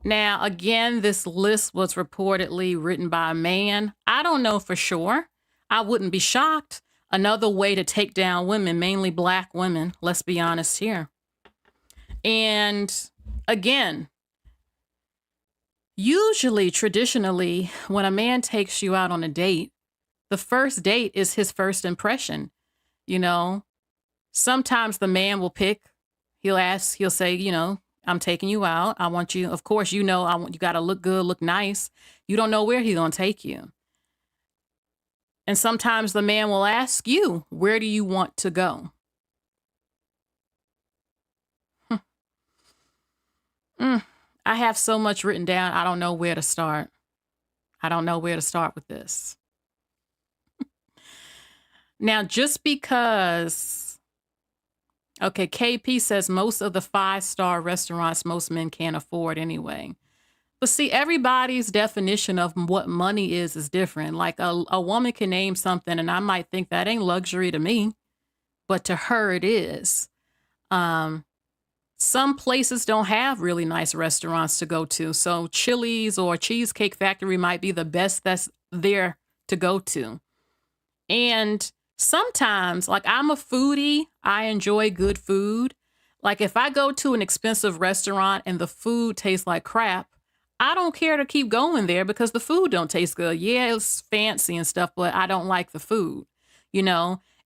Now, again, this list was reportedly written by a man. I don't know for sure. I wouldn't be shocked. Another way to take down women, mainly black women. Let's be honest here. And again, usually, traditionally, when a man takes you out on a date, the first date is his first impression. You know, sometimes the man will pick, he'll say, I'm taking you out. I want you, of course, you got to look good, look nice. You don't know where he's going to take you. And sometimes the man will ask you, where do you want to go? I have so much written down. I don't know where to start. I don't know where to start with this. Now, just because, okay, KP says most of the 5-star restaurants most men can't afford anyway. But see, everybody's definition of what money is different. Like a woman can name something and I might think that ain't luxury to me, but to her it is. Some places don't have really nice restaurants to go to. So Chili's or Cheesecake Factory might be the best that's there to go to. And sometimes, like, I'm a foodie, I enjoy good food. Like if I go to an expensive restaurant and the food tastes like crap, I don't care to keep going there because the food don't taste good. Yeah, it's fancy and stuff, but I don't like the food.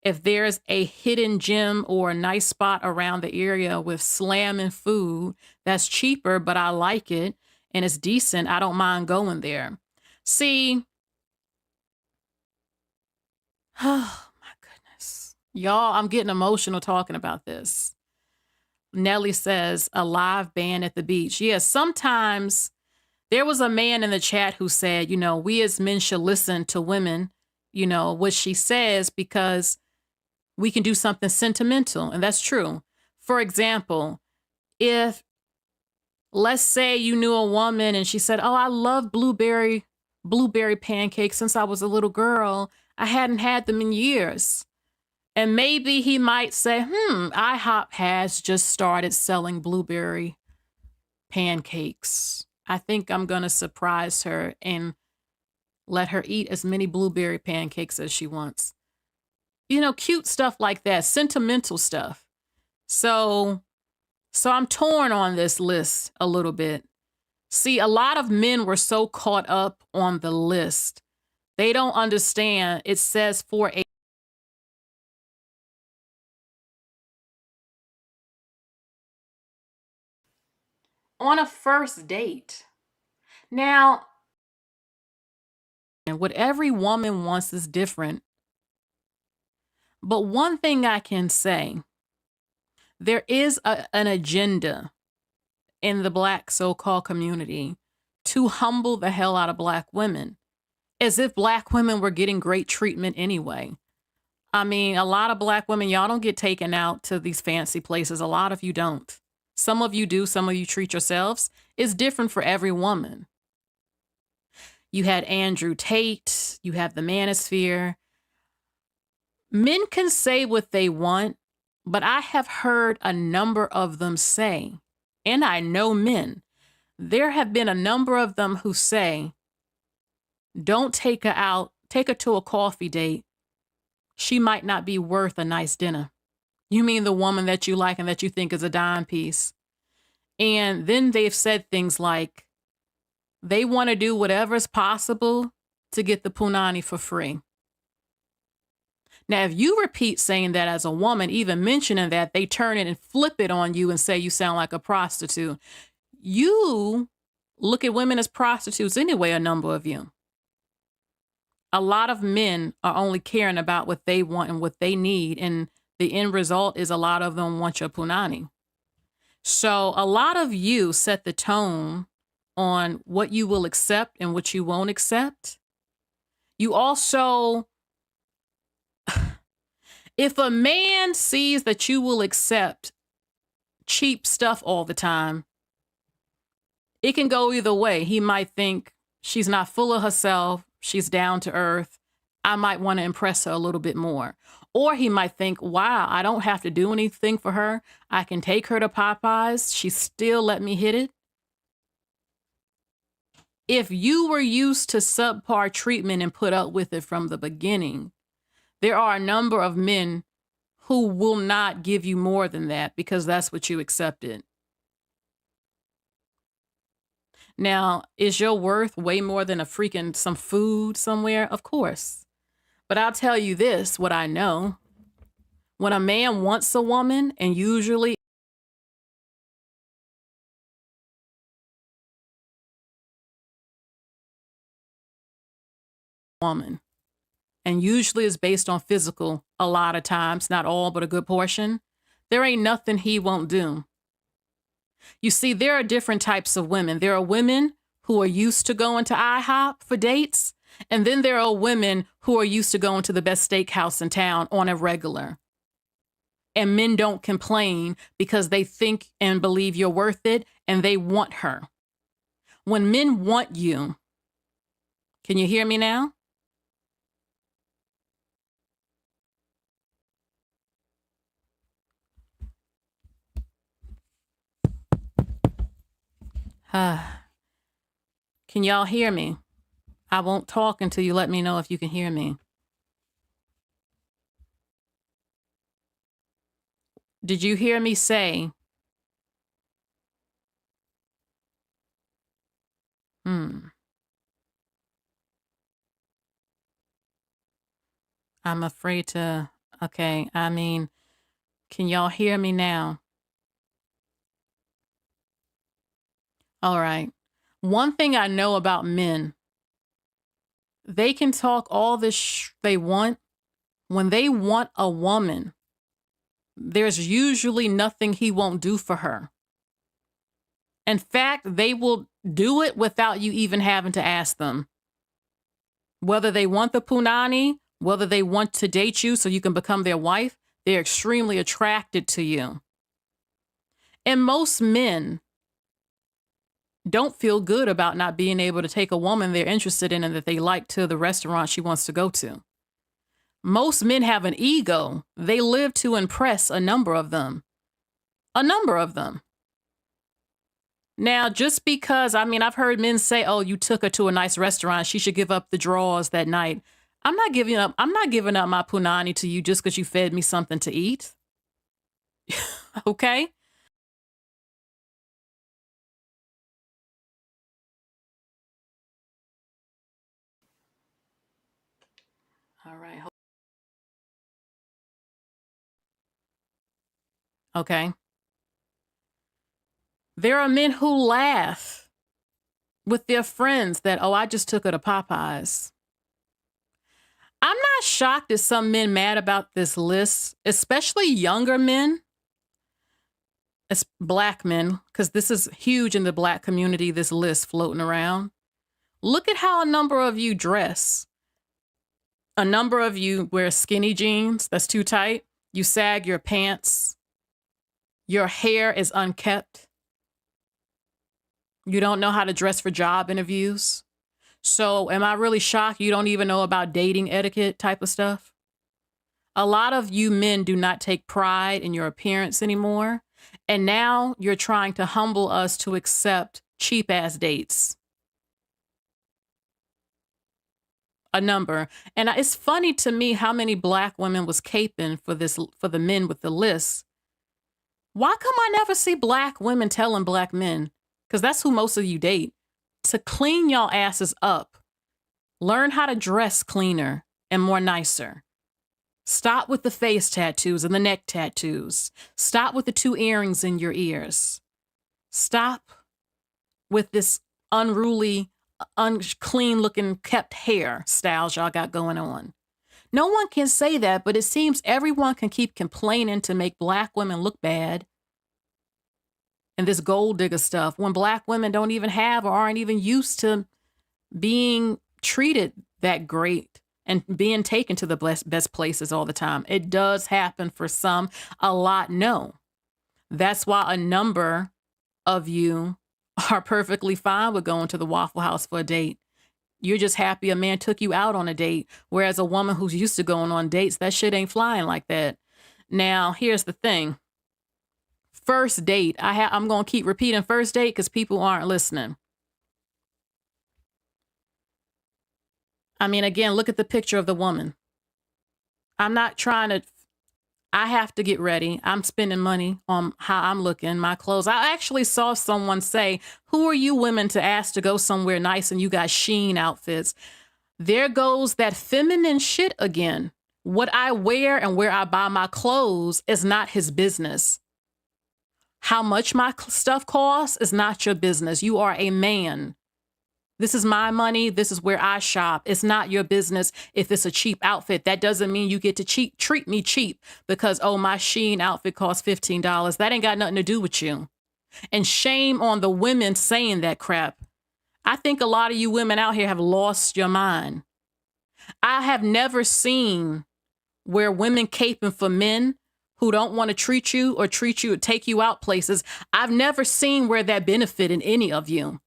If there's a hidden gem or a nice spot around the area with slamming food that's cheaper, but I like it and it's decent, I don't mind going there. See, oh my goodness. Y'all, I'm getting emotional talking about this. Nellie says, a live band at the beach. Yeah, sometimes there was a man in the chat who said, we as men should listen to women, what she says, because we can do something sentimental. And that's true. For example, if let's say you knew a woman and she said, oh, I love blueberry pancakes since I was a little girl. I hadn't had them in years. And maybe he might say, IHOP has just started selling blueberry pancakes. I think I'm going to surprise her and let her eat as many blueberry pancakes as she wants. Cute stuff like that, sentimental stuff. So I'm torn on this list a little bit. See, a lot of men were so caught up on the list. They don't understand. It says for a on a first date. Now, what every woman wants is different. But one thing I can say, there is an agenda in the black so-called community to humble the hell out of black women, as if black women were getting great treatment anyway. I mean, a lot of black women, y'all don't get taken out to these fancy places. A lot of you don't. Some of you do. Some of you treat yourselves. It's different for every woman. You had Andrew Tate. You have the Manosphere. Men can say what they want, but I have heard a number of them say, and I know men, there have been a number of them who say, don't take her out, take her to a coffee date. She might not be worth a nice dinner. You mean the woman that you like and that you think is a dime piece. And then they've said things like, they want to do whatever's possible to get the punani for free. Now, if you repeat saying that as a woman, even mentioning that, they turn it and flip it on you and say you sound like a prostitute. You look at women as prostitutes anyway, a number of you. A lot of men are only caring about what they want and what they need, and the end result is a lot of them want your punani. So a lot of you set the tone on what you will accept and what you won't accept. You also, if a man sees that you will accept cheap stuff all the time, it can go either way. He might think she's not full of herself. She's down to earth. I might want to impress her a little bit more. Or he might think, wow, I don't have to do anything for her. I can take her to Popeyes. She still let me hit it. If you were used to subpar treatment and put up with it from the beginning, there are a number of men who will not give you more than that because that's what you accepted. Now, is your worth way more than some food somewhere? Of course. But I'll tell you this, what I know. When a man wants a woman, and usually woman, and usually is based on physical a lot of times, not all, but a good portion, there ain't nothing he won't do. You see, there are different types of women. There are women who are used to going to IHOP for dates, and then there are women who are used to going to the best steakhouse in town on a regular. And men don't complain because they think and believe you're worth it, and they want her. When men want you, can you hear me now? Can y'all hear me? I won't talk until you let me know if you can hear me. Did you hear me say? I'm afraid to. Okay, I mean, can y'all hear me now? All right. One thing I know about men, they can talk all this they want. When they want a woman, there's usually nothing he won't do for her. In fact, they will do it without you even having to ask them. Whether they want the punani, whether they want to date you so you can become their wife, they're extremely attracted to you. And most men don't feel good about not being able to take a woman they're interested in and that they like to the restaurant she wants to go to. Most men have an ego. They live to impress a number of them. A number of them. Now, just because, I've heard men say, oh, you took her to a nice restaurant, she should give up the drawers that night. I'm not giving up my punani to you just because you fed me something to eat. Okay? All right. Okay. There are men who laugh with their friends that, oh, I just took her to Popeyes. I'm not shocked at some men mad about this list, especially younger men. It's black men, because this is huge in the black community, this list floating around. Look at how a number of you dress. A number of you wear skinny jeans that's too tight. You sag your pants. Your hair is unkept. You don't know how to dress for job interviews. So am I really shocked you don't even know about dating etiquette type of stuff? A lot of you men do not take pride in your appearance anymore. And now you're trying to humble us to accept cheap ass dates. A number. And it's funny to me how many black women was caping for the men with the list. Why come I never see black women telling black men, because that's who most of you date, to clean y'all asses up. Learn how to dress cleaner and more nicer. Stop with the face tattoos and the neck tattoos. Stop with the 2 earrings in your ears. Stop with this unruly, unclean looking kept hair styles y'all got going on. No one can say that, but it seems everyone can keep complaining to make black women look bad. And this gold digger stuff, when black women don't even have or aren't even used to being treated that great and being taken to the best places all the time. It does happen for some, a lot no. That's why a number of you are perfectly fine with going to the Waffle House for a date. You're just happy a man took you out on a date, whereas a woman who's used to going on dates, that shit ain't flying like that. Now, here's the thing. First date. I'm going to keep repeating first date because people aren't listening. I mean, again, look at the picture of the woman. I'm not trying to, I have to get ready. I'm spending money on how I'm looking, my clothes. I actually saw someone say, who are you women to ask to go somewhere nice and you got Shein outfits? There goes that feminine shit again. What I wear and where I buy my clothes is not his business. How much my stuff costs is not your business. You are a man. This is my money. This is where I shop. It's not your business if it's a cheap outfit. That doesn't mean you get to treat me cheap because, oh, my Shein outfit costs $15. That ain't got nothing to do with you. And shame on the women saying that crap. I think a lot of you women out here have lost your mind. I have never seen where women caping for men who don't want to treat you or take you out places. I've never seen where that benefited any of you.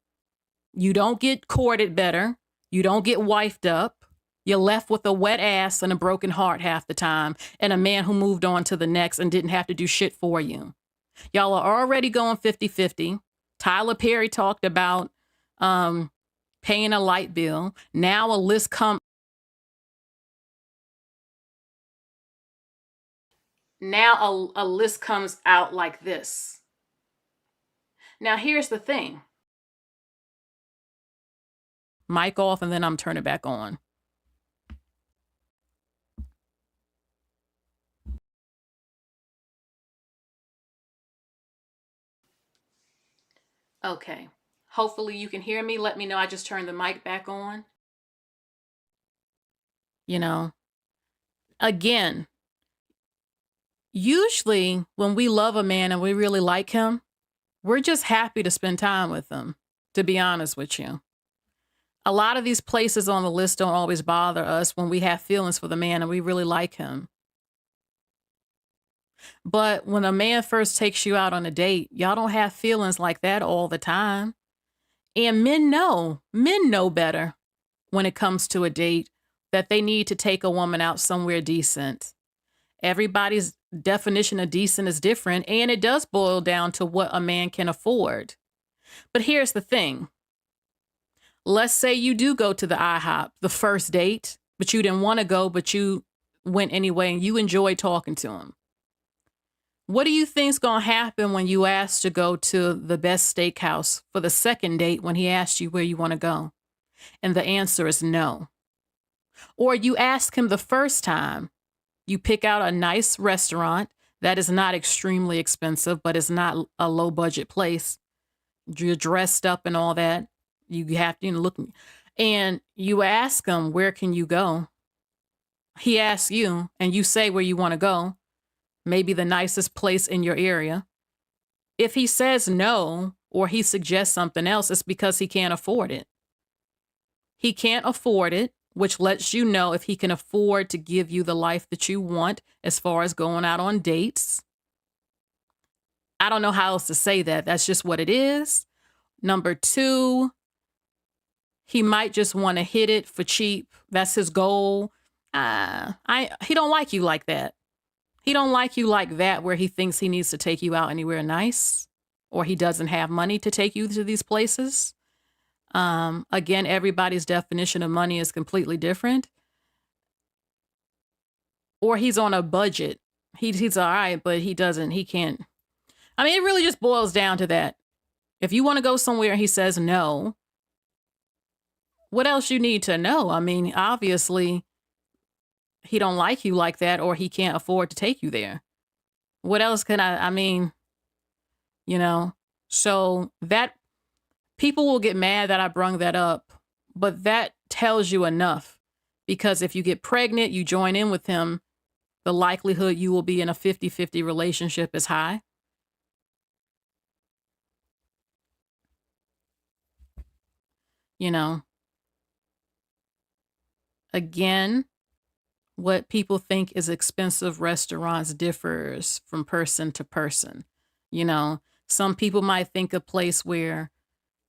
You don't get courted better. You don't get wifed up. You're left with a wet ass and a broken heart half the time, and a man who moved on to the next and didn't have to do shit for you. Y'all are already going 50-50. Tyler Perry talked about paying a light bill. Now a list comes out like this. Now here's the thing. Mic off, and then I'm turning it back on. Okay. Hopefully you can hear me. Let me know. I just turned the mic back on. You know, again, usually when we love a man and we really like him, we're just happy to spend time with him, to be honest with you. A lot of these places on the list don't always bother us when we have feelings for the man and we really like him. But when a man first takes you out on a date, y'all don't have feelings like that all the time. And men know better when it comes to a date that they need to take a woman out somewhere decent. Everybody's definition of decent is different, and it does boil down to what a man can afford. But here's the thing. Let's say you do go to the IHOP, the first date, but you didn't want to go, but you went anyway and you enjoyed talking to him. What do you think's going to happen when you ask to go to the best steakhouse for the second date when he asks you where you want to go? And the answer is no. Or you ask him the first time, you pick out a nice restaurant that is not extremely expensive, but is not a low budget place. You're dressed up and all that. You have to look, and you ask him, where can you go? He asks you, and you say where you want to go. Maybe the nicest place in your area. If he says no, or he suggests something else, it's because he can't afford it. He can't afford it, which lets you know if he can afford to give you the life that you want as far as going out on dates. I don't know how else to say that. That's just what it is. Number two, he might just want to hit it for cheap. That's his goal. He don't like you like that. He don't like you like that where he thinks he needs to take you out anywhere nice, or he doesn't have money to take you to these places. Again, everybody's definition of money is completely different. Or he's on a budget. He's all right, but he can't. I mean, it really just boils down to that. If you want to go somewhere and he says no, what else you need to know? I mean, obviously, he don't like you like that, or he can't afford to take you there. What else can I mean, so that people will get mad that I brung that up, but that tells you enough, because if you get pregnant, you join in with him, the likelihood you will be in a 50-50 relationship is high. Again, what people think is expensive restaurants differs from person to person. Some people might think a place where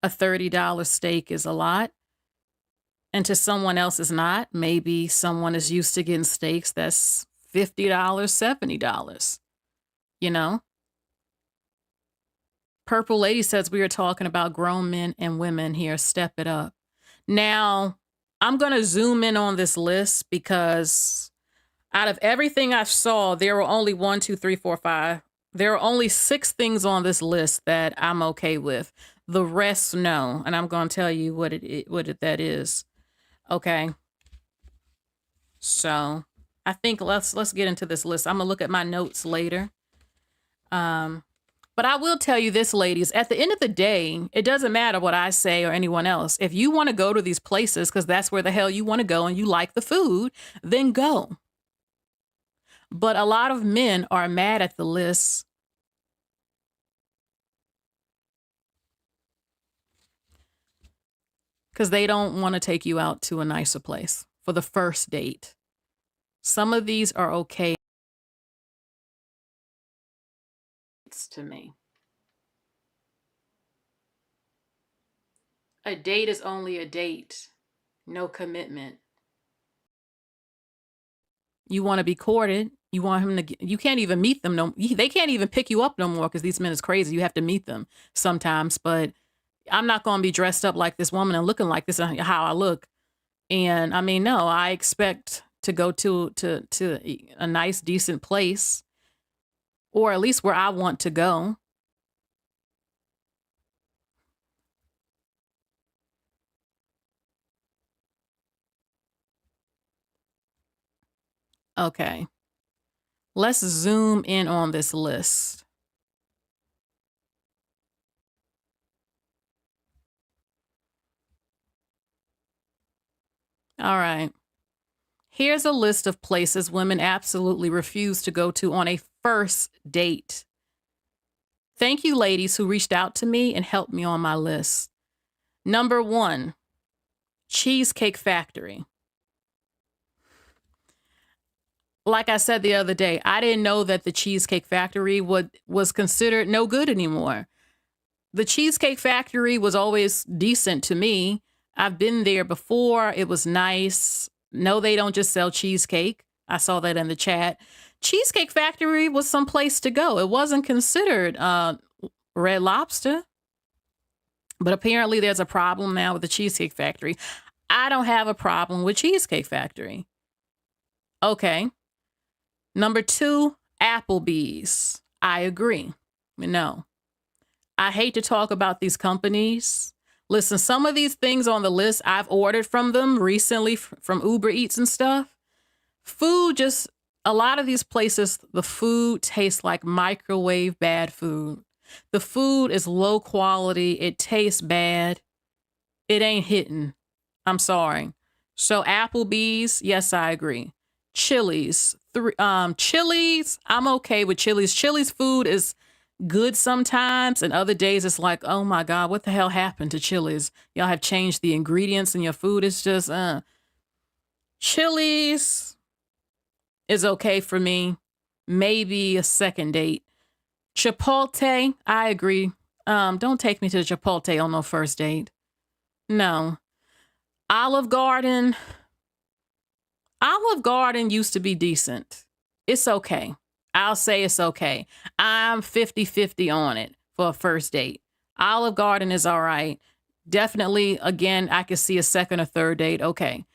a $30 steak is a lot, and to someone else is not. Maybe someone is used to getting steaks that's $50, $70. Purple Lady says we are talking about grown men and women here. Step it up. Now, I'm going to zoom in on this list because out of everything I saw, there were only 1, 2, 3, 4, 5. There are only 6 things on this list that I'm okay with. The rest, no. And I'm going to tell you what that is. Okay. So I think let's get into this list. I'm going to look at my notes later. But I will tell you this, ladies, at the end of the day, it doesn't matter what I say or anyone else. If you want to go to these places because that's where the hell you want to go and you like the food, then go. But a lot of men are mad at the list because they don't want to take you out to a nicer place for the first date. Some of these are okay to me. A date is only a date, no commitment. You want to be courted. You want him to, you can't even meet them. No, they can't even pick you up no more because these men is crazy. You have to meet them sometimes, but I'm not going to be dressed up like this woman and looking like this and how I look. And I mean, no, I expect to go to a nice, decent place, or at least where I want to go. Okay. Let's zoom in on this list. All right. Here's a list of places women absolutely refuse to go to on a first date. Thank you, ladies who reached out to me and helped me on my list. Number 1, Cheesecake Factory. Like I said the other day, I didn't know that the Cheesecake Factory was considered no good anymore. The Cheesecake Factory was always decent to me. I've been there before. It was nice. No, they don't just sell cheesecake. I saw that in the chat. Cheesecake Factory was some place to go. It wasn't considered Red Lobster. But apparently there's a problem now with the Cheesecake Factory. I don't have a problem with Cheesecake Factory. Okay. Number 2, Applebees. I agree. No. I hate to talk about these companies. Listen, some of these things on the list, I've ordered from them recently from Uber Eats and stuff. Food just, a lot of these places, the food tastes like microwave bad food. The food is low quality. It tastes bad. It ain't hitting. I'm sorry. So Applebee's, yes, I agree. Chili's. Chili's, I'm okay with Chili's. Chili's food is good sometimes, and other days it's like, oh my God, what the hell happened to Chili's? Y'all have changed the ingredients and your food is just, Chili's is okay for me. Maybe a second date. Chipotle, I agree. Don't take me to Chipotle on no first date. No. Olive Garden used to be decent. It's okay. I'll say it's okay. I'm 50-50 on it for a first date. Olive Garden is all right. Definitely, again, I could see a second or third date. Okay.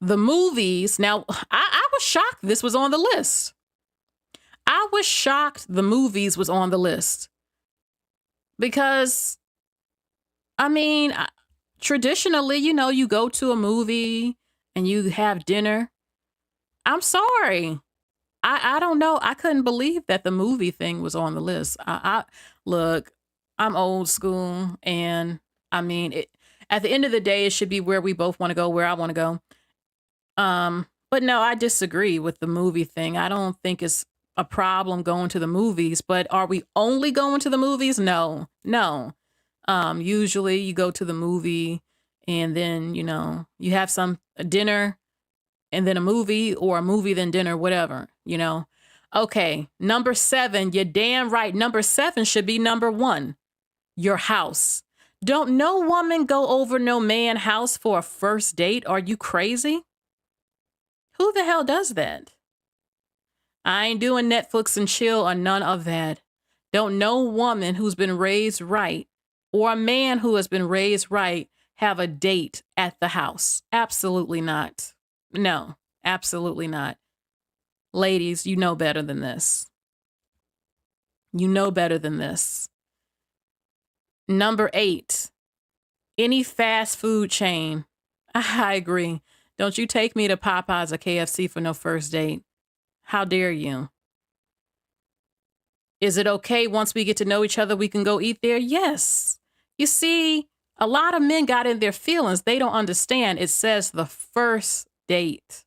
The movies. Now, I was shocked this was on the list. I was shocked the movies was on the list. Because, I mean, traditionally, you go to a movie and you have dinner. I'm sorry. I don't know. I couldn't believe that the movie thing was on the list. Look, I'm old school, and I mean, at the end of the day, it should be where we both want to go, where I want to go. But no, I disagree with the movie thing. I don't think it's a problem going to the movies, but are we only going to the movies? No. Usually you go to the movie and then, you have a dinner and then a movie, or a movie, then dinner, whatever, Okay, number 7, you're damn right. Number 7 should be number 1, your house. Don't no woman go over no man house for a first date. Are you crazy? Who the hell does that? I ain't doing Netflix and chill or none of that. Don't no woman who's been raised right, or a man who has been raised right, have a date at the house. Absolutely not. No, absolutely not. Ladies, you know better than this. You know better than this. Number 8, any fast food chain. I agree. Don't you take me to Popeyes or KFC for no first date. How dare you? Is it okay once we get to know each other, we can go eat there? Yes. You see, a lot of men got in their feelings. They don't understand. It says the first date.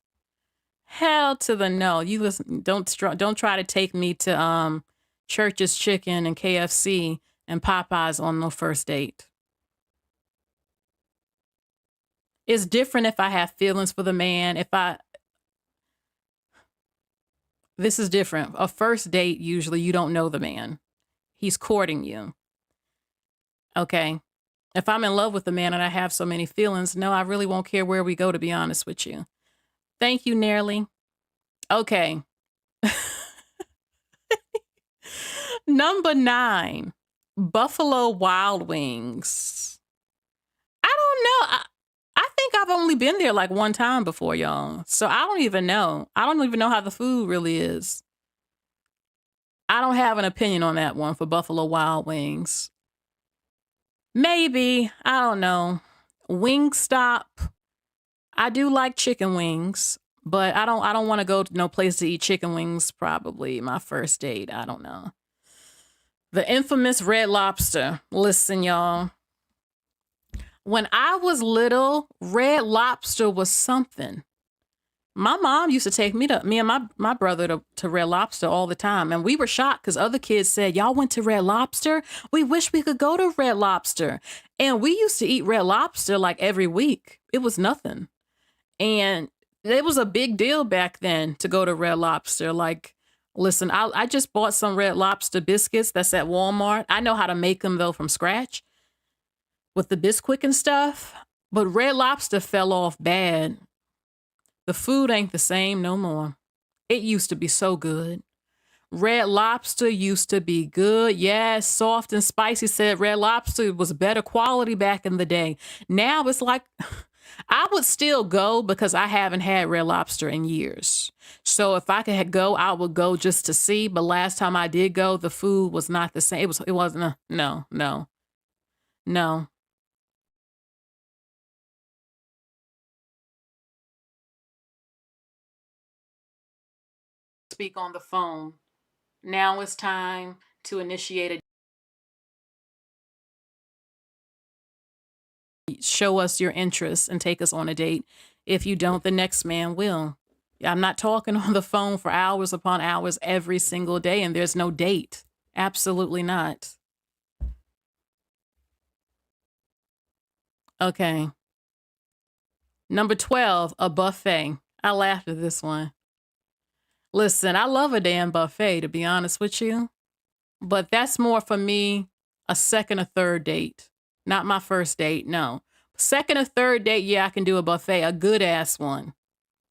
Hell to the no. You listen, don't try to take me to Church's Chicken and KFC and Popeyes on no first date. It's different if I have feelings for the man. This is different. A first date, usually you don't know the man. He's courting you. Okay. If I'm in love with the man and I have so many feelings, no, I really won't care where we go, to be honest with you. Thank you, Nearly. Okay. Number 9, Buffalo Wild Wings. I don't know. I think I've only been there like one time before, y'all. So I don't even know. I don't even know how the food really is. I don't have an opinion on that one for Buffalo Wild Wings. Maybe, I don't know. Wingstop. I do like chicken wings, but I don't want to go to no place to eat chicken wings. Probably my first date. I don't know. The infamous Red Lobster. Listen, y'all. When I was little, Red Lobster was something. My mom used to take me and my brother to Red Lobster all the time. And we were shocked because other kids said, y'all went to Red Lobster? We wish we could go to Red Lobster. And we used to eat Red Lobster like every week. It was nothing. And it was a big deal back then to go to Red Lobster. Like, listen, I just bought some Red Lobster biscuits that's at Walmart. I know how to make them, though, from scratch with the Bisquick and stuff. But Red Lobster fell off bad. The food ain't the same no more. It used to be so good. Red Lobster used to be good. Yes, soft and spicy. Said Red Lobster was better quality back in the day. Now it's like, I would still go because I haven't had Red Lobster in years. So if I could go, I would go just to see. But last time I did go, the food was not the same. It wasn't. No. Speak on the phone. Now it's time to initiate show us your interest and take us on a date. If you don't, the next man will. I'm not talking on the phone for hours upon hours every single day, and there's no date. Absolutely not. Okay. Number 12, a buffet. I laughed at this one. Listen, I love a damn buffet, to be honest with you. But that's more for me a second or third date. Not my first date, no. Second or third date, yeah, I can do a buffet, a good ass one.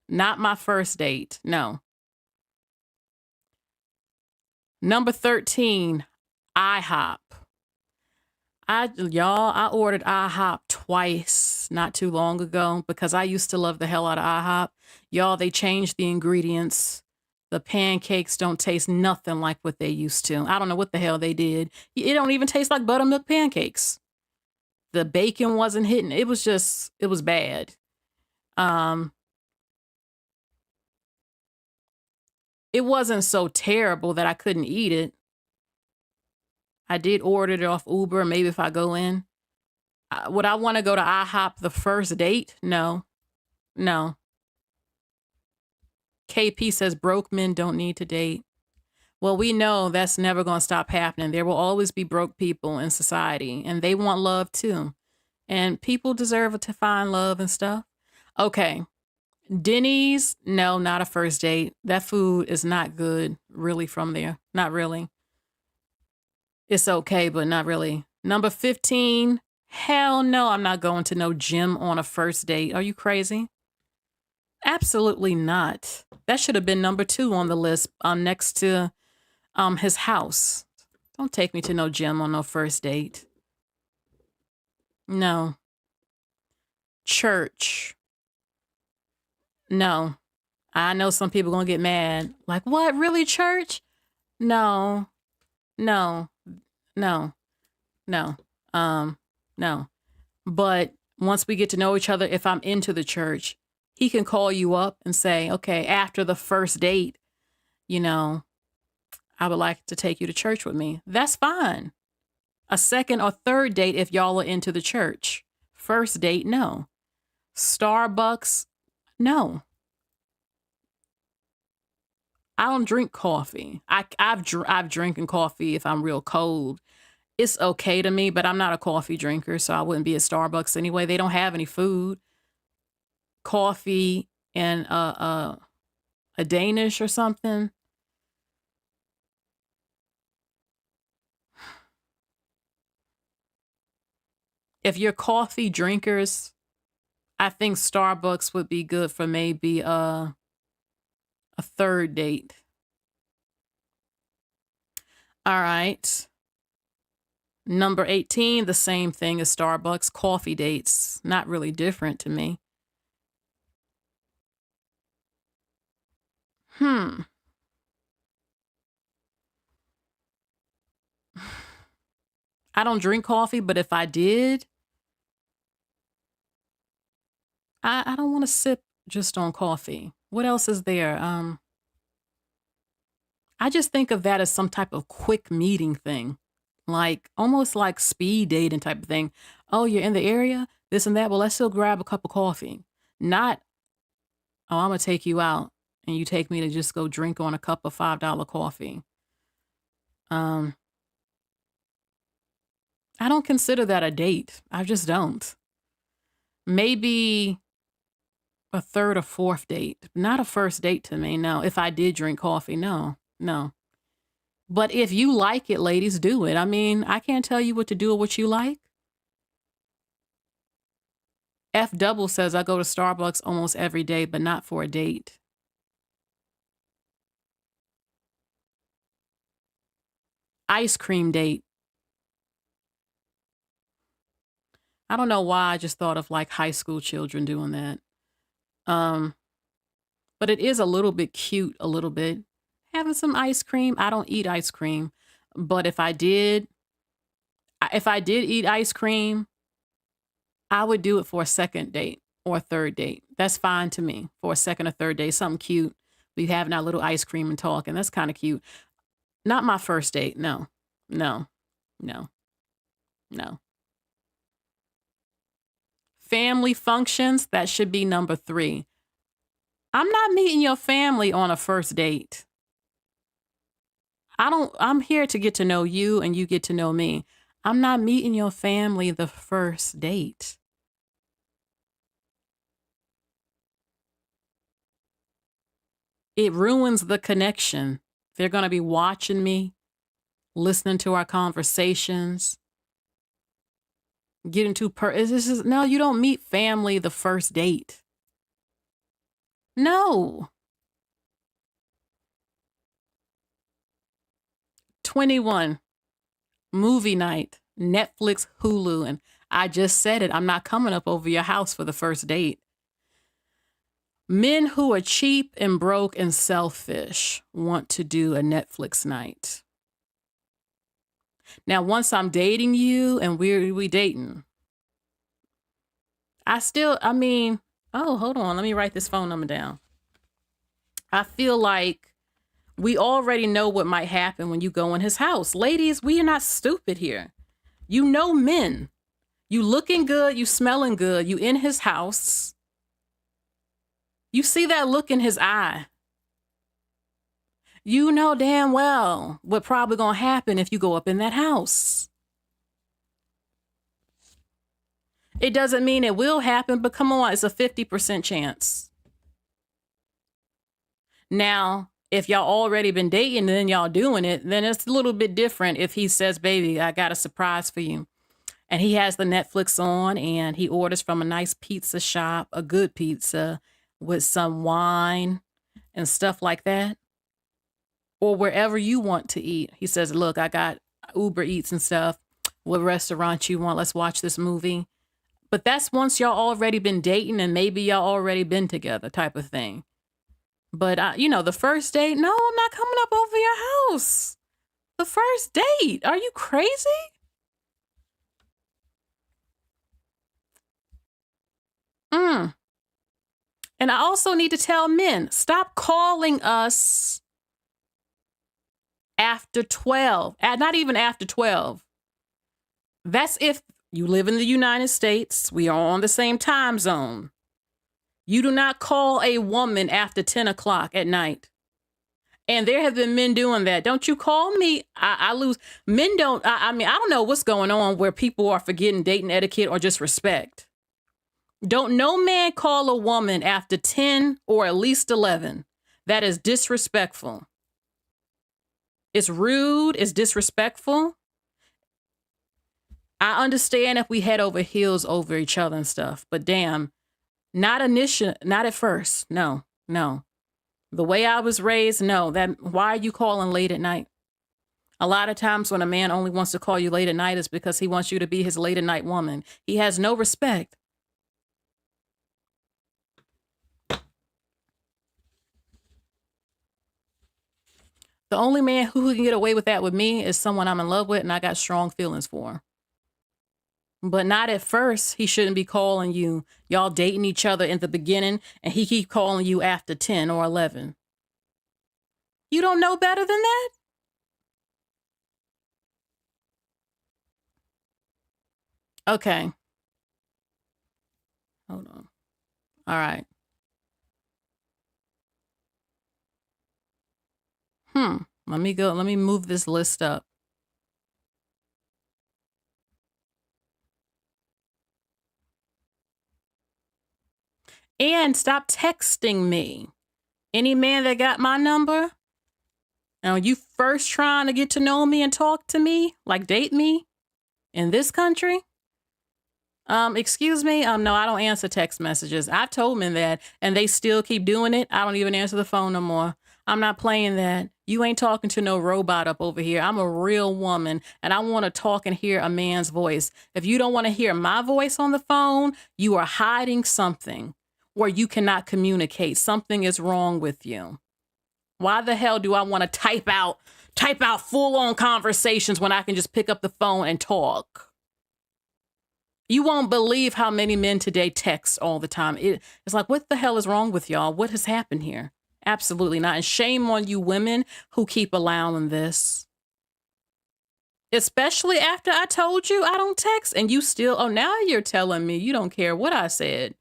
Not my first date, no. Number 13, IHOP. I ordered IHOP twice not too long ago because I used to love the hell out of IHOP. Y'all, they changed the ingredients. The pancakes don't taste nothing like what they used to. I don't know what the hell they did. It don't even taste like buttermilk pancakes. The bacon wasn't hitting. It was bad. It wasn't so terrible that I couldn't eat it. I did order it off Uber, maybe if I go in. Would I want to go to IHOP the first date? No. KP says broke men don't need to date. Well, we know that's never going to stop happening. There will always be broke people in society, and they want love too. And people deserve to find love and stuff. Okay. Denny's, no, not a first date. That food is not good, really, from there. Not really. It's okay, but not really. Number 15, hell no, I'm not going to no gym on a first date. Are you crazy? Absolutely not. That should have been number 2 on the list, next to his house. Don't take me to no gym on no first date. No. church. No. I know some people gonna get mad. Like, what? Really, church? No. No. No. No. No. But once we get to know each other, if I'm into the church, he can call you up and say, okay, after the first date, I would like to take you to church with me. That's fine. A second or third date if y'all are into the church. First date, no. Starbucks, no. I don't drink coffee. I've drinking coffee if I'm real cold. It's okay to me, but I'm not a coffee drinker, so I wouldn't be at Starbucks anyway. They don't have any food. Coffee and a Danish or something. If you're coffee drinkers, I think Starbucks would be good for maybe a third date. All right. Number 18, the same thing as Starbucks. Coffee dates, not really different to me. I don't drink coffee, but if I did, I don't want to sip just on coffee. What else is there? I just think of that as some type of quick meeting thing, like almost like speed dating type of thing. Oh, you're in the area, this and that. Well, let's still grab a cup of coffee. Not, oh, I'm going to take you out and you take me to just go drink on a cup of $5 coffee. I don't consider that a date. I just don't. Maybe a third or fourth date, not a first date to me. No, if I did drink coffee, no. But if you like it, ladies, do it. I mean, I can't tell you what to do or what you like. F double says I go to Starbucks almost every day, but not for a date. Ice cream date. I don't know why I just thought of like high school children doing that. But it is a little bit cute, a little bit. Having some ice cream. I don't eat ice cream, but if I did eat ice cream, I would do it for a second date or a third date. That's fine to me for a second or third date. Something cute. We having our little ice cream and talking. That's kind of cute. Not my first date. No. Family functions, that should be number 3. I'm not meeting your family on a first date. I'm here to get to know you and you get to know me. I'm not meeting your family the first date. It ruins the connection. They're going to be watching me, listening to our conversations, getting too no, you don't meet family the first date. No. 21, movie night, Netflix, Hulu, and I just said it. I'm not coming up over your house for the first date. Men who are cheap and broke and selfish want to do a Netflix night. Now, once I'm dating you and we dating, oh, hold on. Let me write this phone number down. I feel like we already know what might happen when you go in his house. Ladies, we are not stupid here. You know men. You looking good, you smelling good, you in his house. You see that look in his eye. You know damn well what probably gonna happen if you go up in that house. It doesn't mean it will happen, but come on, it's a 50% chance. Now, if y'all already been dating and then y'all doing it, then it's a little bit different if he says, baby, I got a surprise for you. And he has the Netflix on and he orders from a nice pizza shop, a good pizza with some wine and stuff like that. Or wherever you want to eat. He says, look, I got Uber Eats and stuff. What restaurant you want? Let's watch this movie. But that's once y'all already been dating and maybe y'all already been together type of thing. But, the first date, no, I'm not coming up over your house. The first date. Are you crazy? And I also need to tell men, stop calling us after 12. Not even after 12. That's if you live in the United States. We are on the same time zone. You do not call a woman after 10 o'clock at night. And there have been men doing that. Don't you call me? I lose. Men don't. I mean, I don't know what's going on where people are forgetting dating etiquette or just respect. Don't no man call a woman after 10 or at least 11. That is disrespectful. It's rude. It's disrespectful. I understand if we head over heels over each other and stuff, but damn, not at first. No. The way I was raised, no. Why are you calling late at night? A lot of times when a man only wants to call you late at night is because he wants you to be his late at night woman. He has no respect. The only man who can get away with that with me is someone I'm in love with and I got strong feelings for. But not at first. He shouldn't be calling you. Y'all dating each other in the beginning and he keep calling you after 10 or 11. You don't know better than that? Okay. Hold on. All right. Let me move this list up. And stop texting me. Any man that got my number, and you first trying to get to know me and talk to me, like date me in this country? Excuse me? No, I don't answer text messages. I've told men that, and they still keep doing it. I don't even answer the phone no more. I'm not playing that. You ain't talking to no robot up over here. I'm a real woman, and I want to talk and hear a man's voice. If you don't want to hear my voice on the phone, you are hiding something, or you cannot communicate. Something is wrong with you. Why the hell do I want to type out full-on conversations when I can just pick up the phone and talk? You won't believe how many men today text all the time. It's like, what the hell is wrong with y'all? What has happened here? Absolutely not. And shame on you women who keep allowing this. Especially after I told you I don't text and you still, now you're telling me you don't care what I said.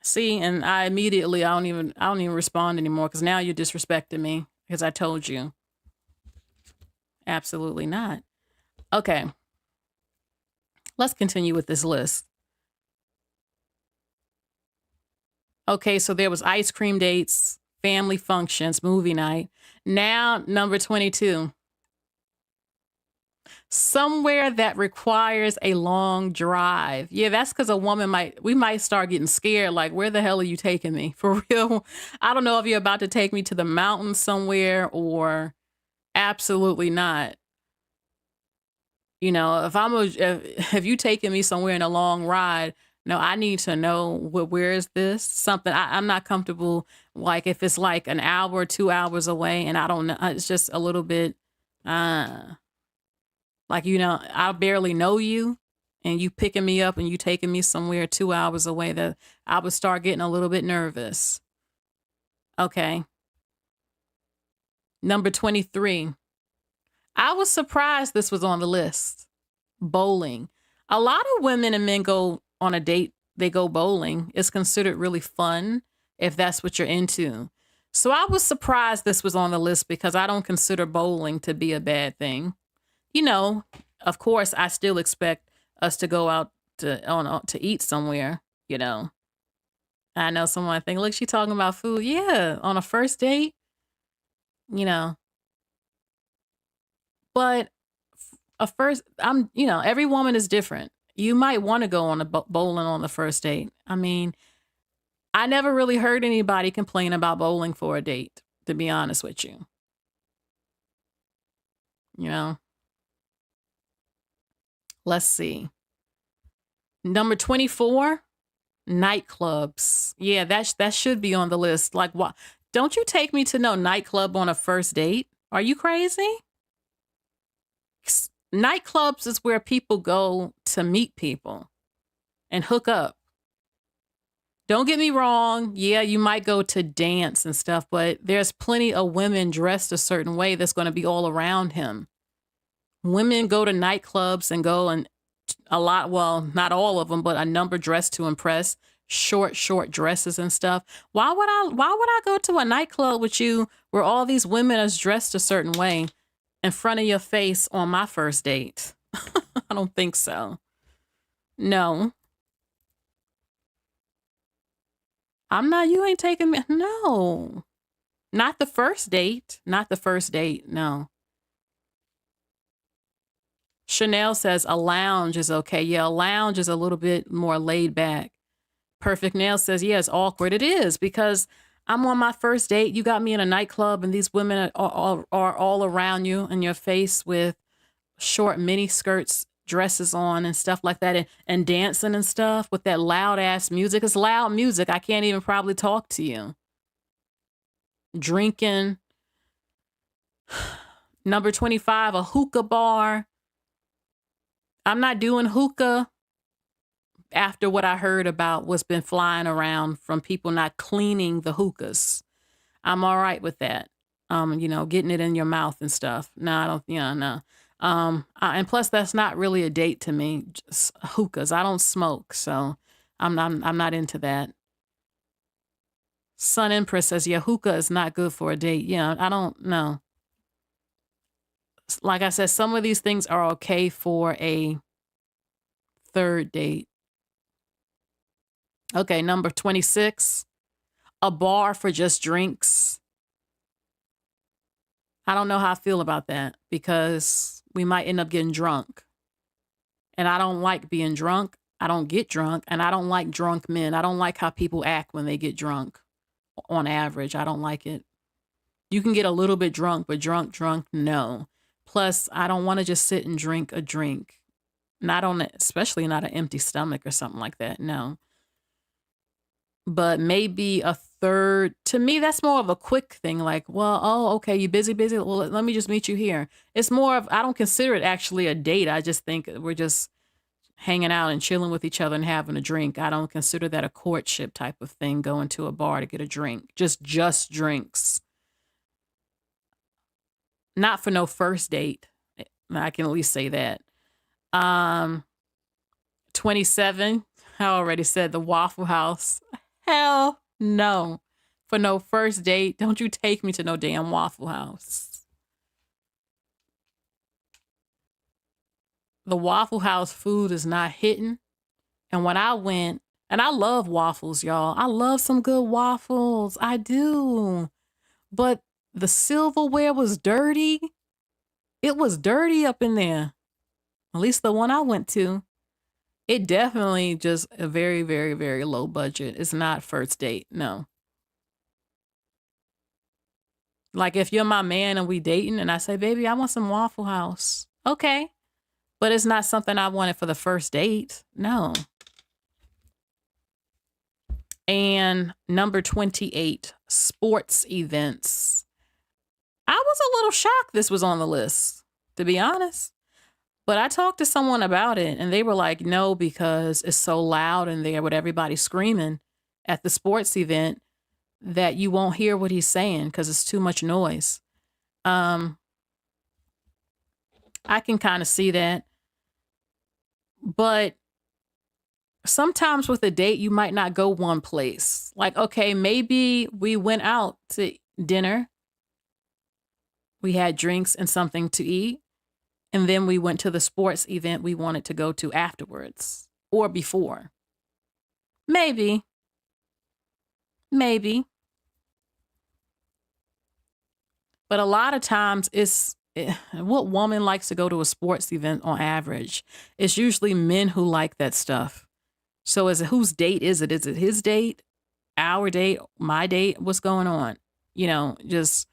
See, and I don't even respond anymore because now you're disrespecting me because I told you. Absolutely not. Okay. Let's continue with this list. Okay, so there was ice cream dates, family functions, movie night. Now, number 22. Somewhere that requires a long drive. Yeah, that's because a woman we might start getting scared. Like, where the hell are you taking me? For real? I don't know if you're about to take me to the mountains somewhere or absolutely not. If you taking me somewhere in a long ride, no, I need to know where is this? Something I'm not comfortable. Like if it's like an hour or 2 hours away and I don't know, it's just a little bit, I barely know you and you picking me up and you taking me somewhere 2 hours away, that I would start getting a little bit nervous. Okay. Number 23. I was surprised this was on the list. Bowling. A lot of women and men go on a date, they go bowling. It's considered really fun if that's what you're into. So I was surprised this was on the list because I don't consider bowling to be a bad thing. Of course, I still expect us to go out to eat somewhere, I know someone think, look, she talking about food. Yeah, on a first date, But every woman is different. You might want to go on a bowling on the first date. I mean, I never really heard anybody complain about bowling for a date, to be honest with you. Let's see. Number 24, nightclubs. Yeah, that should be on the list. Like, what? Don't you take me to no nightclub on a first date? Are you crazy? Nightclubs is where people go to meet people and hook up. Don't get me wrong. Yeah, you might go to dance and stuff, but there's plenty of women dressed a certain way that's going to be all around him. Women go to nightclubs and go and a lot, well, not all of them, but a number dressed to impress, short dresses and stuff. Why would I go to a nightclub with you where all these women are dressed a certain way in front of your face on my first date? I don't think so. No. You ain't taking me. No. Not the first date. Not the first date. No. Chanel says a lounge is okay. Yeah, a lounge is a little bit more laid back. Perfect Nail says, yeah, it's awkward. It is, because I'm on my first date. You got me in a nightclub and these women are all around you in your face with short mini skirts, dresses on and stuff like that, and dancing and stuff with that loud ass music. It's loud music. I can't even probably talk to you. Drinking. Number 25, a hookah bar. I'm not doing hookah after what I heard about what's been flying around from people not cleaning the hookahs. I'm all right with that. Getting it in your mouth and stuff. No, I don't, no. And plus that's not really a date to me. Just hookahs. I don't smoke, so I'm not into that. Sun Empress says, yeah, hookah is not good for a date. Yeah, I don't know. Like I said, some of these things are okay for a third date. Okay, number 26, a bar for just drinks. I don't know how I feel about that, because we might end up getting drunk. And I don't like being drunk. I don't get drunk, and I don't like drunk men. I don't like how people act when they get drunk. On average, I don't like it. You can get a little bit drunk, but drunk, no. Plus, I don't want to just sit and drink a drink. Especially not an empty stomach or something like that. No. But maybe a third, to me, that's more of a quick thing. Like, well, oh, okay, you busy? Well, let me just meet you here. It's more of, I don't consider it actually a date. I just think we're just hanging out and chilling with each other and having a drink. I don't consider that a courtship type of thing, going to a bar to get a drink. Just drinks. Not for no first date. I can at least say that. 27, I already said the Waffle House. Hell no. For no first date, don't you take me to no damn Waffle House. The Waffle House food is not hitting. And when I went, and I love waffles, y'all. I love some good waffles. I do. But the silverware was dirty. It was dirty up in there. At least the one I went to. It definitely just a very, very, very low budget. It's not first date. No. Like if you're my man and we dating and I say, baby, I want some Waffle House. Okay. But it's not something I wanted for the first date. No. And number 28, sports events. I was a little shocked this was on the list, to be honest. But I talked to someone about it and they were like, no, because it's so loud in there with everybody screaming at the sports event that you won't hear what he's saying because it's too much noise. I can kind of see that. But sometimes with a date, you might not go one place. Like, okay, maybe we went out to dinner. We had drinks and something to eat. And then we went to the sports event we wanted to go to afterwards or before. Maybe. But a lot of times what woman likes to go to a sports event on average? It's usually men who like that stuff. So whose date is it? Is it his date? Our date? My date? What's going on? Just...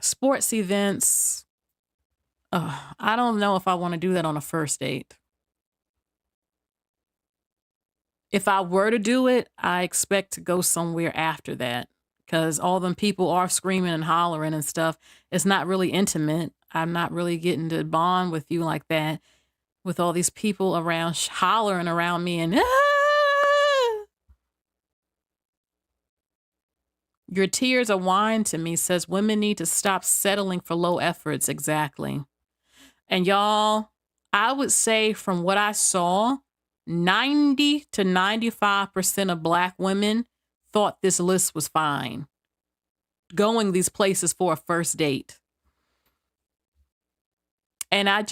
Sports events. I don't know if I want to do that on a first date. If I were to do it, I expect to go somewhere after that because all them people are screaming and hollering and stuff. It's not really intimate. I'm not really getting to bond with you like that with all these people around hollering around me and Your tears are wine to me, says women need to stop settling for low efforts. Exactly. And y'all, I would say from what I saw, 90 to 95% of Black women thought this list was fine. Going these places for a first date. And I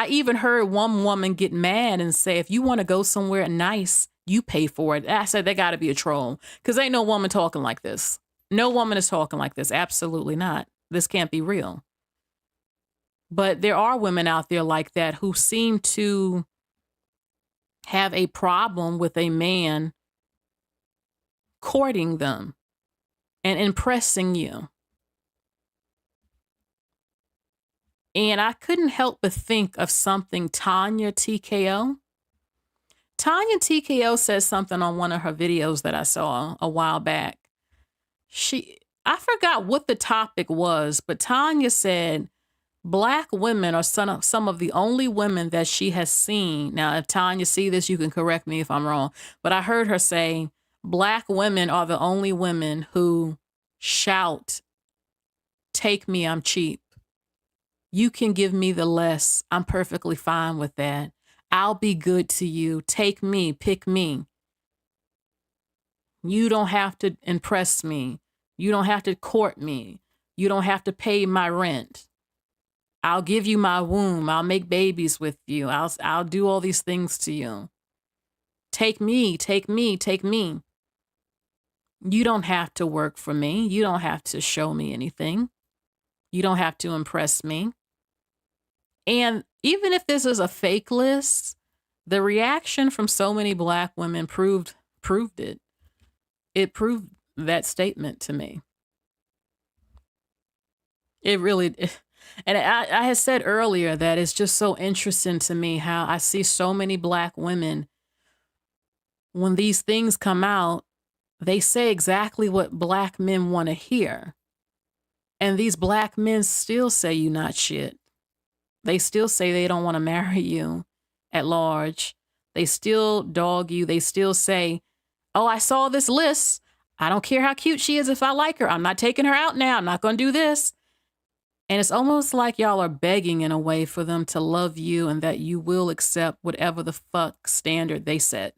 even heard one woman get mad and say, if you want to go somewhere nice, you pay for it. I said, they got to be a troll because ain't no woman talking like this. No woman is talking like this. Absolutely not. This can't be real. But there are women out there like that who seem to have a problem with a man courting them and impressing you. And I couldn't help but think of something Tanya TKO. Tanya TKO says something on one of her videos that I saw a while back. I forgot what the topic was, but Tanya said Black women are some of the only women that she has seen. Now, if Tanya see this, you can correct me if I'm wrong. But I heard her say Black women are the only women who shout, "Take me, I'm cheap. You can give me the less. I'm perfectly fine with that. I'll be good to you. Take me, pick me. You don't have to impress me. You don't have to court me. You don't have to pay my rent. I'll give you my womb. I'll make babies with you. I'll do all these things to you. Take me, take me, take me. You don't have to work for me. You don't have to show me anything. You don't have to impress me." And even if this is a fake list, the reaction from so many Black women proved it. It proved that statement to me. It really, and I had said earlier that it's just so interesting to me how I see so many Black women, when these things come out, they say exactly what Black men want to hear. And these Black men still say you not shit. They still say they don't want to marry you at large. They still dog you. They still say, "Oh, I saw this list. I don't care how cute she is if I like her. I'm not taking her out now. I'm not going to do this." And it's almost like y'all are begging in a way for them to love you and that you will accept whatever the fuck standard they set.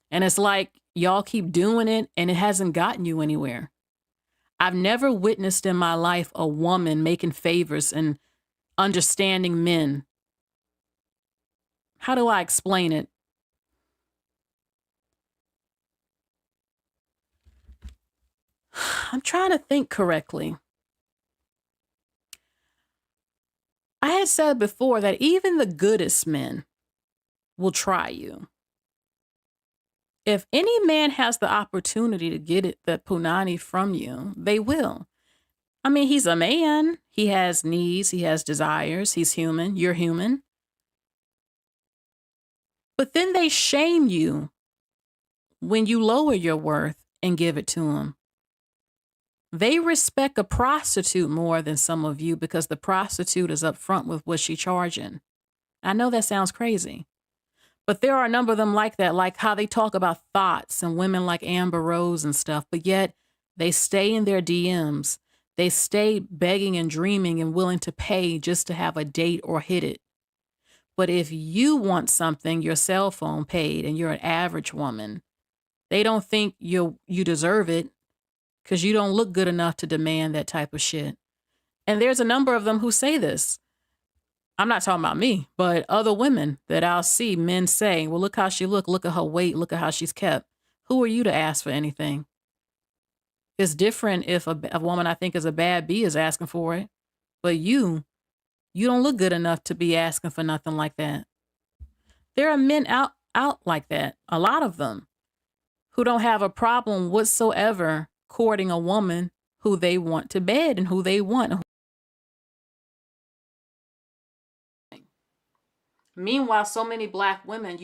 And it's like y'all keep doing it and it hasn't gotten you anywhere. I've never witnessed in my life a woman making favors and understanding men. How do I explain it? I'm trying to think correctly. I had said before that even the goodest men will try you. If any man has the opportunity to get the punani from you, they will. I mean, he's a man. He has needs. He has desires. He's human. You're human. But then they shame you when you lower your worth and give it to them. They respect a prostitute more than some of you because the prostitute is upfront with what she's charging. I know that sounds crazy. But there are a number of them like that, like how they talk about thoughts and women like Amber Rose and stuff, but yet they stay in their DMs. They stay begging and dreaming and willing to pay just to have a date or hit it. But if you want something, your cell phone paid, and you're an average woman, they don't think you deserve it because you don't look good enough to demand that type of shit. And there's a number of them who say this. I'm not talking about me, but other women that I'll see men say, "Well, look how she look at her weight, look at how she's kept." Who are you to ask for anything? It's different if a woman I think is a bad B is asking for it, but you don't look good enough to be asking for nothing like that. There are men out like that, a lot of them, who don't have a problem whatsoever courting a woman who they want to bed and who they want. Meanwhile, so many Black women,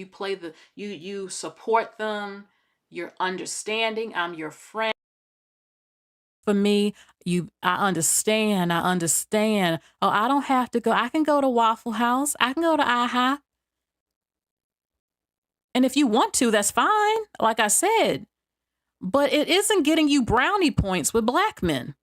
you support them, you're understanding, I'm your friend. For me, I understand. Oh, I don't have to go. I can go to Waffle House. I can go to IHOP. And if you want to, that's fine. Like I said, but it isn't getting you brownie points with Black men.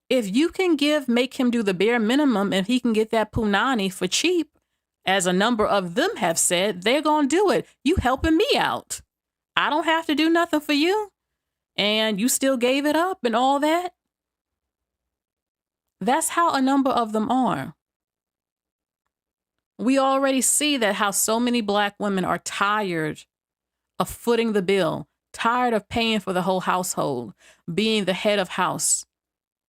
If you can make him do the bare minimum, and he can get that punani for cheap, as a number of them have said, they're going to do it. You helping me out. I don't have to do nothing for you. And you still gave it up and all that. That's how a number of them are. We already see that how so many Black women are tired of footing the bill, tired of paying for the whole household, being the head of house,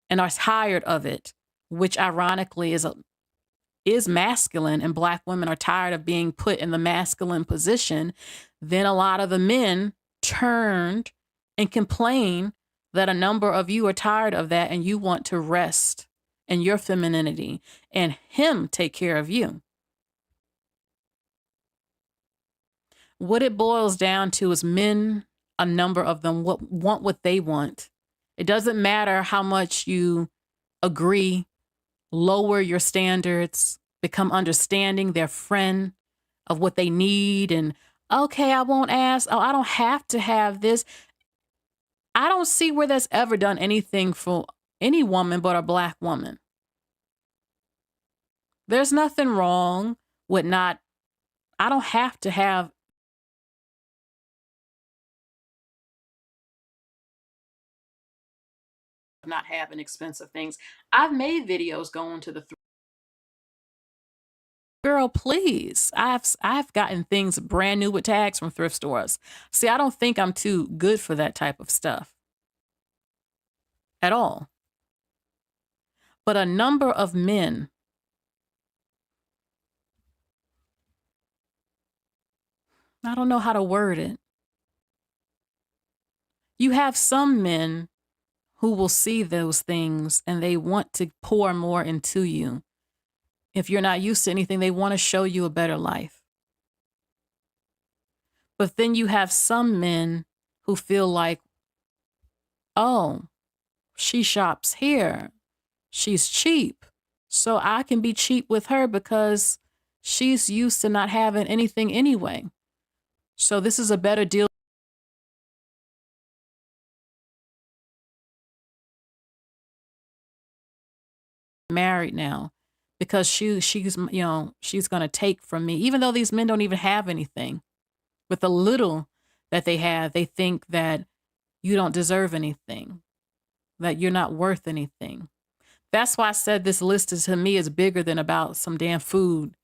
and are tired of it, which ironically is masculine, and Black women are tired of being put in the masculine position. Then a lot of the men turned and complain that a number of you are tired of that and you want to rest in your femininity and him take care of you. What it boils down to is men, a number of them, want what they want. It doesn't matter how much you agree, lower your standards, become understanding, their friend of what they need. And okay, I won't ask. Oh, I don't have to have this. I don't see where that's ever done anything for any woman but a Black woman. There's nothing wrong with I don't have to have not having expensive things. I've made videos going to the girl, please. I've gotten things brand new with tags from thrift stores. See, I don't think I'm too good for that type of stuff at all. But a number of men I don't know how to word it. You have some men who will see those things and they want to pour more into you. If you're not used to anything, they want to show you a better life. But then you have some men who feel like, oh, she shops here. She's cheap. So I can be cheap with her because she's used to not having anything anyway. So this is a better deal. Married now because she's she's going to take from me, even though these men don't even have anything. With the little that they have, they think that you don't deserve anything, that you're not worth anything. That's why I said this list to me is bigger than about some damn food.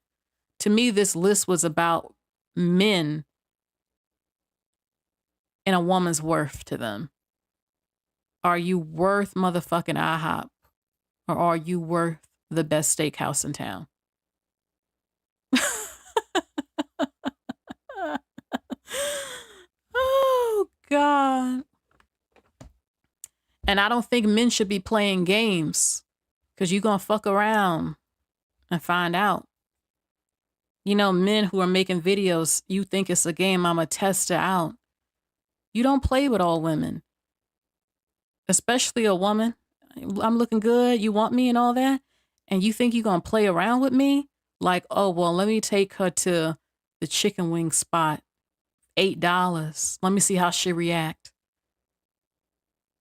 To me, this list was about men and a woman's worth to them. Are you worth motherfucking IHOP? Or are you worth the best steakhouse in town? Oh, God. And I don't think men should be playing games because you're going to fuck around and find out. You know, men who are making videos, you think it's a game, I'm going to test it out. You don't play with all women, especially a woman. I'm looking good, you want me and all that, and you think you're going to play around with me? Like, oh, well, let me take her to the chicken wing spot, $8. Let me see how she react.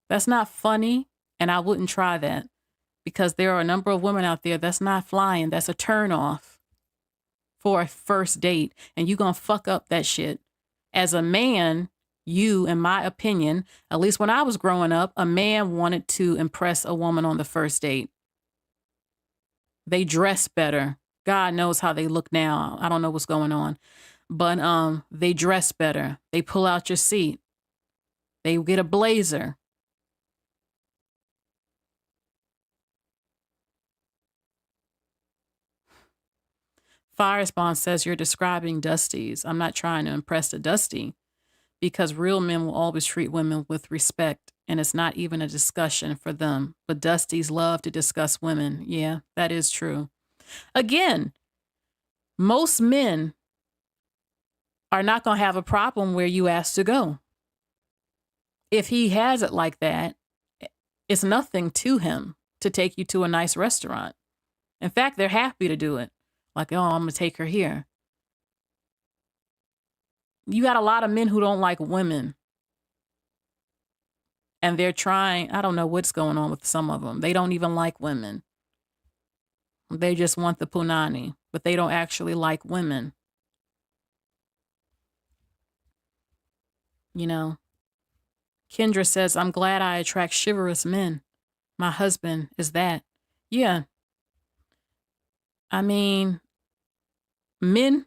That's not funny, and I wouldn't try that because there are a number of women out there that's not flying. That's a turn off for a first date, and you're going to fuck up that shit. As a man, you, in my opinion, at least when I was growing up, a man wanted to impress a woman on the first date. They dress better. God knows how they look now. I don't know what's going on. But they dress better. They pull out your seat. They get a blazer. Firespawn says you're describing Dusties. I'm not trying to impress the Dusty because real men will always treat women with respect and it's not even a discussion for them. But Dusties love to discuss women. Yeah, that is true. Again, most men are not going to have a problem where you ask to go. If he has it like that, it's nothing to him to take you to a nice restaurant. In fact, they're happy to do it. Like, oh, I'm going to take her here. You got a lot of men who don't like women. And they're trying, I don't know what's going on with some of them. They don't even like women. They just want the punani, but they don't actually like women. You know, Kendra says, I'm glad I attract chivalrous men. My husband is that. Yeah. I mean, men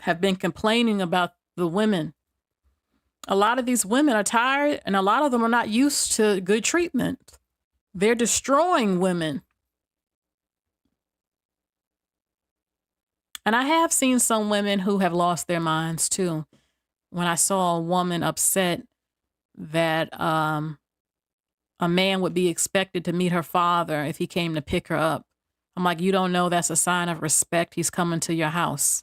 have been complaining about the women. A lot of these women are tired, and a lot of them are not used to good treatment. They're destroying women. And I have seen some women who have lost their minds too. When I saw a woman upset that a man would be expected to meet her father if he came to pick her up. I'm like, you don't know that's a sign of respect. He's coming to your house.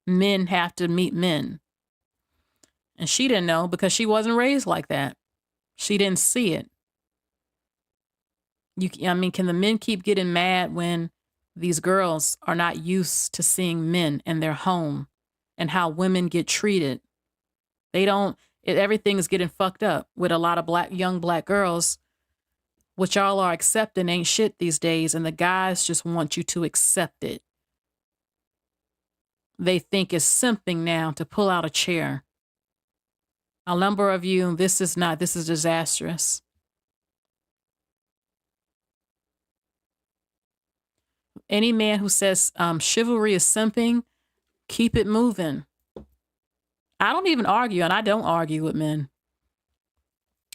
Men have to meet men. And she didn't know because she wasn't raised like that. She didn't see it. Can the men keep getting mad when these girls are not used to seeing men in their home and how women get treated? Everything is getting fucked up with a lot of young black girls, which y'all are accepting ain't shit these days. And the guys just want you to accept it. They think it's simping now to pull out a chair. A number of you, this is disastrous. Any man who says chivalry is simping, keep it moving. I don't even argue, and I don't argue with men.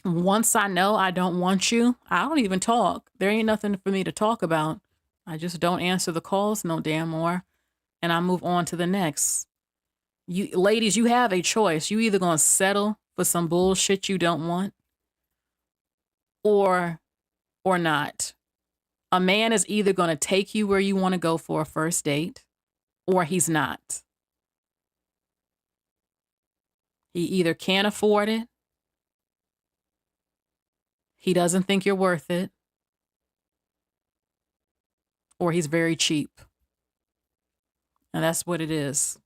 Once I know I don't want you, I don't even talk. There ain't nothing for me to talk about. I just don't answer the calls no damn more, and I move on to the next. You ladies, you have a choice. You either gonna settle for some bullshit you don't want, or not. A man is either gonna take you where you want to go for a first date, or he's not. He either can't afford it, he doesn't think you're worth it, or he's very cheap. And that's what it is.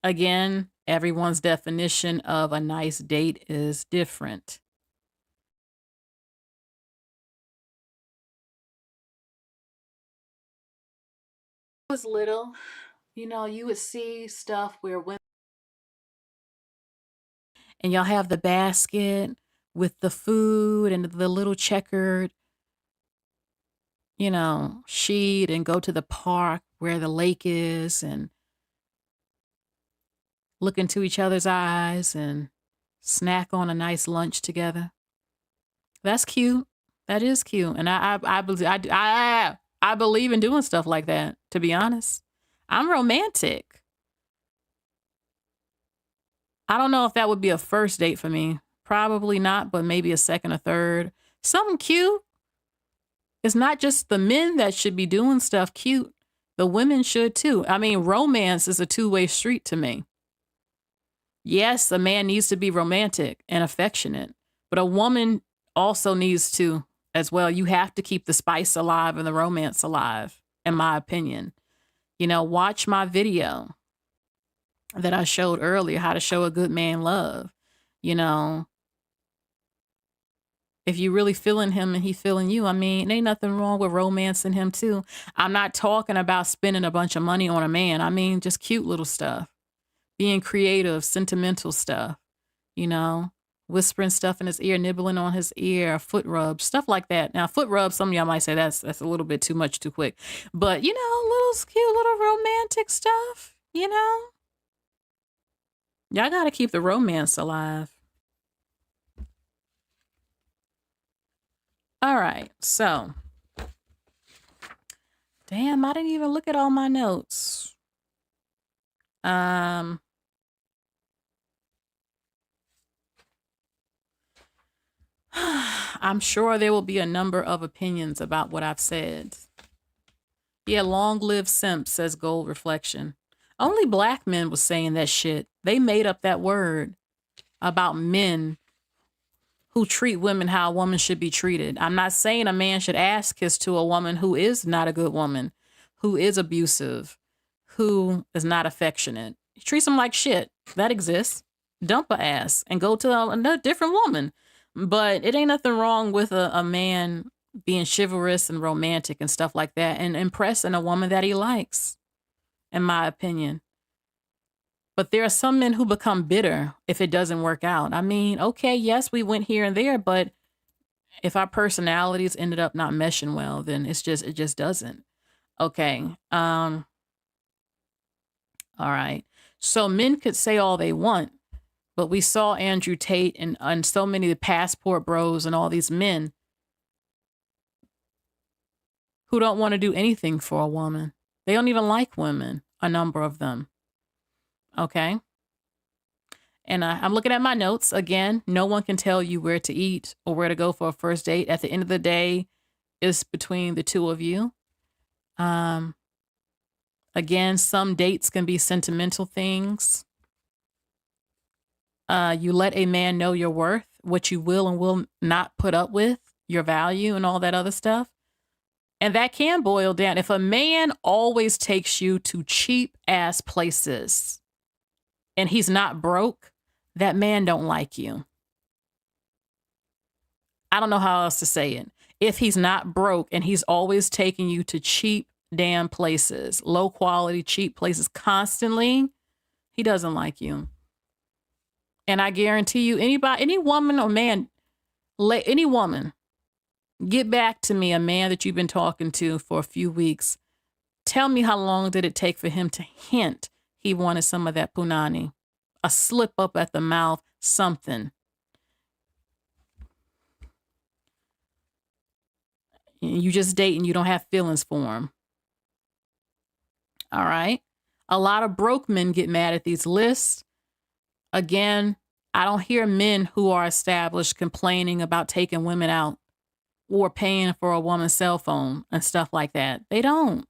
Again, everyone's definition of a nice date is different. When I was little, you would see stuff where women, and y'all have the basket with the food and the little checkered, sheet, and go to the park where the lake is and look into each other's eyes and snack on a nice lunch together. That's cute. That is cute. And I believe in doing stuff like that, to be honest. I'm romantic. I don't know if that would be a first date for me. Probably not, but maybe a second or third. Something cute. It's not just the men that should be doing stuff cute. The women should too. I mean, romance is a two-way street to me. Yes, a man needs to be romantic and affectionate, but a woman also needs to as well. You have to keep the spice alive and the romance alive, in my opinion. Watch my video that I showed earlier, how to show a good man love. If you really feeling him and he feeling you, ain't nothing wrong with romancing him too. I'm not talking about spending a bunch of money on a man. Just cute little stuff. Being creative, sentimental stuff, whispering stuff in his ear, nibbling on his ear, foot rubs, stuff like that. Now, foot rubs, some of y'all might say that's a little bit too much too quick. But, little cute little romantic stuff, Y'all got to keep the romance alive. All right, so. Damn, I didn't even look at all my notes. I'm sure there will be a number of opinions about what I've said. Yeah, long live simp, says Gold Reflection. Only black men was saying that shit. They made up that word about men who treat women how a woman should be treated. I'm not saying a man should ass kiss to a woman who is not a good woman, who is abusive, who is not affectionate. He treats them like shit. That exists. Dump a ass and go to a different woman. But it ain't nothing wrong with a man being chivalrous and romantic and stuff like that and impressing a woman that he likes, in my opinion. But there are some men who become bitter if it doesn't work out. I mean, okay, yes, we went here and there, but if our personalities ended up not meshing well, then it just doesn't. Okay. All right. So men could say all they want, but we saw Andrew Tate and so many of the passport bros and all these men who don't want to do anything for a woman. They don't even like women, a number of them. Okay. And I'm looking at my notes. Again, no one can tell you where to eat or where to go for a first date. At the end of the day, it's between the two of you. Again, some dates can be sentimental things. You let a man know your worth, what you will and will not put up with, your value and all that other stuff. And that can boil down. If a man always takes you to cheap ass places and he's not broke, that man don't like you. I don't know how else to say it. If he's not broke and he's always taking you to cheap damn places, low quality, cheap places constantly, he doesn't like you. And I guarantee you, any woman or man, any woman, get back to me, a man that you've been talking to for a few weeks. Tell me how long did it take for him to hint he wanted some of that punani? A slip up at the mouth, something. You just date and you don't have feelings for him. All right. A lot of broke men get mad at these lists. Again, I don't hear men who are established complaining about taking women out or paying for a woman's cell phone and stuff like that. They don't.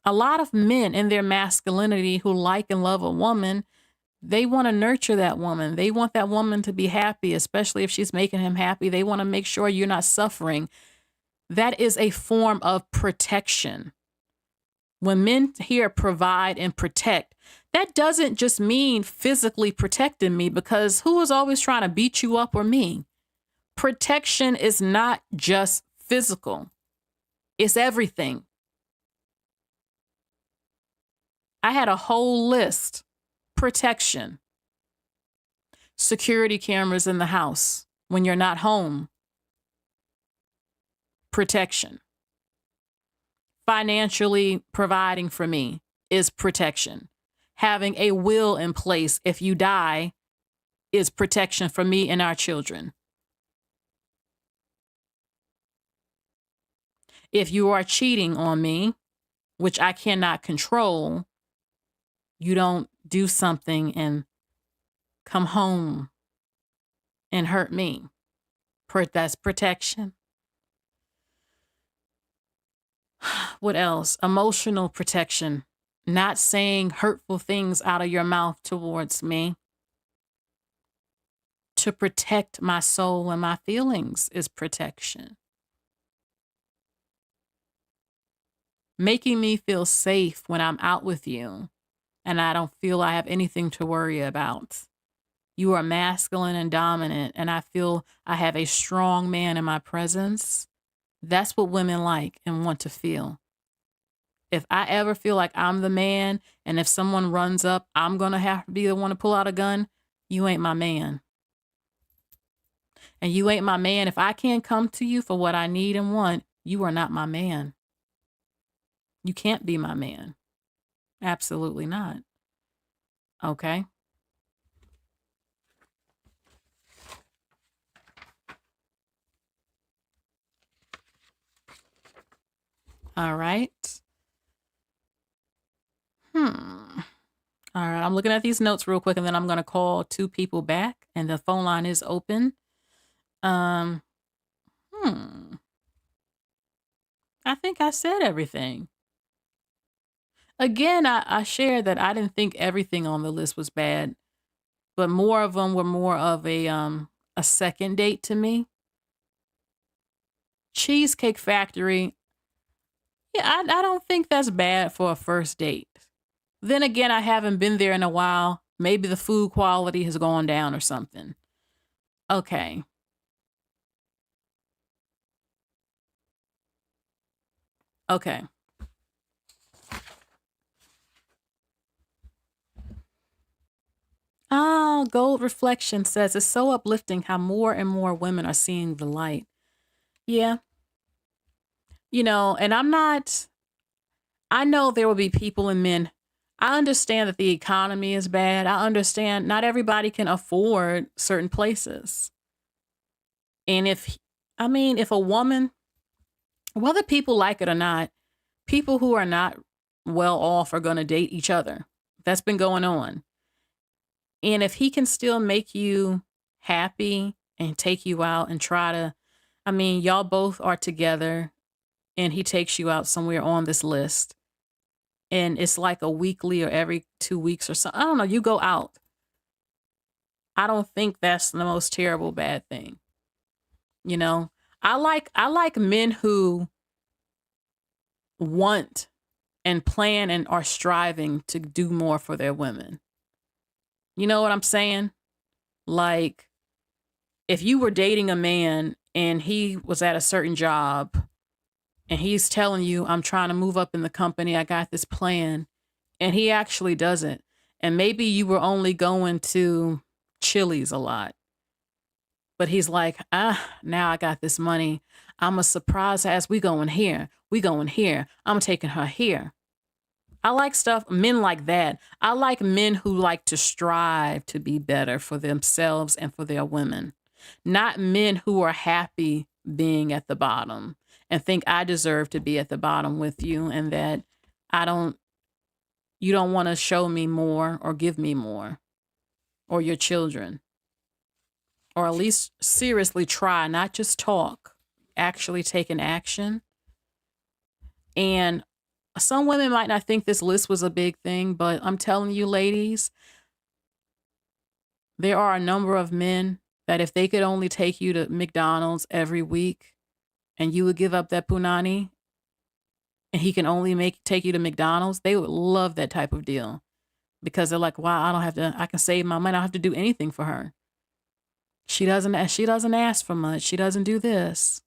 A lot of men in their masculinity who like and love a woman, they want to nurture that woman. They want that woman to be happy, especially if she's making him happy. They want to make sure you're not suffering. That is a form of protection. When men here provide and protect, that doesn't just mean physically protecting me, because who is always trying to beat you up or me? Protection is not just physical. It's everything. I had a whole list. Protection. Security cameras in the house when you're not home. Protection. Financially providing for me is protection. Having a will in place if you die is protection for me and our children. If you are cheating on me, which I cannot control, you don't do something and come home and hurt me. That's protection. What else? Emotional protection. Not saying hurtful things out of your mouth towards me. To protect my soul and my feelings is protection. Making me feel safe when I'm out with you and I don't feel I have anything to worry about. You are masculine and dominant, and I feel I have a strong man in my presence. That's what women like and want to feel. If I ever feel like I'm the man, and if someone runs up, I'm going to have to be the one to pull out a gun, you ain't my man. And you ain't my man. If I can't come to you for what I need and want, you are not my man. You can't be my man. Absolutely not. Okay. All right. All right. I'm looking at these notes real quick, and then I'm going to call two people back, and the phone line is open. Um, I think I said everything. Again, I shared that I didn't think everything on the list was bad, but more of them were more of a second date to me. Cheesecake Factory, yeah, I don't think that's bad for a first date. Then again, I haven't been there in a while. Maybe the food quality has gone down or something. Okay. Okay. Ah, Gold Reflection says it's so uplifting how more and more women are seeing the light. Yeah. And I know there will be people and men. I understand that the economy is bad. I understand not everybody can afford certain places. And if a woman, whether people like it or not, people who are not well off are going to date each other. That's been going on. And if he can still make you happy and take you out and y'all both are together and he takes you out somewhere on this list and it's like a weekly or every 2 weeks or something. I don't know. You go out. I don't think that's the most terrible bad thing. I like men who want and plan and are striving to do more for their women. You know what I'm saying? Like, if you were dating a man and he was at a certain job and he's telling you, I'm trying to move up in the company, I got this plan, and he actually doesn't. And maybe you were only going to Chili's a lot, but he's like, now I got this money. I'm a surprise ass. We going here. We going here. I'm taking her here. I like men like that. I like men who like to strive to be better for themselves and for their women. Not men who are happy being at the bottom and think I deserve to be at the bottom with you and that you don't want to show me more or give me more or your children. Or at least seriously try, not just talk, actually take an action. And some women might not think this list was a big thing, but I'm telling you, ladies, there are a number of men that if they could only take you to McDonald's every week and you would give up that punani and he can only take you to McDonald's, they would love that type of deal because they're like, wow, I can save my money. I don't have to do anything for her. She doesn't ask for much. She doesn't do this.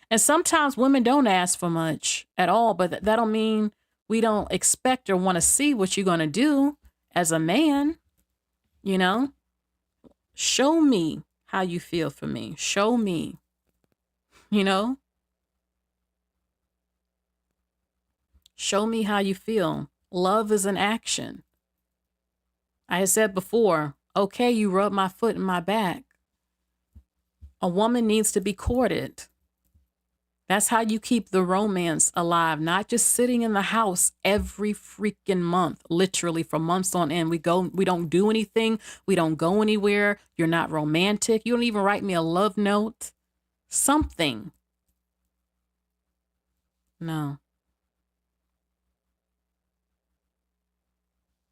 And sometimes women don't ask for much at all, but that don't mean we don't expect or want to see what you're going to do as a man. Show me how you feel for me. Show me, show me how you feel. Love is an action. I had said before, okay, you rub my foot in my back. A woman needs to be courted. That's how you keep the romance alive, not just sitting in the house every freaking month, literally for months on end. We don't do anything. We don't go anywhere. You're not romantic. You don't even write me a love note. Something. No.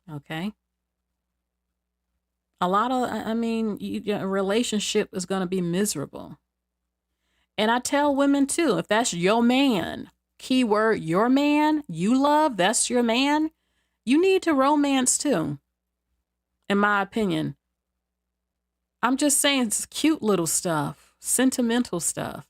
Okay. A relationship is going to be miserable. And I tell women too, if that's your man, keyword, your man, you love, that's your man, you need to romance too, in my opinion. I'm just saying it's cute little stuff, sentimental stuff.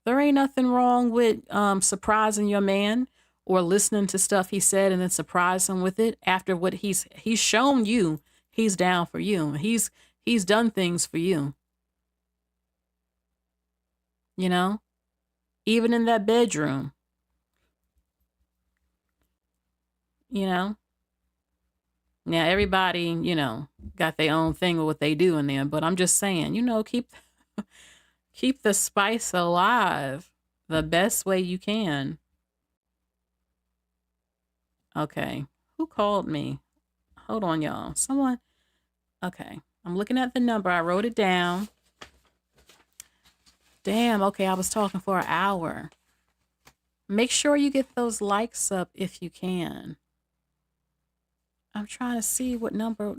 There ain't nothing wrong with surprising your man or listening to stuff he said and then surprise him with it after what he's shown you. He's down for you. He's done things for you. Even in that bedroom. Now everybody, got their own thing with what they do in there, but I'm just saying, keep the spice alive the best way you can. Okay. Who called me? Hold on, y'all. Someone. Okay. I'm looking at the number. I wrote it down. Damn, okay, I was talking for an hour. Make sure you get those likes up if you can. I'm trying to see what number.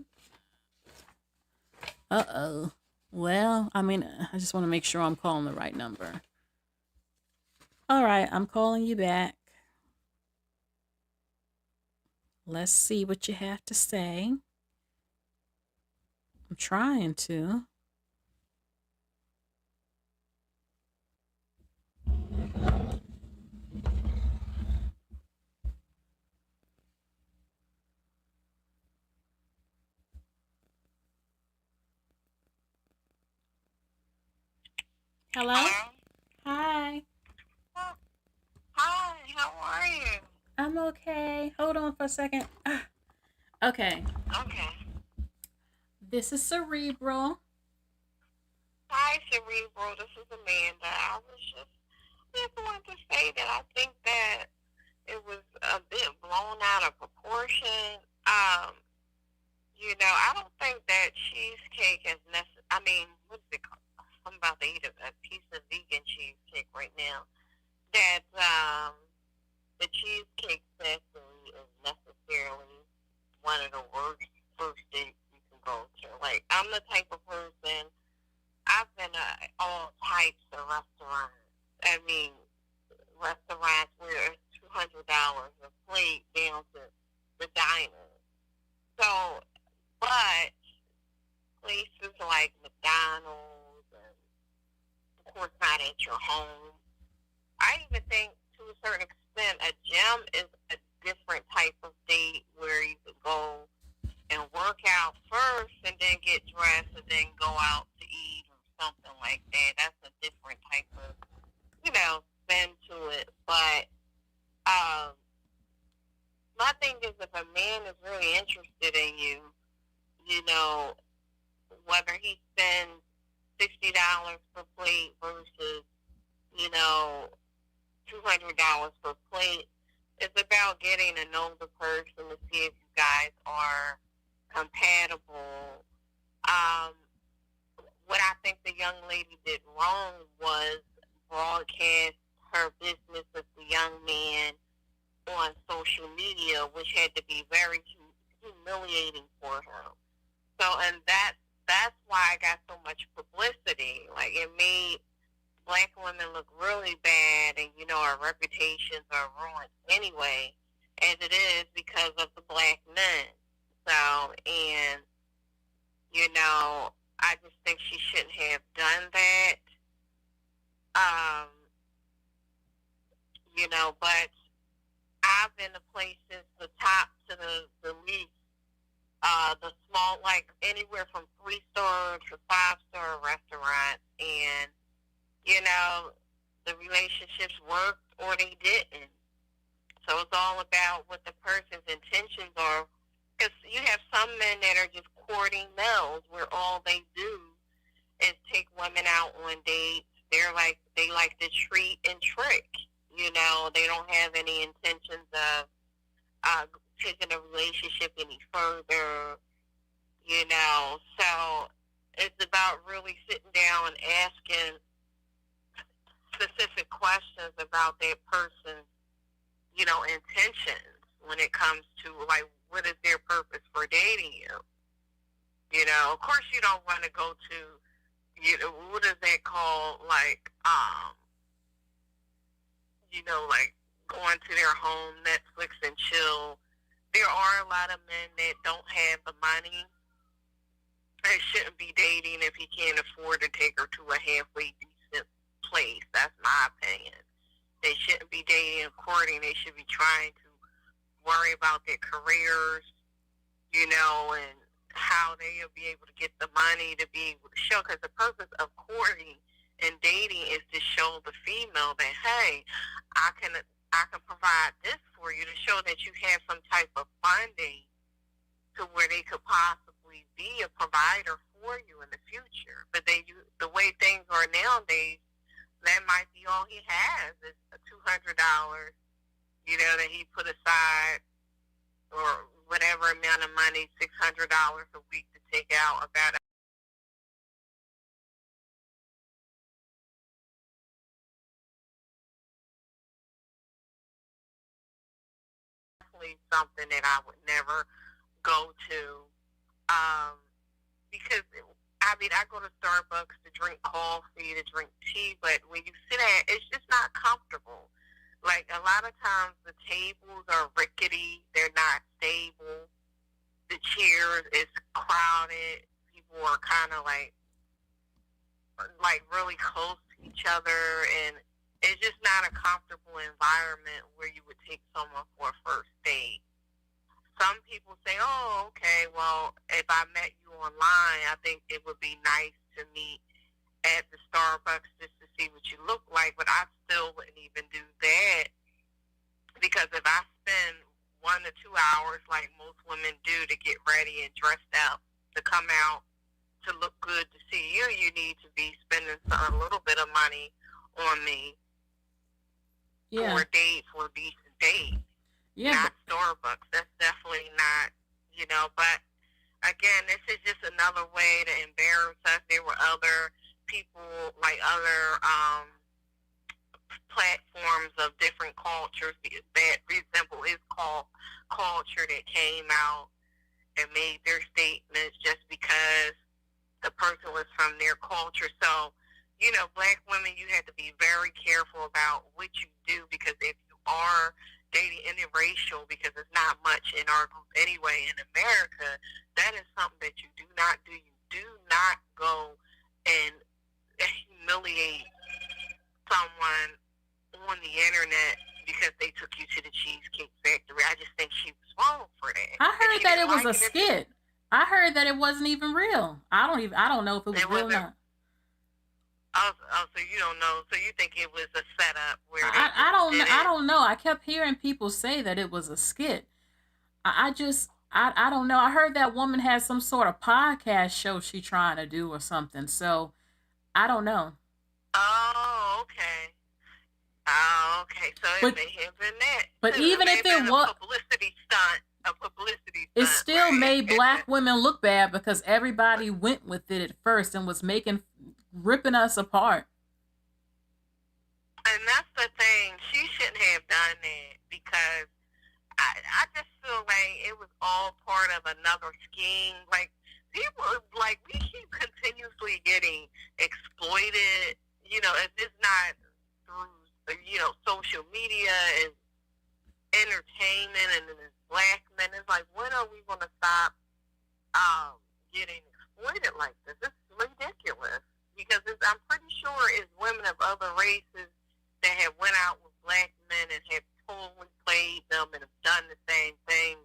Uh-oh. Well, I mean, I just want to make sure I'm calling the right number. All right, I'm calling you back. Let's see what you have to say. I'm trying to. Hello? Hello? Hi. Oh, hi, how are you? I'm okay. Hold on for a second. Okay. Okay. This is Cerebral. Hi, Cerebral. This is Amanda. I was just wanted to say that I think that it was a bit blown out of proportion. I don't think that cheesecake is necessary. I mean, what's it called? I'm about to eat a piece of vegan cheesecake right now. That the cheesecake factory is necessarily one of the worst first dates you can go to. Like, I'm the type of person, I've been at all types of restaurants. I mean, restaurants where it's $200 a plate down to the diner. So, but places like McDonald's and, of course, not at your home. I even think, to a certain extent, a gym is a different type of date where you could go and work out first and then get dressed and then go out to eat or something like that. That's a different type of, spin to it. But my thing is, if a man is really interested in you, whether he spends $60 per plate versus, $200 per plate, it's about getting to know the person to see if you guys are compatible. What I think the young lady did wrong was broadcast her business with the young man on social media, which had to be very humiliating for her. So, and that's why I got so much publicity. Like, it made black women look really bad, and our reputations are ruined anyway, as it is because of the black men. So, and I just think she shouldn't have done that. But I've been to places, the top to the least, the small, like anywhere from 3-star to 5-star restaurants, and the relationships worked or they didn't. So it's all about what the person's intentions are. Because you have some men that are just courting males, where all they do is take women out on dates. They like to treat and trick. They don't have any intentions of taking a relationship any further. So it's about really sitting down and asking specific questions about that person's, intentions when it comes to, like, what is their purpose for dating you? Of course you don't want to go to, what is that called? Like, like going to their home, Netflix and chill. There are a lot of men that don't have the money. They shouldn't be dating if he can't afford to take her to a halfway decent place. That's my opinion. They shouldn't be dating and courting. They should be trying to worry about their careers, and how they'll be able to get the money to be able to show. Because the purpose of courting and dating is to show the female that, hey, I can provide this for you, to show that you have some type of funding to where they could possibly be a provider for you in the future. But the way things are nowadays, that might be all he has is $200, that he put aside, or whatever amount of money, $600 a week to take out about definitely something that I would never go to. Because I go to Starbucks to drink coffee, to drink tea, but when you sit at, it's just not comfortable. Like, a lot of times the tables are rickety, they're not stable, the chairs is crowded, people are kind of like really close to each other, and it's just not a comfortable environment where you would take someone for a first date. Some people say, oh, okay, well, if I met you online, I think it would be nice to meet at the Starbucks just to see what you look like, but I still wouldn't even do that, because if I spend 1 to 2 hours like most women do to get ready and dressed up to come out to look good to see you, you need to be spending a little bit of money on me for a date, for a decent date. Yeah. Not Starbucks. That's definitely not, but again, this is just another way to embarrass us. There were other people, like other platforms of different cultures that resemble his culture that came out and made their statements just because the person was from their culture. So, black women, you have to be very careful about what you do, because if you are dating interracial, because it's not much in our group anyway in America, that is something that you do not do. You do not go and humiliate someone on the internet because they took you to the Cheesecake Factory. I just think she was wrong for that. I heard that it was a skit. I heard that it wasn't even real. I don't know if it was real or not. Oh, so you don't know? So you think it was a setup where I don't know. I kept hearing people say that it was a skit. I don't know. I heard that woman had some sort of podcast show she trying to do or something. So I don't know. Oh, okay. Oh, okay. So it may have been that. But even if it was a publicity stunt, it still made black women look bad, because everybody went with it at first and was ripping us apart. And that's the thing. She shouldn't have done that, because I just feel like it was all part of another scheme. Like, people, like, we keep continuously getting exploited. If it's not through, social media and entertainment and then black men, it's like, when are we going to stop getting exploited like this? It's ridiculous. Because I'm pretty sure it's women of other races that have went out with black men and have totally played them and have done the same thing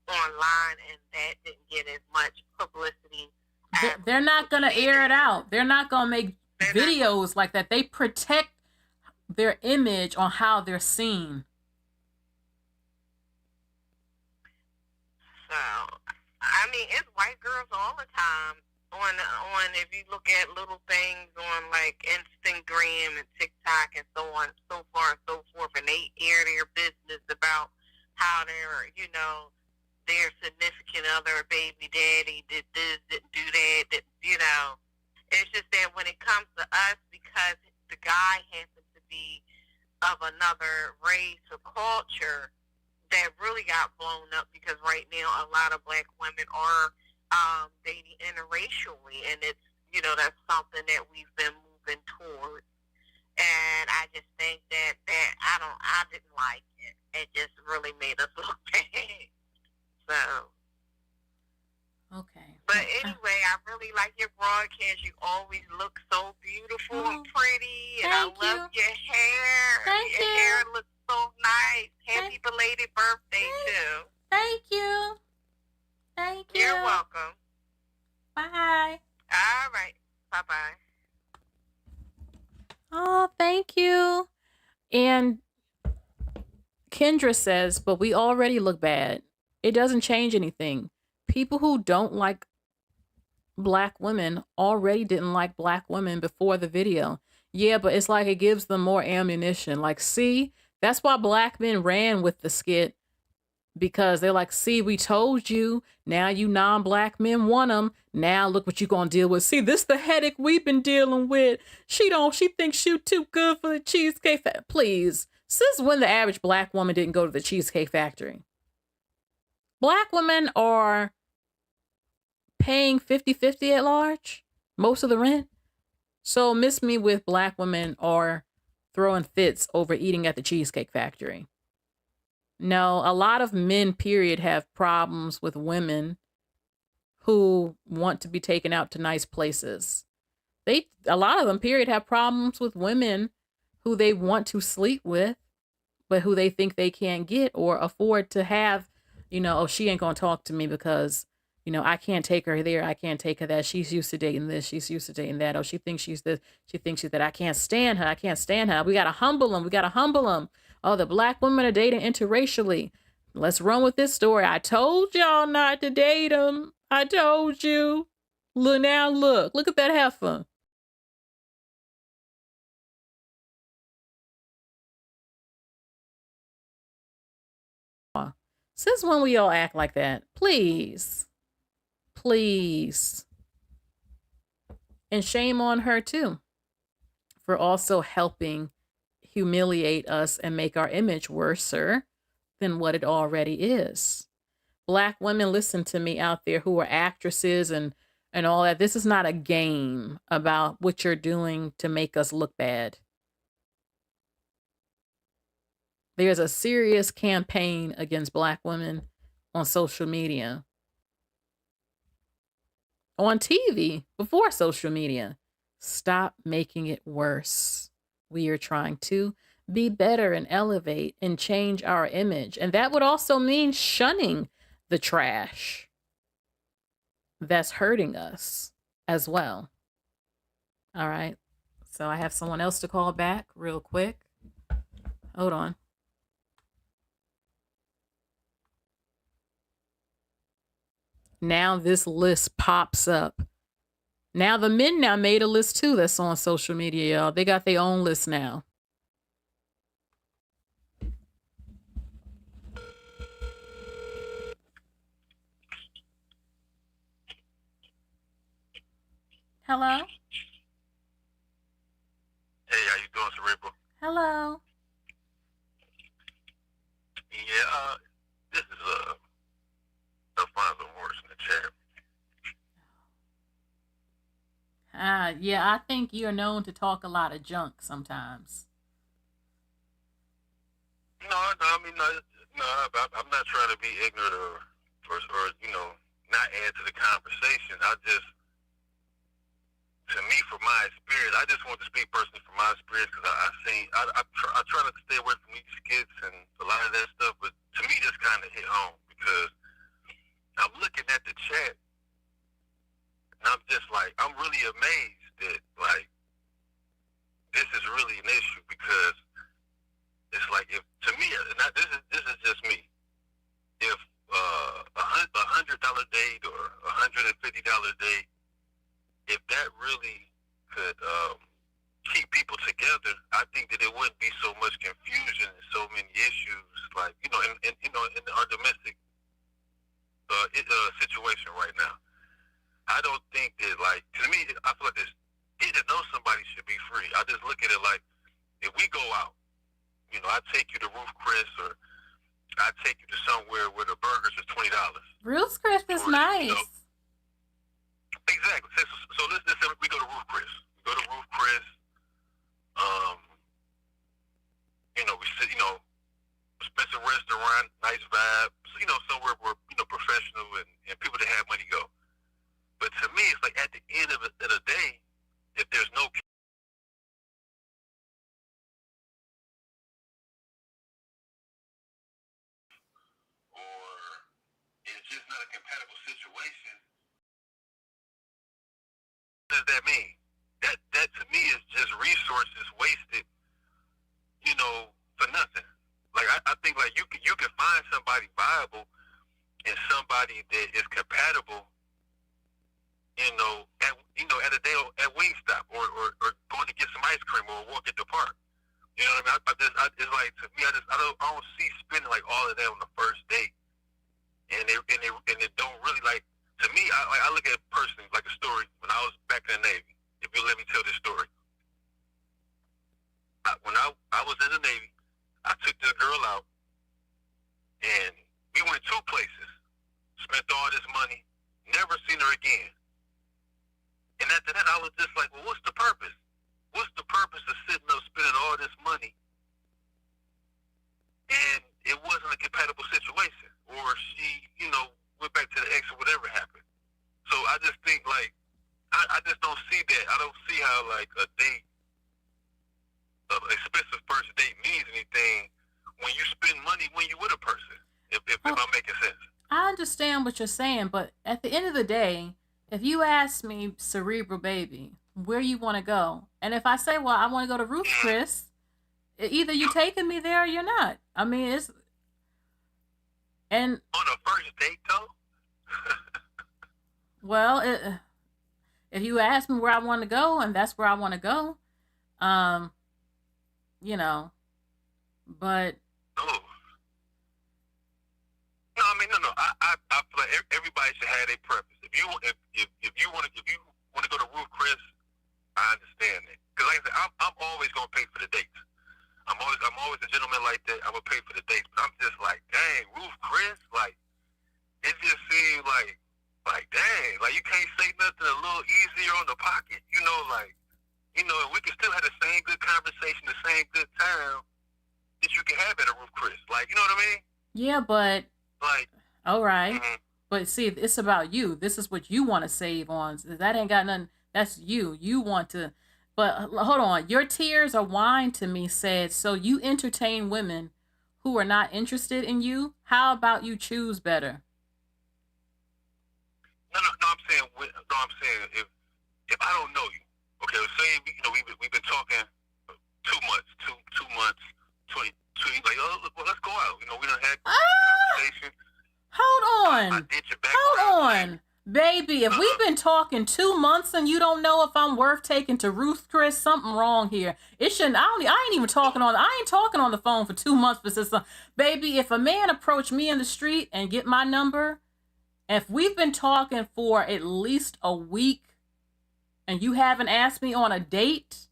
online, and that didn't get as much publicity. They're not going to air it out. They're not going to make videos like that. They protect their image on how they're seen. So, I mean, it's white girls all the time. On if you look at little things on like Instagram and TikTok and so on, so far and so forth, and they air their business about how their significant other, baby daddy did this, didn't do that, it's just that when it comes to us, because the guy happens to be of another race or culture, that really got blown up, because right now a lot of black women are dating interracially, and it's that's something that we've been moving towards, and I just think that I didn't like it. It just really made us look bad. So okay. But anyway, I really like your broadcast. You always look so beautiful and pretty, and I love your hair. Your hair looks so nice. Happy belated birthday too. Thank you. Thank you. You're welcome. Bye. All right. Bye-bye. Oh, thank you. And Kendra says, but we already look bad. It doesn't change anything. People who don't like black women already didn't like black women before the video. Yeah, but it's like it gives them more ammunition. Like, see, that's why black men ran with the skit. Because they're like, see, we told you. Now you non-black men want them. Now look what you gonna deal with. See, this the headache we've been dealing with. She thinks you too good for the Cheesecake Factory. Please. Since when the average black woman didn't go to the Cheesecake Factory? Black women are paying 50-50 at large, most of the rent. So miss me with black women are throwing fits over eating at the Cheesecake Factory. No, a lot of men, period, have problems with women who want to be taken out to nice places. A lot of them, period, have problems with women who they want to sleep with, but who they think they can't get or afford to have, oh, she ain't gonna talk to me because, I can't take her there, I can't take her that. She's used to dating this, she's used to dating that. Oh, she thinks she's this, she thinks she's that. I can't stand her, I can't stand her. We gotta humble them, we gotta humble them. Oh, the black women are dating interracially. Let's run with this story. I told y'all not to date them. I told you. Look now, look at that heifer. Since when we all act like that? Please. Please. And shame on her too for also helping humiliate us and make our image worser than what it already is. Black women, listen to me out there who are actresses and all that. This is not a game about what you're doing to make us look bad. There's a serious campaign against black women on social media, on TV, before social media. Stop making it worse. We are trying to be better and elevate and change our image. And that would also mean shunning the trash that's hurting us as well. All right. So I have someone else to call back real quick. Hold on. Now this list pops up. Now the men now made a list too that's on social media, y'all. They got their own list now. Hello? Hey, how you doing, Cerebral? Hello. Yeah, this is stuff finds them worse in the chat. Yeah, I think you're known to talk a lot of junk sometimes. No, I'm not trying to be ignorant or not add to the conversation. To me, from my experience, I just want to speak personally from my experience because I try not to stay away from these skits and a lot of that stuff, but to me, this kind of hit home because I'm looking at the chat and I'm just like, I'm really amazed that like this is really an issue because it's like if to me, this is just me. If $100 date or $150 date, if that really could keep people together, I think that it wouldn't be so much confusion and so many issues, like in our domestic situation right now. I don't think that, like, to me, I feel like this. Getting to know somebody should be free. I just look at it like, if we go out, I take you to Ruth Chris or I take you to somewhere where the burgers is $20. Ruth Chris is nice. Exactly. So let's say we go to Ruth Chris. We go to Ruth Chris. We sit, expensive restaurant, nice vibe. So, somewhere where professional and people that have money go. But to me, it's like at the end of the day, if there's no or it's just not a compatible situation, what does that mean? That to me is just resources wasted, for nothing. Like I think like you can find somebody viable and somebody that is compatible, at a day at Wingstop or going to get some ice cream or walk at the park. You know what I mean? It's like to me, I don't see spending like all of that on the first date, and it don't really like. To me, I look at it personally like a story. When I was back in the Navy, if you let me tell this story, when I was in the Navy, I took this girl out, and we went two places. like, well, what's the purpose? What's the purpose of sitting up spending all this money and it wasn't a compatible situation, or she, you know, went back to the ex or whatever happened. So I just think, like, I just don't see that. I don't see how, like, a date, an expensive first date means anything when you spend money when you with a person, if I'm making sense. I understand what you're saying, but at the end of the day, if you ask me, Cerebral Baby, where you want to go, and if I say, well, I want to go to Ruth Chris, either you taking me there or you're not. I mean, it's... And on a first date, though? well, if you ask me where I want to go, and that's where I want to go, you know, but... Oh. No, I mean, no. I feel like everybody should have their preference. If you want to go to Ruth Chris, I understand that. Because like I said, I'm always gonna pay for the dates. I'm always a gentleman like that. I'm gonna pay for the dates. But I'm just like, dang, Ruth Chris, like, it just seems like dang, like you can't say nothing a little easier on the pocket, you know, like, you know, and we can still have the same good conversation, the same good time that you can have at a Ruth Chris. Like, you know what I mean? Yeah, but like, all right. But see, it's about you. This is what you want to save on. That ain't got nothing. That's you. You want to. But hold on. Your tears are wine to me said, so you entertain women who are not interested in you. How about you choose better? No, I'm saying if I don't know you, okay, let's say, you know, we've been talking 2 months, two months, 20, like, oh, well, let's go out. You know, we done had conversation. Hold on. I did your Hold on. Baby, if we've been talking 2 months and you don't know if I'm worth taking to Ruth Chris, something wrong here. It shouldn't. I ain't talking on the phone for 2 months. But baby, if a man approach me in the street and get my number, if we've been talking for at least a week and you haven't asked me on a date,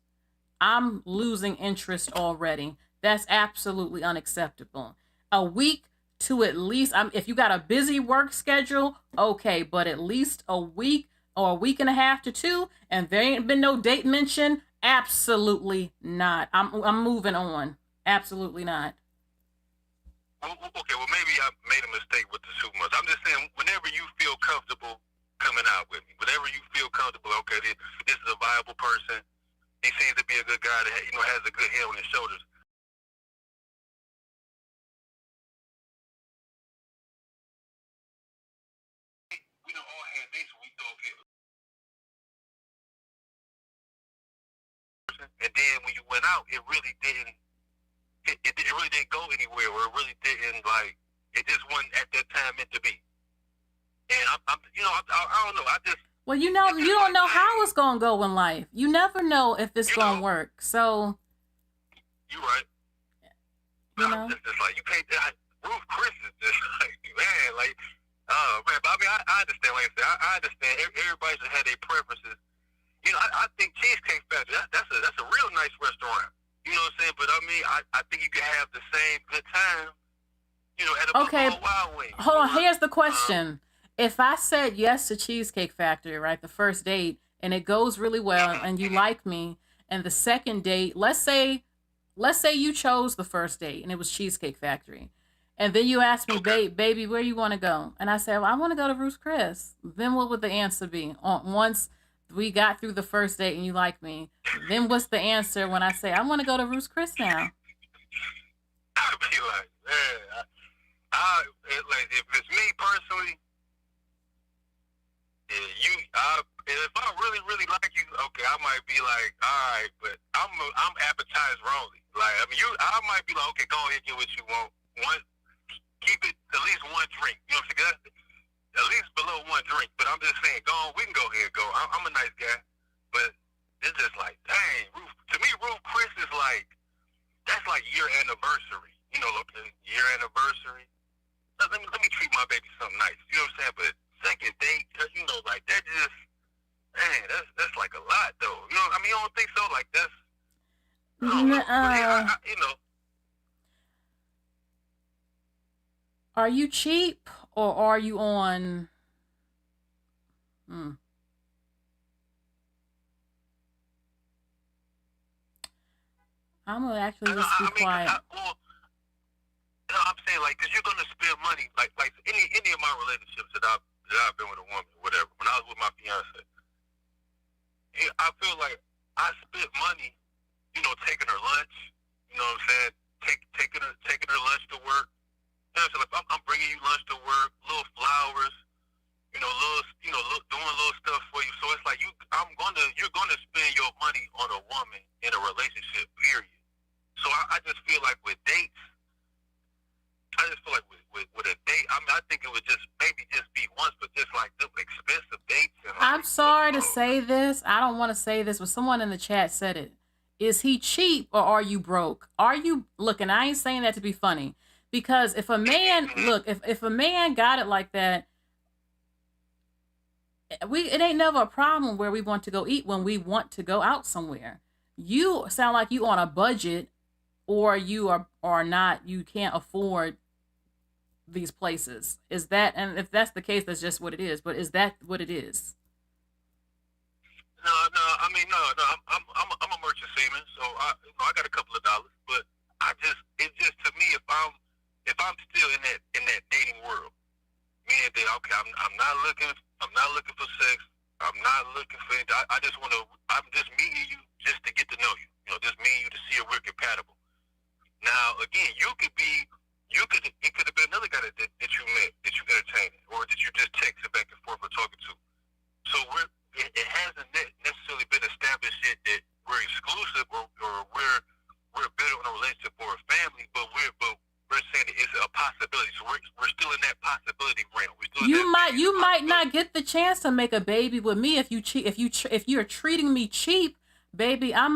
I'm losing interest already. That's absolutely unacceptable. A week to at least, if you got a busy work schedule, okay, but at least a week or a week and a half to 2, and there ain't been no date mentioned, absolutely not. I'm moving on. Absolutely not. Okay, well, maybe I made a mistake with the 2 months. I'm just saying, whenever you feel comfortable coming out with me, whenever you feel comfortable, okay, this is a viable person. He seems to be a good guy that, you know, has a good head on his shoulders. We don't all have dates where we thought, okay. And then when you went out, it really didn't. It really didn't go anywhere, or it really didn't, like, it just wasn't at that time meant to be. And I don't know. I just. Well, you know, you don't know how it's gonna go in life. You never know if it's gonna work. So. You're right. You know. It's just like you can't. Ruth Chris is just like, man, like, oh man. But I mean, I understand. Like I said, I understand. Everybody should have their preferences. You know, I think Cheesecake Factory. That's a real nice restaurant. You know what I'm saying? But I mean, I think you can have the same good time, you know, at a Buffalo Wild Wings. Hold on, here's the question. If I said yes to Cheesecake Factory, right, the first date, and it goes really well, and you like me, and the second date, let's say you chose the first date, and it was Cheesecake Factory, and then you asked me, baby, where you want to go? And I said, well, I want to go to Ruth Chris. Then what would the answer be? Once we got through the first date and you like me, then what's the answer when I say I want to go to Ruth Chris now? I'd be like, man, like, if it's me personally, if I really, really like you, okay, I might be like, all right, but I'm appetizer only. Like, I mean, I might be like, okay, go ahead, get what you want. Keep it at least one drink. You know what I'm saying? At least below one drink. But I'm just saying, go on, we can go ahead and go. I'm a nice guy. But it's just like, dang, to me, Ruth Chris is like, that's like year anniversary. You know, look, year anniversary. Let me treat my baby something nice. You know what I'm saying? But second date, you know, like, that just, man, that's like a lot, though. You know, I mean, you don't think so? Like, that's, I don't know. But yeah, you know. Are you cheap or are you on? I'm gonna actually just be quiet. I'm saying like, cause you're gonna spend money like any of my relationships that I've been with a woman, whatever. When I was with my fiance, I feel like I spent money, taking her lunch. You know what I'm saying? Taking her lunch to work. So like I'm bringing you lunch to work, little flowers, doing little stuff for you. So it's like you're gonna spend your money on a woman in a relationship, period. So I just feel like with dates, with a date, I mean, I think it would just be once, but just like them expensive dates. And I'm sorry to say this. I don't want to say this, but someone in the chat said it. Is he cheap or are you broke? Are you, look, and I ain't saying that to be funny, because if a man, look, if a man got it like that, it ain't never a problem where we want to go eat when we want to go out somewhere. You sound like you on a budget, or you are not, you can't afford these places. Is that, and if that's the case, that's just what it is. But is that what it is? No. I mean, no. I'm a merchant seaman, so I got a couple of dollars. But it's just to me, if I'm still in that dating world, meaning that okay, I'm not looking for sex. I'm not looking for anything. I just want to. I'm just meeting you just to get to know you. Just meeting you to see if we're compatible. Now, again, it could have been another guy that you met, that you entertained, or that you just texted back and forth or talking to. So it hasn't necessarily been established yet that we're exclusive or we're building a relationship for a family, but we're saying that it's a possibility. So we're still in that possibility realm. You might not get the chance to make a baby with me if you're treating me cheap. Baby, I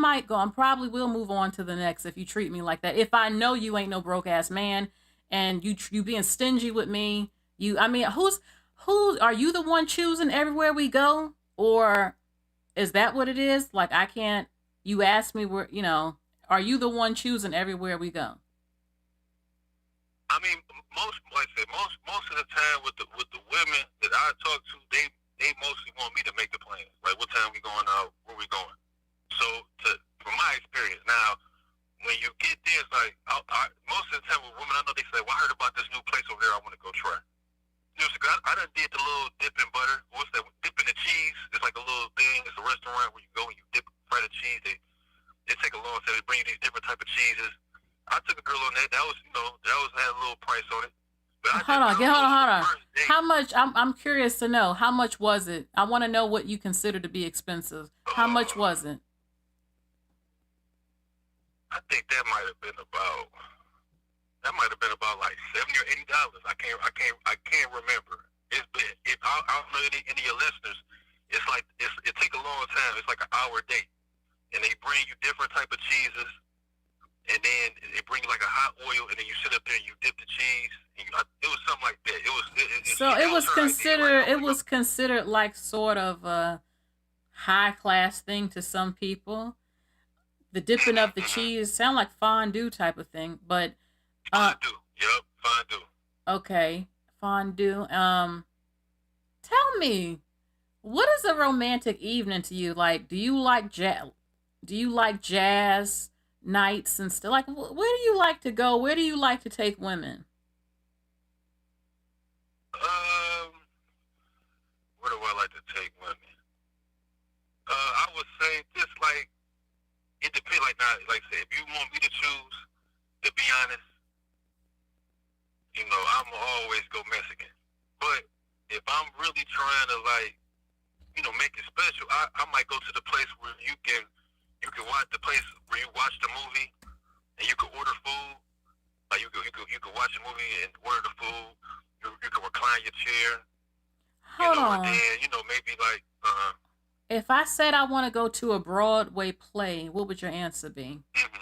probably will move on to the next if you treat me like that. If I know you ain't no broke ass man and you being stingy with me, who are you the one choosing everywhere we go? Or is that what it is? Like you asked me where, are you the one choosing everywhere we go? I mean, most of the time with the women that I talk to, they mostly want me to make the plans. Like, what time we going out? Where we going? So, from my experience, now, when you get there, it's like, most of the time with women, I know they say, well, I heard about this new place over there, I want to go try. I done did the little dip in butter. What's that? Dip in the cheese. It's like a little thing. It's a restaurant where you go and you fry the cheese. They take a long time. They bring you these different type of cheeses. I took a girl on that. That had a little price on it. But hold on. How much? I'm curious to know. How much was it? I want to know what you consider to be expensive. How much was it? I think that might have been about like $70 or $80. I can't remember. I don't know any of your listeners. It's like it take a long time. It's like an hour date, and they bring you different type of cheeses, and then they bring you like a hot oil, and then you sit up there and you dip the cheese. And it was something like that. It was considered like sort of a high class thing to some people. The dipping of the cheese sound like fondue type of thing, but fondue. Yep, fondue. Okay, fondue. Tell me, what is a romantic evening to you? Like, do you like jazz nights and stuff? Like, where do you like to go? Where do you like to take women? Where do I like to take women? I would say just like, it depends. Like I said, if you want me to choose, to be honest, I'm always go Mexican. But if I'm really trying to make it special, I might go to the place where you can watch the place where you watch the movie and you can order food. Like you can watch a movie and order the food. You can recline your chair. Hold on. And then, maybe like if I said I want to go to a Broadway play, what would your answer be? Mm-hmm.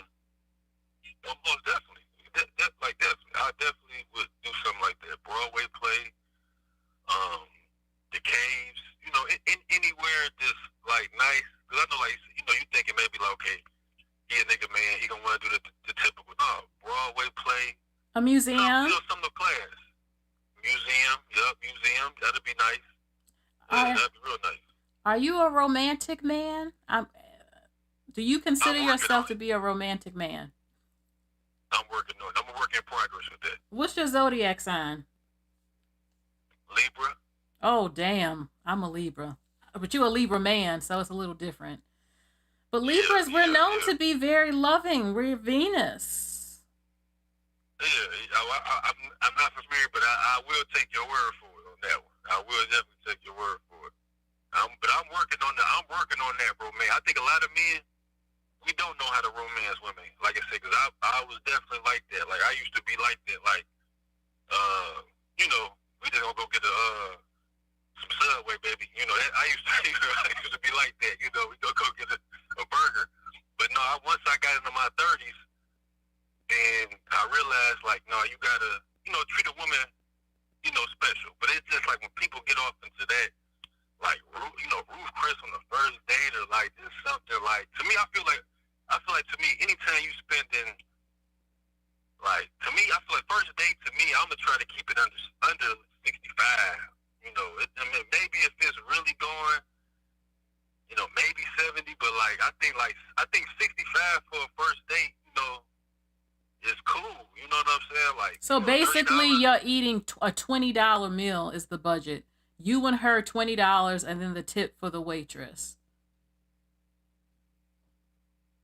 Well, most definitely. Definitely. I definitely would do something like that. Broadway play, the caves, anywhere just like nice. Because I know, you thinking maybe like, okay, he a nigga man, he gonna want to do the typical. No, Broadway play. A museum? Some of the class. Museum, that'd be nice. That'd be real nice. Are you a romantic man? Do you consider I'm working yourself on to it. be a romantic man? I'm working on it. I'm a work in progress with that. What's your zodiac sign? Libra. Oh, damn. I'm a Libra. But you a Libra man, so it's a little different. But Libras, we're known to be very loving. We're Venus. Yeah, I'm not familiar, but I will take your word for it on that one. I will definitely take your word for it. But I'm working on that. I'm working on that, bro, man. I think a lot of men, we don't know how to romance women. Like I said, because I was definitely like that. Like, I used to be like that. Like, you know, we just gonna go get some Subway, baby. You know, I used to be like that. You know, we gonna go get a burger. But no, once I got into my 30s, and I realized, like, no, you gotta, you know, treat a woman, you know, special. But it's just like when people get off into that, like, you know, Ruth Chris on the first date, or like just something like, to me, I feel like to me, anytime you spend in, like, to me, I feel like first date, to me, I'm gonna try to keep it under 65. You know, maybe if it's really going, you know, maybe 70, but like I think 65 for a first date, you know, is cool. You know what I'm saying? Like, So basically, you're eating a $20 meal is the budget. You and her $20, and then the tip for the waitress.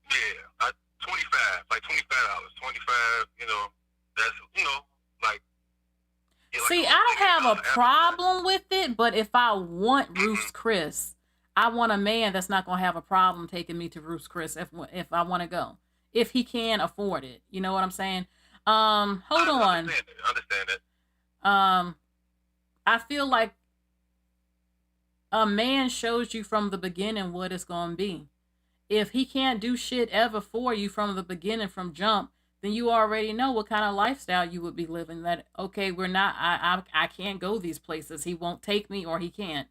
Yeah, 25, like $25, 25. You know, that's, you know, like. Yeah, like, see, I don't have a problem with it, but if I want Ruth's Chris, I want a man that's not gonna have a problem taking me to Ruth's Chris if I want to go, if he can afford it. You know what I'm saying? Hold on. I understand it. I feel like a man shows you from the beginning what it's gonna be. If he can't do shit ever for you from the beginning, from jump, then you already know what kind of lifestyle you would be living. That, okay, we're not, I can't go these places. He won't take me, or he can't.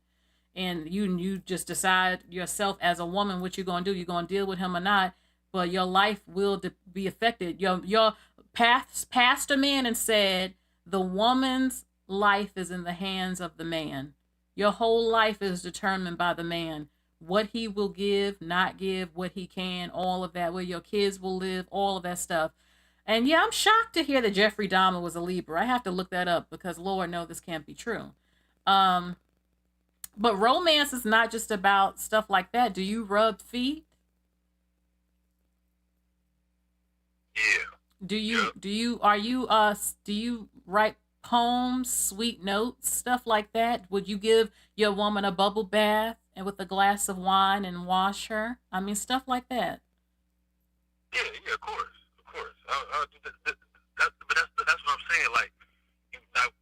And you just decide yourself as a woman what you're going to do. You're going to deal with him or not, but your life will be affected. Your pastor man and said the woman's life is in the hands of the man. Your whole life is determined by the man. What he will give, not give, what he can, all of that, where your kids will live, all of that stuff. And yeah, I'm shocked to hear that Jeffrey Dahmer was a Libra. I have to look that up because Lord, no, this can't be true. But romance is not just about stuff like that. Do you rub feet? Yeah. Do you write poems, sweet notes, stuff like that? Would you give your woman a bubble bath and with a glass of wine and wash her? I mean, stuff like that. Yeah, of course. But that's what I'm saying. Like,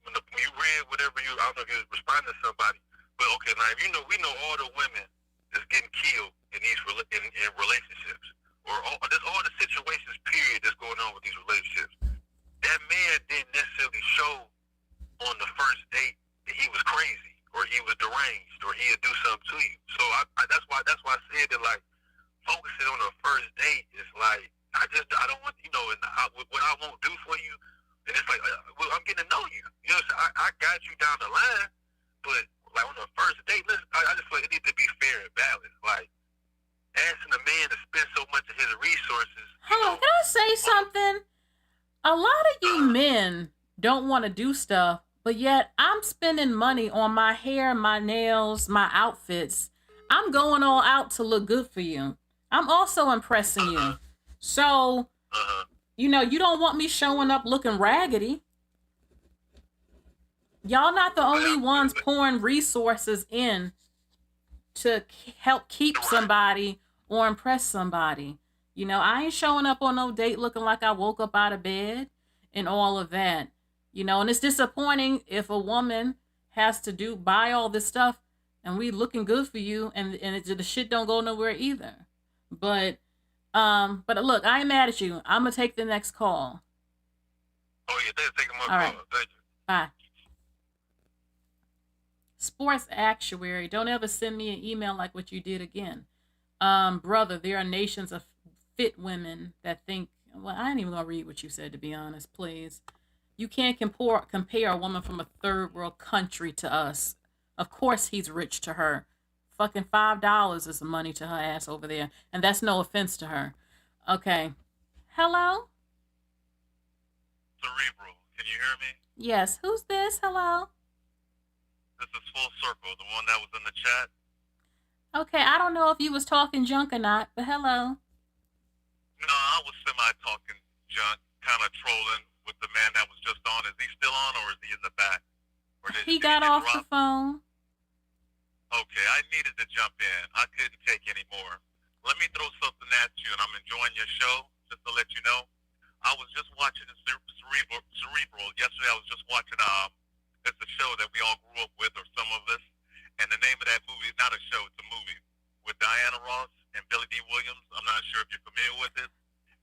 when you read whatever I don't know if you responding to somebody, but okay, now we know all the women that's getting killed in these in relationships, or there's all the situations period that's going on with these relationships. That man didn't necessarily show on the first date that he was crazy or he was deranged or he'd do something to you. So that's why I said that, like, focusing on the first date is like, I don't want, you know, and what I won't do for you, and it's like, well, I'm getting to know you. You know, so I got you down the line, but like on the first date, listen, I just feel like it needs to be fair and balanced. Like, asking a man to spend so much of his resources. Hold on, can I say something? A lot of you men don't want to do stuff, but yet I'm spending money on my hair, my nails, my outfits. I'm going all out to look good for you. I'm also impressing you. So, you know, you don't want me showing up looking raggedy. Y'all not the only ones pouring resources in to help keep somebody or impress somebody. You know, I ain't showing up on no date looking like I woke up out of bed and all of that. You know, and it's disappointing if a woman has to buy all this stuff and we looking good for you and the shit don't go nowhere either. But look, I ain't mad at you. I'm gonna take the next call. Oh yeah, they're taking my call. Right. Thank you. Bye. Sports actuary, don't ever send me an email like what you did again. Brother, there are nations of fit women that think, well, I ain't even gonna read what you said, to be honest, please. You can't compare a woman from a third world country to us. Of course he's rich to her. fucking $5 is money to her ass over there. And that's no offense to her. Okay. Hello? Cerebral, can you hear me? Yes. Who's this? Hello? This is Full Circle, the one that was in the chat. Okay, I don't know if you was talking junk or not, but hello. No, I was semi-talking junk, kind of trolling with the man that was just on. Is he still on, or is he in the back? Or He got off the phone. Okay, I needed to jump in. I couldn't take any more. Let me throw something at you, and I'm enjoying your show, just to let you know. I was just watching Cerebral. Yesterday I was just watching, it's a show that we all grew up with, or some of us. And the name of that movie is not a show, it's a movie with Diana Ross and Billy D. Williams. I'm not sure if you're familiar with it.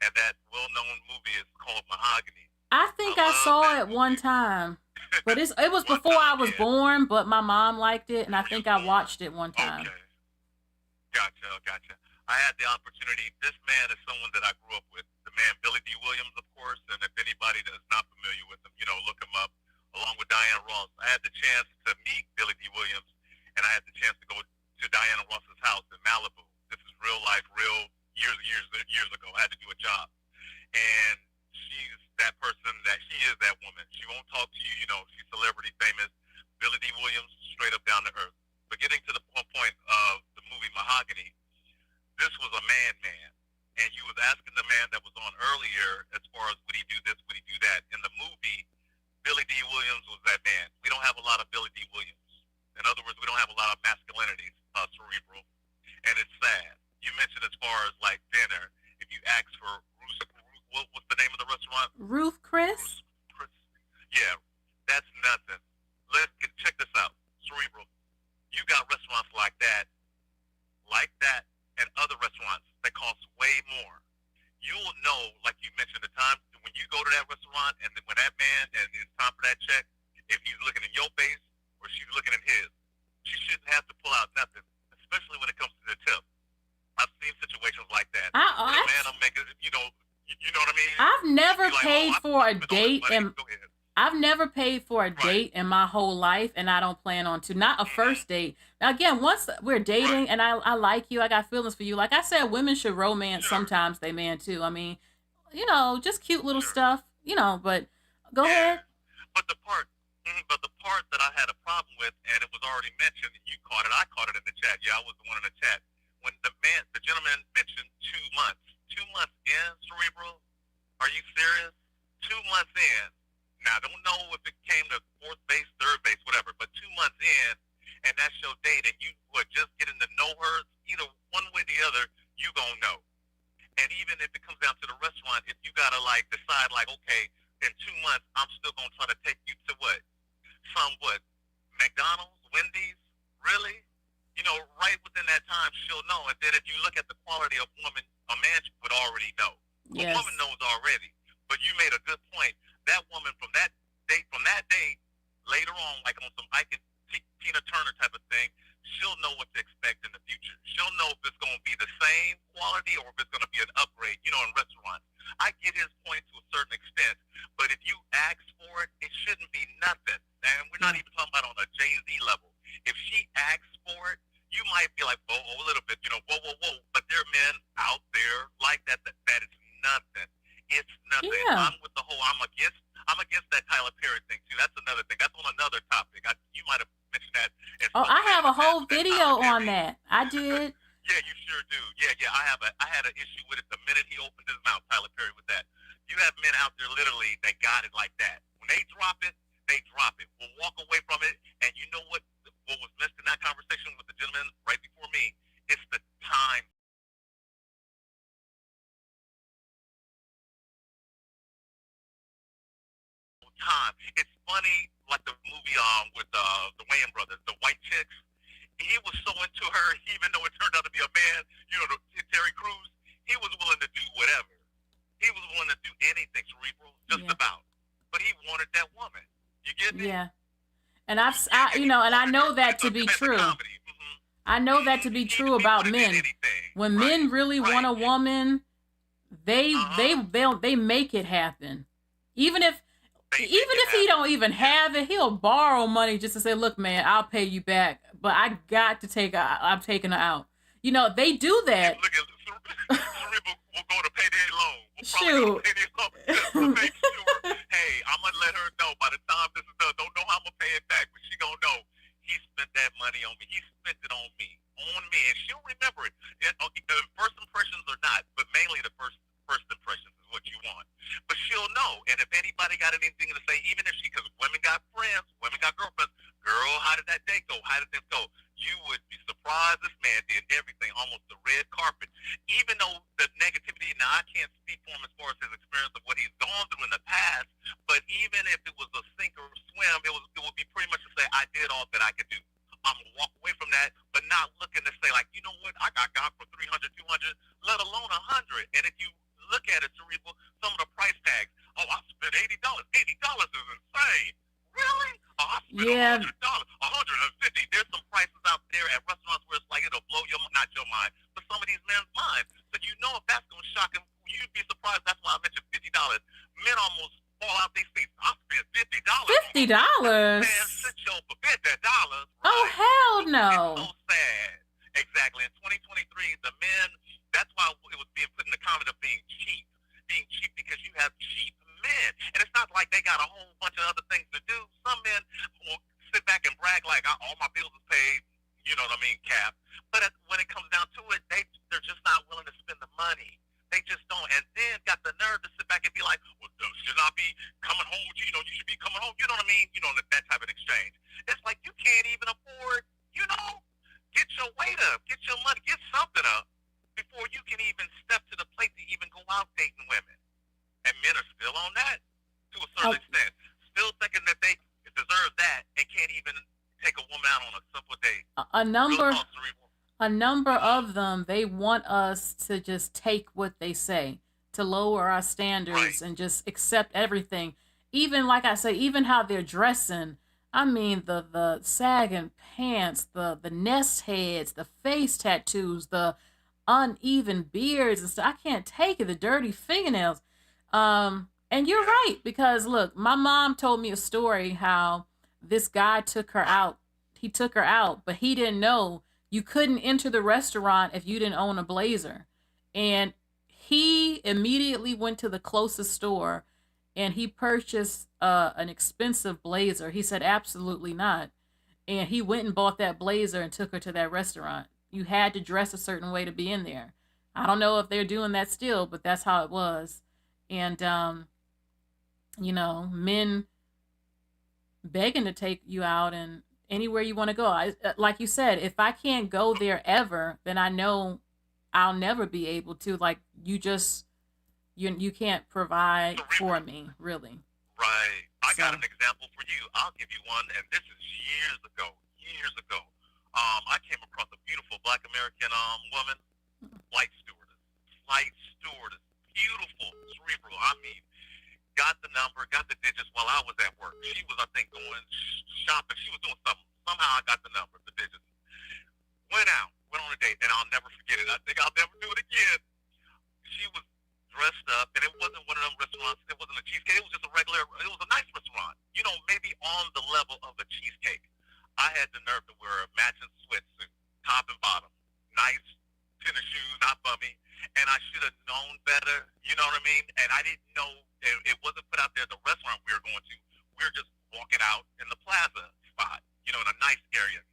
And that well-known movie is called Mahogany. I think I saw it one time. But it was before I was born, but my mom liked it, and I think I watched it one time. Okay. Gotcha. I had the opportunity. This man is someone that I grew up with. The man, Billy D. Williams, of course. And if anybody that is not familiar with him, look him up. Along with Diana Ross. I had the chance to meet Billy D. Williams. And I had the chance to go to Diana Ross's house in Malibu. This is real life, years ago. I had to do a job. And she's that person she is that woman. She won't talk to you, she's celebrity famous. Billy D. Williams, straight up down to earth. But getting to the point of the movie Mahogany, this was a man. And you was asking the man that was on earlier as far as would he do this, would he do that. In the movie, Billy D. Williams was that man. We don't have a lot of Billy D. Williams. In other words, we don't have a lot of masculinity, Cerebral, and it's sad. You mentioned as far as like dinner, if you ask for what's the name of the restaurant? Ruth Chris? Yeah, that's nothing. Check this out, Cerebral. You got restaurants like that, and other restaurants that cost way more. You'll know, like you mentioned, the time when you go to that restaurant, and then when that man and it's time for that check, if he's looking in your face, or she's looking at his, she shouldn't have to pull out nothing, especially when it comes to the tip. I've seen situations like that. Man, I'm making, you know what I mean? I've never paid for a date, and I've never paid for a date in my whole life, and I don't plan on to. Not a first date. Now, again, once we're dating, and I like you, I got feelings for you. Like I said, women should romance sometimes they man too. I mean, just cute little stuff, but go ahead. But the part that I had a problem with, and it was already mentioned, and you caught it, I caught it in the chat. Yeah, I was the one in the chat. When the gentleman mentioned 2 months. 2 months in, Cerebral? Are you serious? 2 months in. Now, I don't know if it came to fourth base, third base, whatever, but 2 months in, and that's your date, and you were just getting to know her, either one way or the other, you gonna know. And even if it comes down to the restaurant, if you gotta, decide, okay, in 2 months, I'm still gonna try to take you to what? McDonald's, Wendy's, really? Right within that time, she'll know. And then if you look at the quality of woman, a man would already know. Yes. A woman knows already. But you made a good point. That woman from that date, later on, like on some Ike and Tina Turner type of thing, she'll know what to expect in the future. She'll know if it's going to be the same quality or if it's going to be an upgrade, in restaurants. I get his point to a certain extent, but if you ask for it, it shouldn't be nothing. And we're not even talking about on a Jay-Z level. If she asks for it, you might be like, whoa, a little bit, whoa. But there are men out there like that is nothing. It's nothing. Yeah. I'm with the whole, I'm against that Tyler Perry thing too. That's another thing. That's on another topic. You might have mentioned that. I have a whole video on that. I did. Yeah, you sure do. Yeah. I had an issue with it the minute he opened his mouth, Tyler Perry, with that. You have men out there literally that got it like that. When they drop it, they drop it. We'll walk away from it, and you know what was missed in that conversation with the gentleman right before me? It's the time. It's funny, like the movie with the Wayans brothers, the white chicks. He was so into her, even though it turned out to be a man. Terry Crews. He was willing to do whatever. He was willing to do anything, Cerebral, just about. But he wanted that woman. You get me? Yeah. And I know that to be true. I know that to be true about men. When men really want a woman, they make it happen. Even if he don't even have it, he'll borrow money just to say, look, man, I'll pay you back. but I got to take her. I'm taking her out. You know, they do that. Look at Cerebral will go to payday loan. We'll probably Shoot. go to payday loan just to make sure. Hey, I'm gonna let her know by the time this is done. Don't know how I'm gonna pay it back, but she gonna know he spent that money on me. He spent it on me, and she'll remember it. First impressions or not, but mainly the first impressions is what you want. But she'll know, and if anybody got anything to say, even if because women got friends, women got girlfriends. Girl, how did that day go? How did this go? You would be surprised. This man did everything, almost the red carpet. Even though the negativity, now I can't speak for him as far as his experience of what he's gone through in the past, but even if it was a sink or swim, it would be pretty much to say, I did all that I could do. I'm going to walk away from that, but not looking to say, like, you know what, I got God for 300, 200, let alone 100. And if you look at it, Cerebral, some of the price tags, oh, I spent $80. $80 is insane. Really? Oh, I spent Yeah. $100, $150. There's some prices out there at restaurants where it's like it'll blow not your mind, but some of these men's minds. So you know if that's going to shock him, you'd be surprised. That's why I mentioned $50. Men almost fall out their seats. I spent $50. $50. Man, sit your for $50. Right? Oh, hell no. It's so sad. Exactly. In 2023, the men, that's why it was being put in the comment of being cheap. Being cheap because you have cheap men. And it's not like they got a whole bunch of other things to do. Some men will sit back and brag like, all my bills is paid, you know what I mean, Cap. But when it comes down to it, they're just not willing to spend the money. They just don't. And then got the nerve to sit back and be like, well, should I be coming home with you? You know, you should be coming home. You know what I mean? You know, that type of exchange. It's like you can't even afford, you know, get your weight up, get your money, get something up before you can even step to the plate to even go out dating women. And men are still on that to a certain extent. Still thinking that they deserve that and can't even take a woman out on a simple date. A number of them, they want us to just take what they say, to lower our standards and just accept everything. Even, like I say, even how they're dressing. I mean, the sagging pants, the nest heads, the face tattoos, the uneven beards and stuff. I can't take it. The dirty fingernails. And you're right, because look, my mom told me a story how this guy took her out. He took her out, but he didn't know you couldn't enter the restaurant if you didn't own a blazer. And he immediately went to the closest store and he purchased an expensive blazer. He said, absolutely not. And he went and bought that blazer and took her to that restaurant. You had to dress a certain way to be in there. I don't know if they're doing that still, but that's how it was. And, you know, men begging to take you out and anywhere you want to go. Like you said, if I can't go there ever, then I know I'll never be able to. Like, you can't provide for me, really. Right. I got an example for you. I'll give you one, and this is years ago. I came across a beautiful Black American woman, flight stewardess, beautiful, cerebral. I mean, got the number, got the digits while I was at work. She was, I think, going shopping. She was doing something. Somehow I got the number, the digits. Went on a date, and I'll never forget it. I think I'll never do it again. She was dressed up, and it wasn't one of them restaurants. It wasn't a cheesecake. It was just it was a nice restaurant. You know, maybe on the level of a cheesecake. I had the nerve to wear a matching sweatsuit, top and bottom, nice tennis shoes, not bummy, and I should have known better. You know what I mean? And I didn't know it wasn't put out there at the restaurant we were going to. We were just walking out in the plaza spot, you know, in a nice area.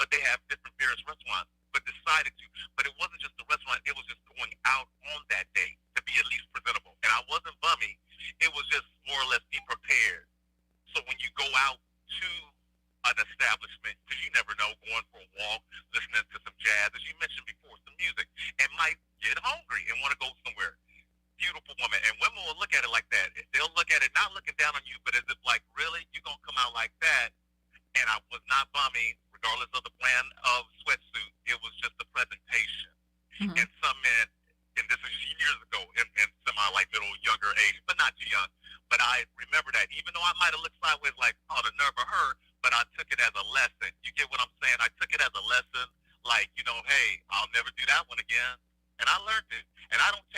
But they have different various restaurants. But it wasn't just the restaurant. It was just going out on that day to be at least presentable. And I wasn't bummy. It was just more or less be prepared. So when you go out to an establishment, because you never know, going for a walk, listening to some jazz, as you mentioned before, some music, and might get hungry and want to go somewhere. Beautiful woman. And women will look at it like that. They'll look at it not looking down on you, but as if like, really? You going to come out like that? And I was not bumming, regardless of the brand of sweatsuit. It was just the presentation. Mm-hmm. And some men, and this is years ago, in semi like middle, younger age, but not too young. But I remember that, even though I might have looked sideways like, oh, the nerve of her, but I took it as a lesson. You get what I'm saying? I took it as a lesson, like, you know, hey, I'll never do that one again. And I learned it. And I don't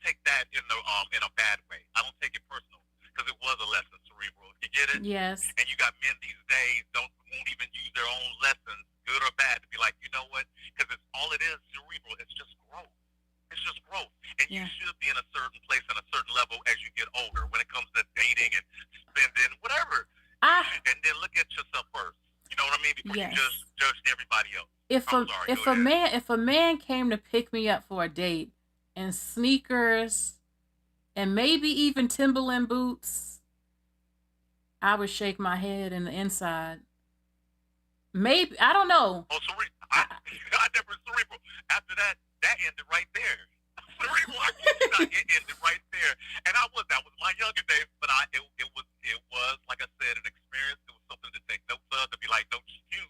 take that in a bad way. I don't take it personal, because it was a lesson, cerebral. You get it? Yes. And you got men these days won't don't even use their own lessons, good or bad, to be like, you know what? Because it's all it is, cerebral. It's just growth. It's just growth. And you should be in a certain place and a certain level as you get older when it comes to dating and spending, whatever. And then look at yourself first. You know what I mean? Before you just judge everybody else. If a man came to pick me up for a date in sneakers and maybe even Timberland boots, I would shake my head in the inside. Maybe, I don't know. Oh, I never cerebral. After that ended right there. Cerebral, it ended right there. And that was my younger days, but it was like I said, an experience. It was something to take notes of, to be like, don't you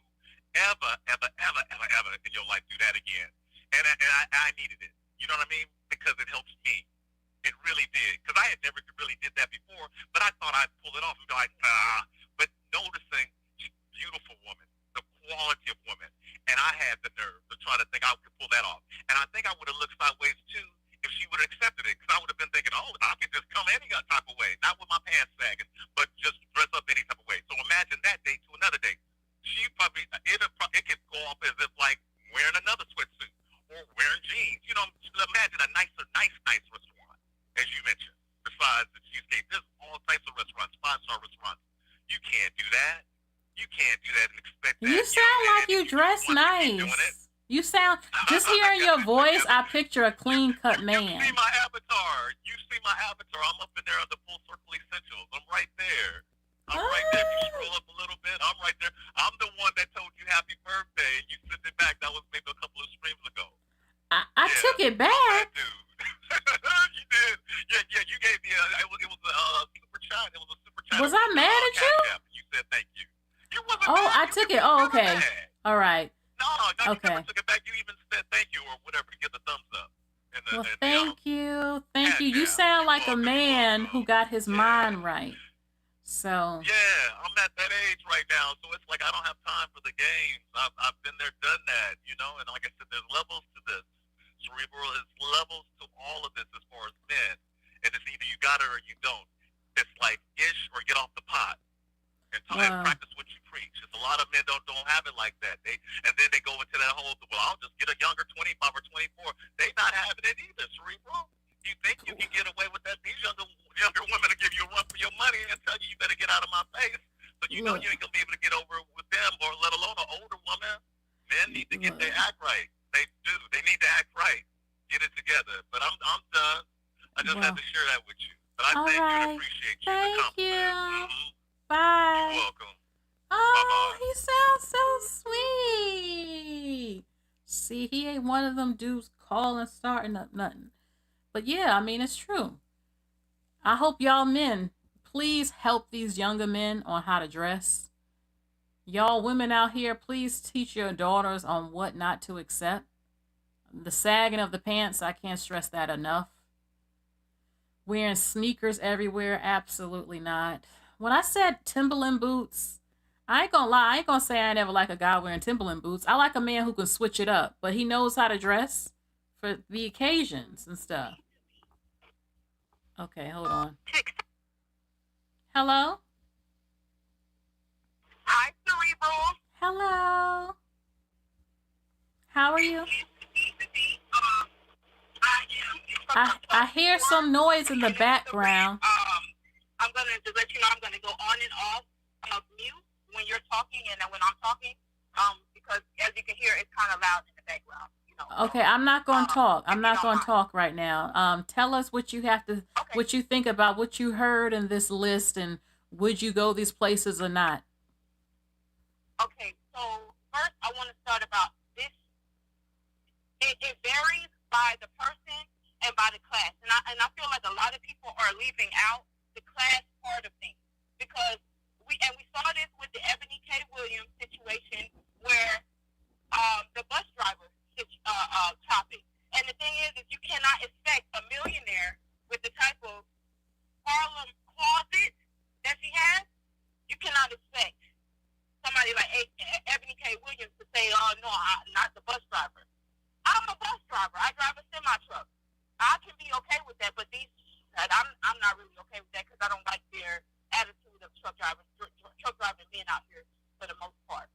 ever in your life do that again. And I needed it. You know what I mean? Because it helps me. It really did. Because I had never really did that before, but I thought I'd pull it off and be like, but noticing beautiful woman, the quality of woman, and I had the nerve to try to think I could pull that off. And I think I would have looked sideways too if she would have accepted it, because I would have been thinking, oh, I can just come any type of way, not with my pants sagging, but just dress up any type of way. So imagine that date to another date. She probably, it could go off as if like wearing another sweatsuit or wearing jeans. You know, imagine a nice restaurant, as you mentioned. Besides the cheesecake, there's all types of restaurants, 5-star restaurants. You can't do that. You can't do that and expect that. You sound like you dress nice. You sound, just hearing your voice, I picture a clean-cut man. You see my avatar. I'm up in there on the Full Circle Essentials. I'm right there. Right there. If you scroll up a little bit, I'm right there. I'm the one that told you happy birthday, and you sent it back. That was maybe a couple of streams ago. I took it back. You did. Yeah, you gave me it was a super chat. It was a super chat. Was I mad at you? You said thank you. You wasn't mad. I took it. Oh, okay. All right. No, you never took it back. You even said thank you or whatever to get the thumbs up. Thank you. Thank you. You sound like a man who got his mind right. So. Yeah, I'm at that age right now, so it's like I don't have time for the games. I've been there, done that, you know. And like I said, there's levels to this. Cerebral is levels to all of this as far as men, and it's either you got it or you don't. It's like ish or get off the pot and practice what you preach. It's a lot of men don't have it like that. And then they go into that whole, well, I'll just get a younger 25 or 24. They not having it either. Cerebral. You think you can get away with that? These younger women will give you a run for your money and tell you better get out of my face. But you know you ain't gonna be able to get over with them, or let alone an older woman. Men need to get their act right. They do. They need to act right. Get it together. But I'm done. I just had to share that with you. But I thank you and appreciate you. Thank you. Mm-hmm. Bye. You're welcome. Oh, Bye-bye. he sounds so sweet. See, he ain't one of them dudes calling, starting up nothing. But yeah, I mean, it's true. I hope y'all men, please help these younger men on how to dress. Y'all women out here, please teach your daughters on what not to accept. The sagging of the pants, I can't stress that enough. Wearing sneakers everywhere, absolutely not. When I said Timberland boots, I ain't gonna lie. I ain't gonna say I never like a guy wearing Timberland boots. I like a man who can switch it up, but he knows how to dress for the occasions and stuff. Okay, hold on. Hello? Hi, Cerebral. Hello. How are you? I hear some noise in the background. I'm going to let you know I'm going to go on and off of mute when you're talking and when I'm talking, because as you can hear, it's kind of loud in the background. Okay, I'm not going to talk. I'm not going to talk right now. Tell us what you have to, what you think about what you heard in this list, and would you go these places or not? Okay, so first I want to start about this. It varies by the person and by the class, and I feel like a lot of people are leaving out the class part of things, because we saw this with the Ebony K. Williams situation where the bus driver topic. And the thing is you cannot expect a millionaire with the type of Harlem closet that she has. You cannot expect somebody like Ebony K. Williams to say, "Oh no, not the bus driver." I'm a bus driver. I drive a semi truck. I can be okay with that, but I'm not really okay with that, because I don't like their attitude of truck driving men out here for the most part.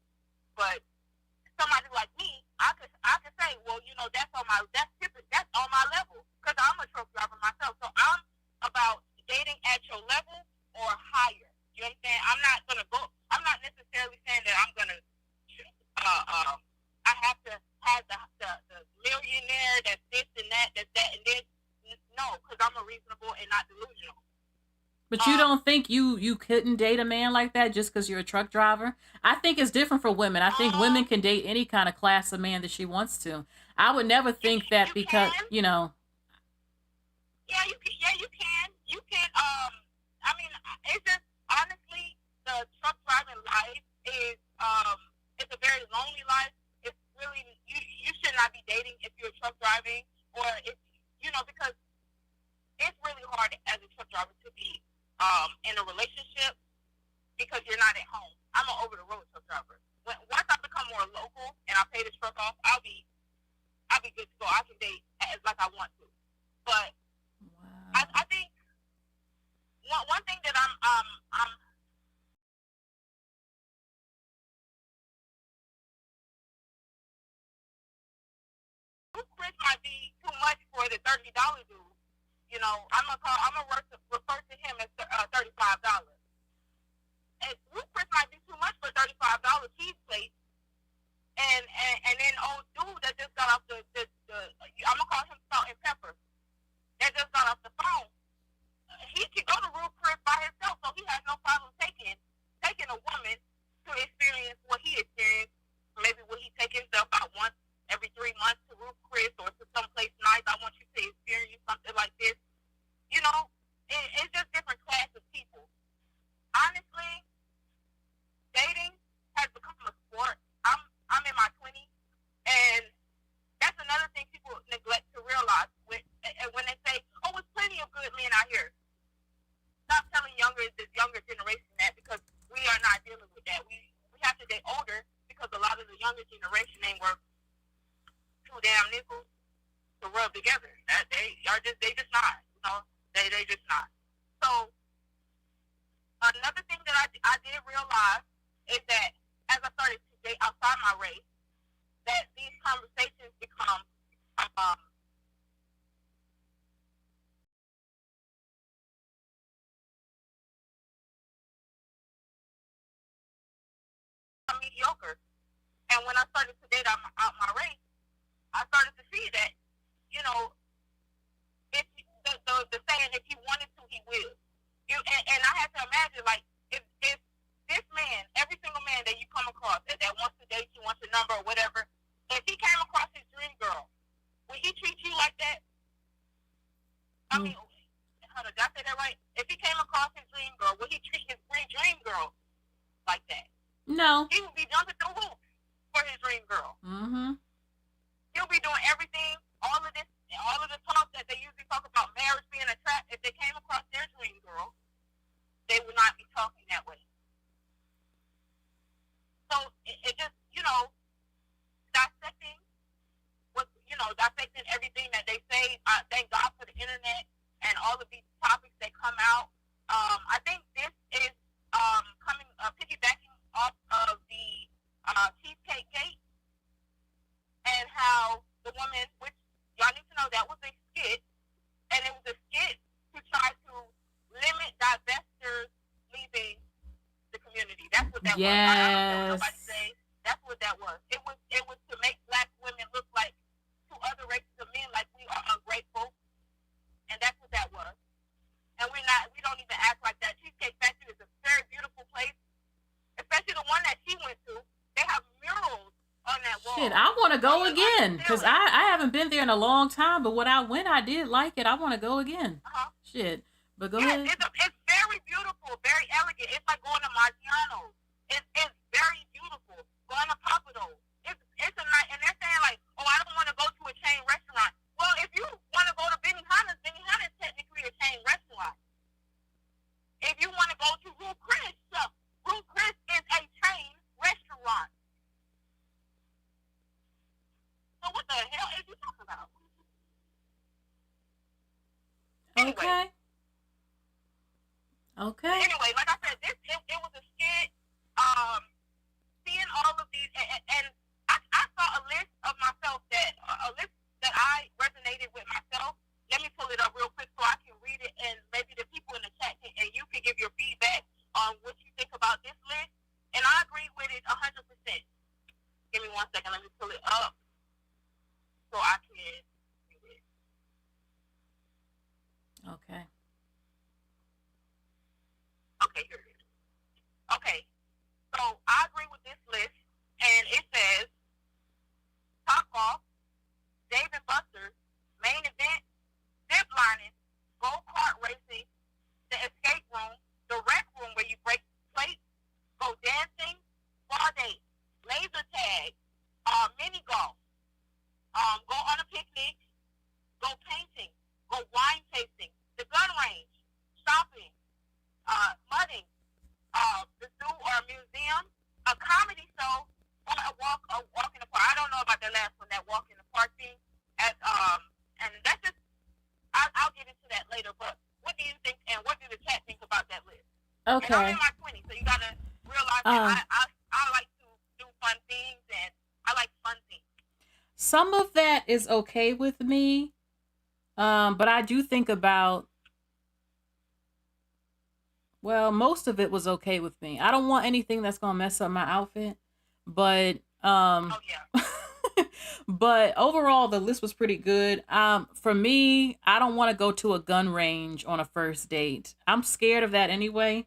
No, because I'm a reasonable and not delusional. But you don't think you couldn't date a man like that just because you're a truck driver? I think it's different for women. I think women can date any kind of class of man that she wants to. I would never think that because, can. you know. Yeah, you can. Yeah, you can. You can. I mean, it's just honestly, the truck driving life is it's a very lonely life. It's really you should not be dating if you're truck driving, or if because it's really hard as a truck driver to be in a relationship because you're not at home. I'm an over the road truck driver. Once I become more local and I pay the truck off, I'll be good to go. I can date as like I want to. But Wow. I think one thing that I'm Chris might be too much for the $30 dude. You know, I'm gonna refer to him as $35. And Chris might be too much for $35 cheese plate. And then old dude that just got off the I'm gonna call him Salt and Pepper. That just got off the phone. He can go to Rude Chris by himself, so he has no problem taking a woman to experience what he experienced. Maybe will he take himself out once every 3 months to Rude Chris or to someplace nice? I want you to experience something like this. You know, it's just different class of people. Honestly, dating has become a sport. I'm in my 20s, and that's another thing people neglect to realize when they say, "Oh, there's plenty of good men out here." Stop telling this younger generation that, because we are not dealing with that. We have to date older because a lot of the younger generation ain't worth 2 damn nickels to rub together. They just not. You know, they just not. So another thing that I did realize is that as I started to date outside my race, that these conversations become mediocre. And when I started to date out my race, I started to see that, if the saying, if he wanted to, he will. And I had to imagine, like, if this man, every single man that you come across that wants to date you, wants your number or whatever, if he came across his dream girl, would he treat you like that? I mean, hold on, did I say that right? If he came across his dream girl, would he treat his dream girl like that? No. He would be jumping through hoops for his dream girl. Mm-hmm. He'll be doing everything, all of the talk that they usually talk about marriage being a trap. If they came across their dream girl, they would not be talking that way. So it just, dissecting everything that they say. Thank God for the internet and all of these topics that come out. I think this is piggybacking off of the Cheesecake Gate and how the woman, which y'all need to know that was a skit, and it was a skit to try to limit divestors leaving the community. That's what that was. I don't care what nobody say. That's what that was. It was to make black women look like to other races of men like we are ungrateful, and that's what that was. And we don't even act like that. Cheesecake Factory is a very beautiful place, especially the one that she went to. They have murals on that wall. Shit, I want to go again because I haven't been there in a long time. But when I went, I did like it. I want to go again. Shit, but go ahead. It's very beautiful, very elegant. It's like going to Maggiano's. It's very beautiful. Going to Papado's. It's a nice, and they're saying like, oh, I don't want to go to a chain restaurant. Well, if you want to go to Benihana's is technically a chain restaurant. If you want to go to Rude Chris is a chain restaurant. So what the hell is you talking about? Okay. Anyway, like I said, it was a skit. Seeing all of these, and I saw a list of myself a list that I resonated with myself. Let me pull it up real quick so I can read it, and maybe the people in the chat and you can give your feedback on what you think about this list. And I agree with it 100%. Give me 1 second. Let me pull it up so I can read it. Okay. Okay, here it is. Okay, so I agree with this list, and it says Top Golf, Dave and Buster's, Main Event, Zip Lining, Go-Kart Racing, the Escape Room, the Rec Room where you break plates, go dancing, spa date, laser tag, mini golf, go on a picnic, go painting, go wine tasting, the gun range, shopping, mudding, the zoo or a museum, a comedy show, or a walk in the park. I don't know about the last one, that walk in the park thing. And that's just, I'll get into that later. But what do you think, and what do the chat think about that list? Okay. And I'm in my 20s, so you gotta realize that I like to do fun things, and I like fun things. Some of that is okay with me, but I do think about. Well, most of it was okay with me. I don't want anything that's gonna mess up my outfit, but Oh yeah. but overall the list was pretty good. For me, I don't want to go to a gun range on a first date. I'm scared of that anyway.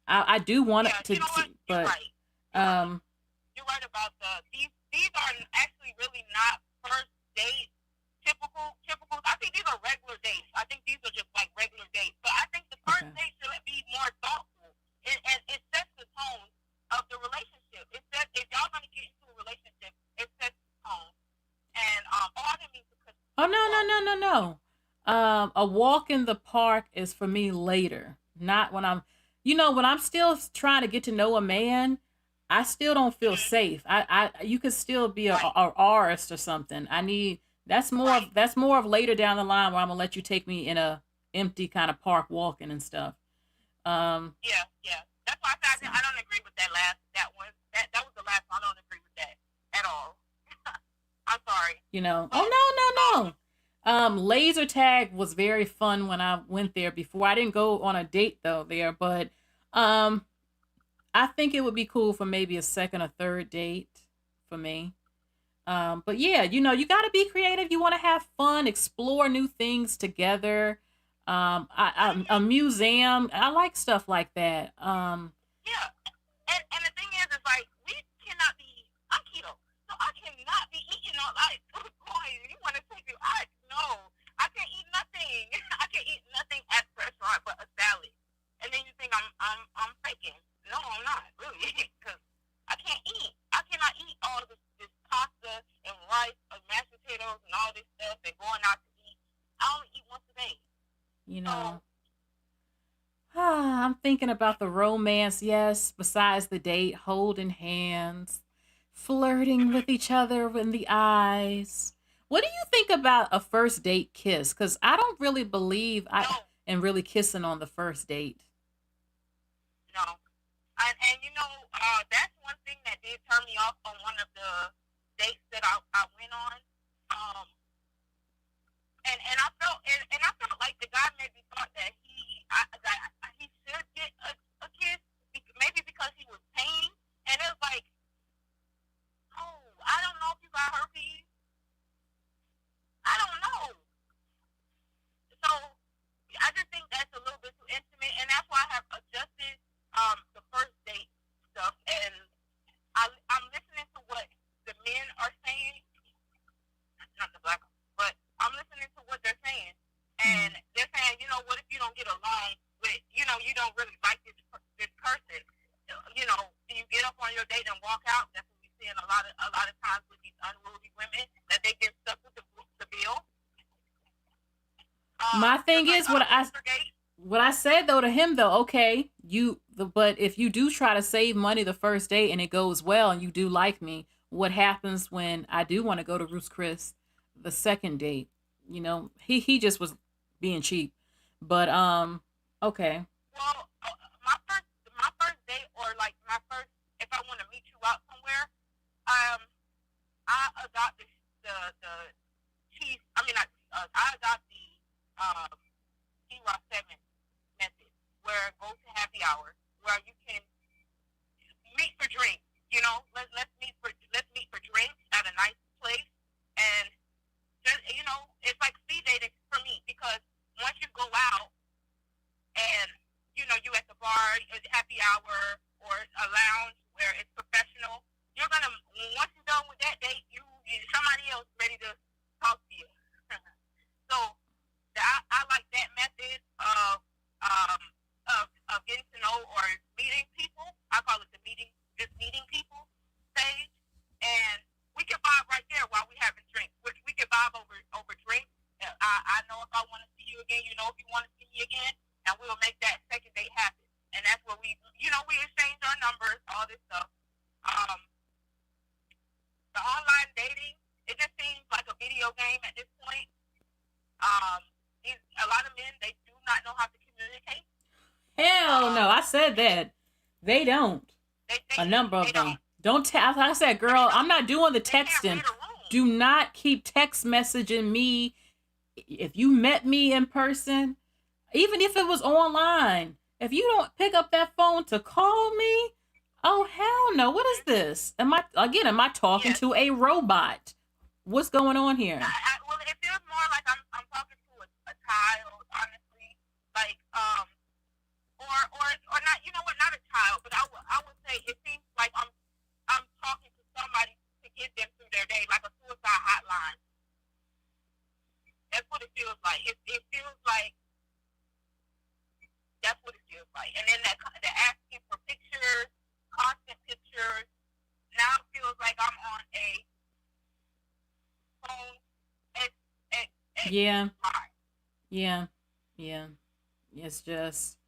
I do want Yeah, it to, you know what? You're but right. You're right about these are actually really not first date typical. I think these are regular dates. I think these are just like regular dates. But I think the first okay. date should be more thoughtful, and it sets the tone of the relationship. It says if y'all gonna get into a relationship, it sets the tone. And I didn't mean to cut. Oh no. A walk in the park is for me later, not when I'm, when I'm still trying to get to know a man. I still don't feel safe. You could still be a artist or something. That's more of later down the line where I'm gonna let you take me in a empty kind of park walking and stuff. Yeah. That's why I said I don't agree with that one. That was the last one. I don't agree with that at all. I'm sorry. Oh no. Laser tag was very fun when I went there before. I didn't go on a date though there, but I think it would be cool for maybe a second or third date for me. But yeah, you got to be creative. You want to have fun, explore new things together. A museum. I like stuff like that. Yeah, and the thing is like we cannot be. I'm keto, so I cannot be eating all like boy. You want to take me? I can't eat nothing. I can't eat nothing at the restaurant but a salad. And then you think I'm faking? No, I'm not really, because I can't eat. I cannot eat all this pasta and rice and mashed potatoes and all this stuff and going out to eat. I only eat once a day. I'm thinking about the romance, yes, besides the date, holding hands, flirting with each other in the eyes. What do you think about a first date kiss? Because I don't really believe in really kissing on the first date. No. And that's one thing that did turn me off on one of the dates that I went on. And I felt like the guy maybe thought that he should get a kiss, maybe because he was paying. And it was like, oh, I don't know if you got herpes. I don't know. So I just think that's a little bit too intimate, and that's why I have adjusted the first date stuff. And I'm listening to what the men are saying, not the black, but I'm listening to what they're saying, and they're saying, what if you don't get along with, you don't really like this person? Do you get up on your date and walk out? That's what we see in a lot of times with these unruly women, that they get stuck with the bill. My thing is what I said though to him though, okay, but if you do try to save money the first date and it goes well and you do like me, what happens when I do want to go to Ruth's Chris the second date? He just was being cheap. But okay. Well, my first date, or like my first, if I want to meet you out somewhere, I adopted the cheese. I adopted the T-Rock 7 method, where go to happy hour, where you can meet for drinks. Let's meet for drinks at a nice place, and just, it's like speed dating for me, because once you go out happy hour or a lounge where it's professional, you're gonna, once you're done with that date, somebody else ready to talk to you. So I like that method of getting to know or meeting people. I call it the meeting people stage, and we can vibe right there while we having drinks. We can vibe over drinks. I know if I want to see you again, you know if you want to see me again, and we'll make that second date happen. And that's where we exchange our numbers, all this stuff. The online dating, it just seems like a video game at this point. A lot of men, they do not know how to communicate. Hell no, I said that. They don't. A number of them. Don't like I said, girl, I'm not doing the texting. Do not keep text messaging me. If you met me in person, even if it was online, if you don't pick up that phone to call me, oh hell no, what is this? Am I talking to a robot? What's going on here? Well, it feels more like I'm talking to a child, honestly. Like, or not, you know what, not a child, but I would say it seems like I'm talking to somebody to get them through their day, like a suicide hotline. That's what it feels like. It feels like that's what it feels like. And then the asking for pictures, constant pictures. Now it feels like I'm on a phone. Yeah. It's just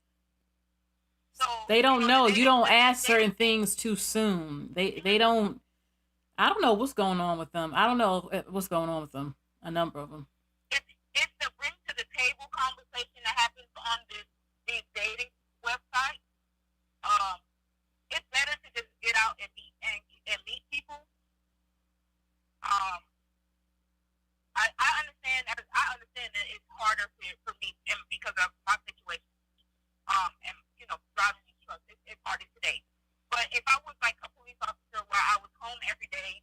so they don't know. You don't ask certain things too soon. They don't. I don't know what's going on with them. I don't know what's going on with them. A number of them. It's the bring to the table conversation that happens on these dating websites. It's better to just get out and meet people. I understand that it's harder for me and because of my situation. And driving these trucks, it's harder today. But if I was like a police officer where I was home every day,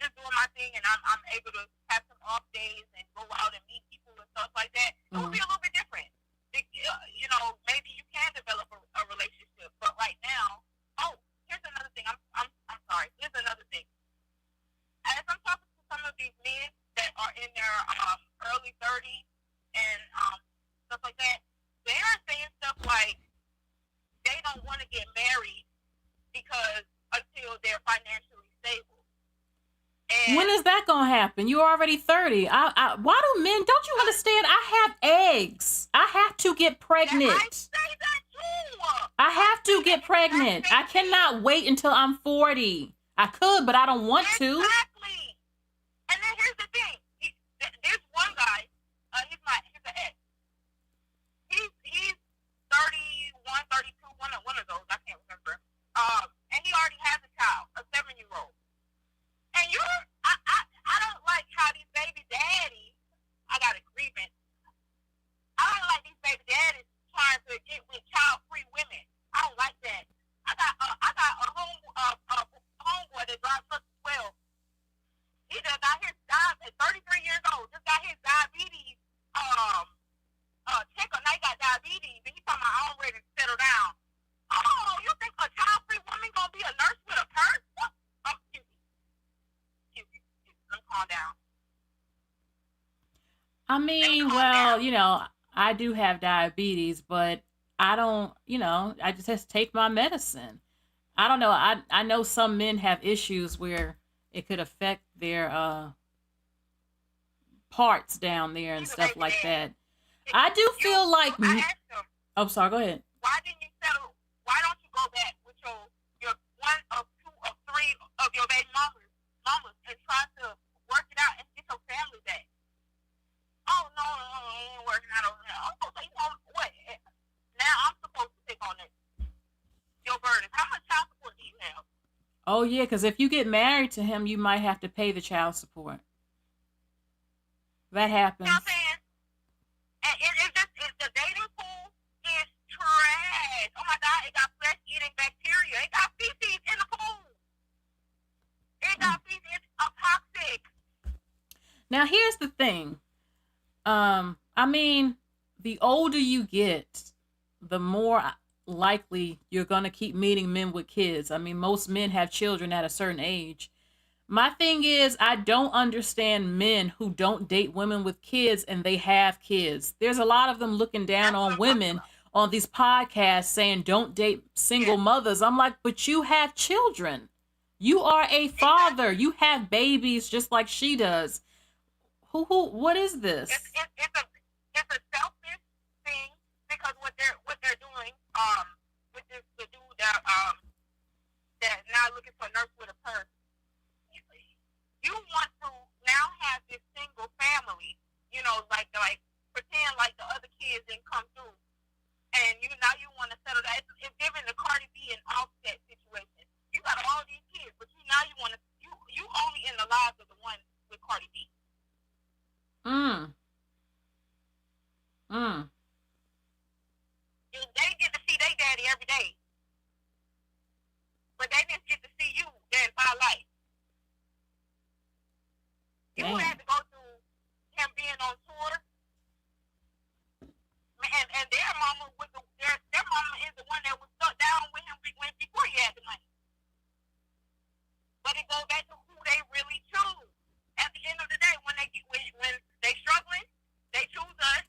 just doing my thing, and I'm able to have some off days and go out and meet people and stuff like that, it would be a little bit different. Maybe you can develop a relationship, but right now, here's another thing. I'm sorry. Here's another thing. As I'm talking to some of these men that are in their early 30s and stuff like that, they are saying stuff like they don't want to get married because until they're financially stable. And when is that gonna happen? You're already 30. Why do men? Don't you understand? I have eggs. I have to get pregnant. I say that too. I have to get pregnant. I cannot wait until I'm 40. I could, but I don't want to. Exactly. And then here's the thing. There's one guy. He's an ex. He's 31, 32, one of those. I can't remember. And he already has a child, a 7-year-old. And I don't like how these baby daddies. I got a grievance. I don't like these baby daddies trying to get with child-free women. I don't like that. I got a homeboy that drives truck as well. He just got his at 33 years old. Just got his diabetes. Check on. Now he got diabetes, and he's talking about I'm ready to settle down. Oh, you think a child-free woman gonna be a nurse with a purse? What? Excuse me. Let me calm down. I mean, well, I do have diabetes, but I don't, I just take my medicine. I don't know. I know some men have issues where it could affect their parts down there and stuff like that. I do feel like. I asked him. Oh, sorry. Go ahead. Why didn't you settle? Why don't you go back with your one of two of three of your baby mamas and try to work it out and get your family back? Oh no, it ain't working out over there. Oh, so you know what? Now I'm supposed to take on your burden. How much child support do you have? Oh yeah, because if you get married to him, you might have to pay the child support. That happens. You know what I'm saying? And it's the dating pool is trash. Oh my God, it got flesh-eating bacteria. It got feces in the pool. It got feces. It's toxic. Now here's the thing. I mean, the older you get, the more likely you're going to keep meeting men with kids. I mean, most men have children at a certain age. My thing is, I don't understand men who don't date women with kids and they have kids. There's a lot of them looking down on women on these podcasts saying don't date single mothers. I'm like, but you have children. You are a father. You have babies just like she does. What is this? It's a selfish thing because what they're doing, with the dude that now looking for a nurse with a purse. You want to now have this single family, like pretend like the other kids didn't come through, and now you want to settle that. It's giving the Cardi B an Offset situation. You got all these kids, but now you want to you only in the lives of the one with Cardi B. They get to see their daddy every day, but they didn't get to see you their entire life. You had to go through him being on tour, and their mama their mama is the one that was stuck down with him before he had the money. But it goes back to who they really choose. At the end of the day, when they struggling, they choose us,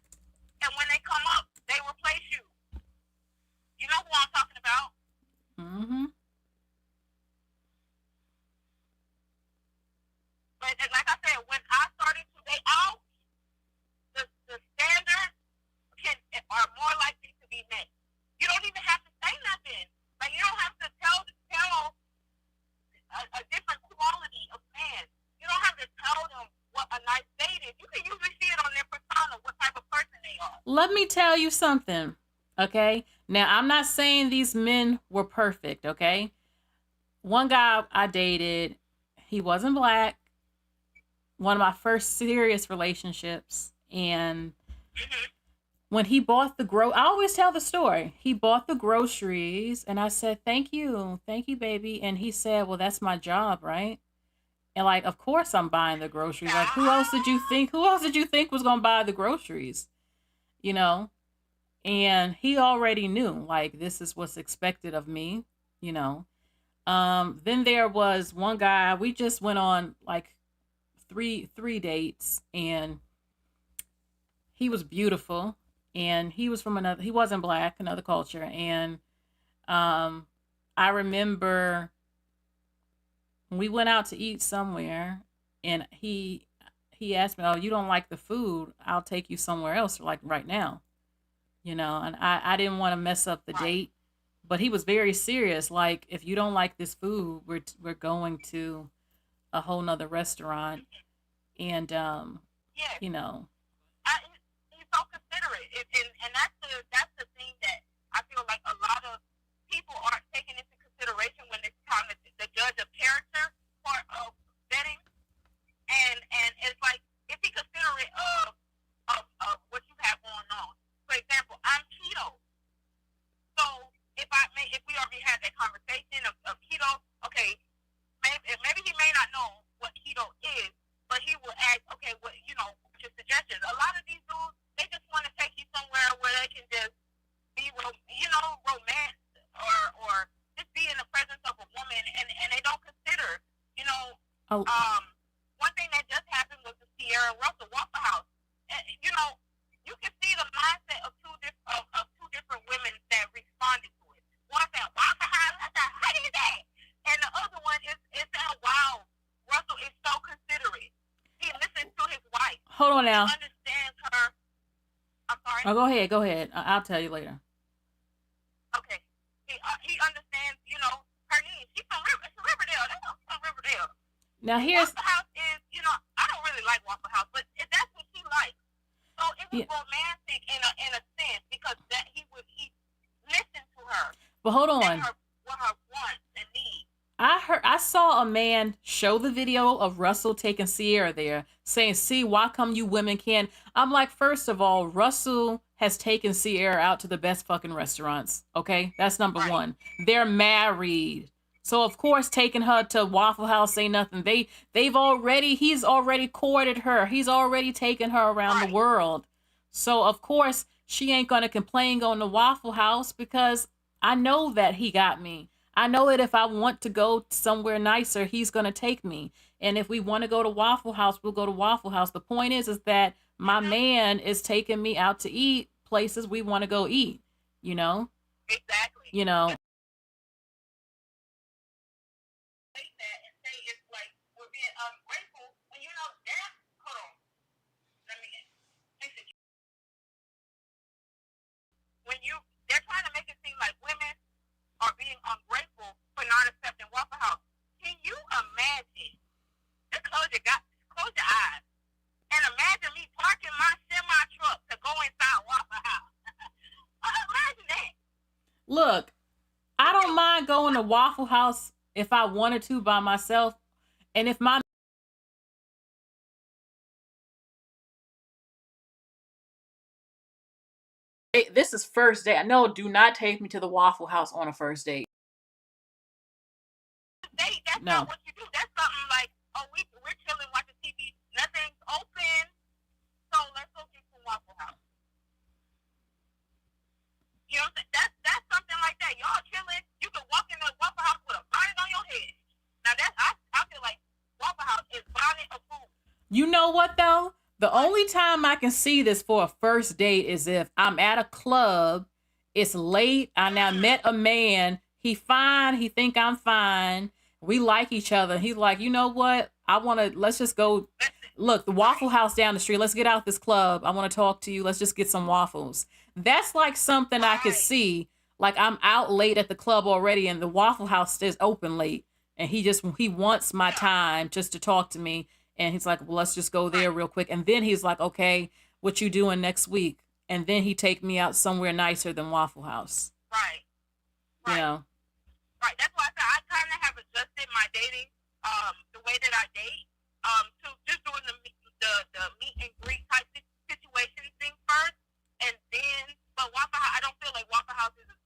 and when they come up, they replace you. You know who I'm talking about? Mm-hmm. But like I said, when I started to date out, the standards are more likely to be met. You don't even have to say nothing. Like, you don't have to tell a different quality of man. You don't have to tell them what a nice date is. You can usually see it on their persona, what type of person they are. Let me tell you something, okay? Now, I'm not saying these men were perfect, okay? One guy I dated, he wasn't black. One of my first serious relationships, and when he bought I always tell the story. He bought the groceries, and I said, thank you, baby. And he said, well, that's my job, right? And like, of course I'm buying the groceries. Like, who else did you think was going to buy the groceries? And he already knew, like, this is what's expected of me, Then there was one guy, we just went on like three dates, and he was beautiful, and he wasn't black, another culture. And I remember we went out to eat somewhere, and he asked me, oh, you don't like the food, I'll take you somewhere else, like right now, and I didn't want to mess up the date, but he was very serious, like, if you don't like this food, we're going to a whole nother restaurant. And Yes. you know, He's so considerate, and that's the thing that I feel like a lot of people aren't taking into consideration when it's time to judge a character part of vetting. And it's like, if he considerate of what you have going on. For example, I'm keto, so if we already had that conversation of keto, okay, maybe he may not know what keto is, but he will ask, okay, what your suggestions. A lot of these dudes, they just want to take you somewhere where they can just be, romance or just be in the presence of a woman, and they don't consider, one thing that just happened was the Sierra and Russell Waffle House. You can see the mindset of two different women that responded to it. One said, Waffle House, I said, how is that? And the other one is that, wow, Russell is so considerate. He listens to his wife. Hold on now. He understands her. I'm sorry. Oh, go ahead. I'll tell you later. Okay. He understands, her needs. She's from Riverdale. That's from Riverdale. Now here's Waffle House is, I don't really like Waffle House, but that's what she likes. So it was romantic in a sense, because that he listened to her. But hold on. What her wants and needs. I saw a man show the video of Russell taking Sierra there, saying, see, why come you women can't? I'm like, first of all, Russell has taken Sierra out to the best fucking restaurants. Okay, that's number one. They're married. So of course, taking her to Waffle House ain't nothing. He's already courted her. He's already taken her around the world. So of course, she ain't going to complain going to Waffle House because I know that he got me. I know that if I want to go somewhere nicer, he's going to take me. And if we want to go to Waffle House, we'll go to Waffle House. The point is that my man is taking me out to eat places we want to go eat, you know? Exactly. You know? Say that and say it's like we're being ungrateful when you know that. Hold on. Let me fix it. When they're trying to make it seem like women are being ungrateful for not accepting Waffle House. Can you imagine? Just close your eyes, and imagine me parking my semi truck to go inside Waffle House. Imagine that. Look, I don't mind going to Waffle House if I wanted to by myself, and if my this is first date. No, do not take me to the Waffle House on a first date. That's not what you do. That's something like, oh, we're chilling, watching TV, nothing's open, so let's go get some Waffle House. You know what I'm saying? That's something like that. Y'all chilling, you can walk in the Waffle House with a bonnet on your head. Now I feel like Waffle House is bonnet of food. You know what though? The only time I can see this for a first date is if I'm at a club, it's late, I now met a man, he fine, he think I'm fine, we like each other. He's like, you know what? Let's just go. Look, the Waffle House down the street. Let's get out this club. I want to talk to you. Let's just get some waffles. That's like something I could see. Like I'm out late at the club already and the Waffle House is open late. And he wants my time just to talk to me. And he's like, well, let's just go there real quick. And then he's like, okay, what you doing next week? And then he take me out somewhere nicer than Waffle House. Right. You know? Right. That's why I said I kind of have adjusted my dating, the way that I date, to just doing the meet and greet type situation thing first, and then. But Waffle House, I don't feel like Waffle House is a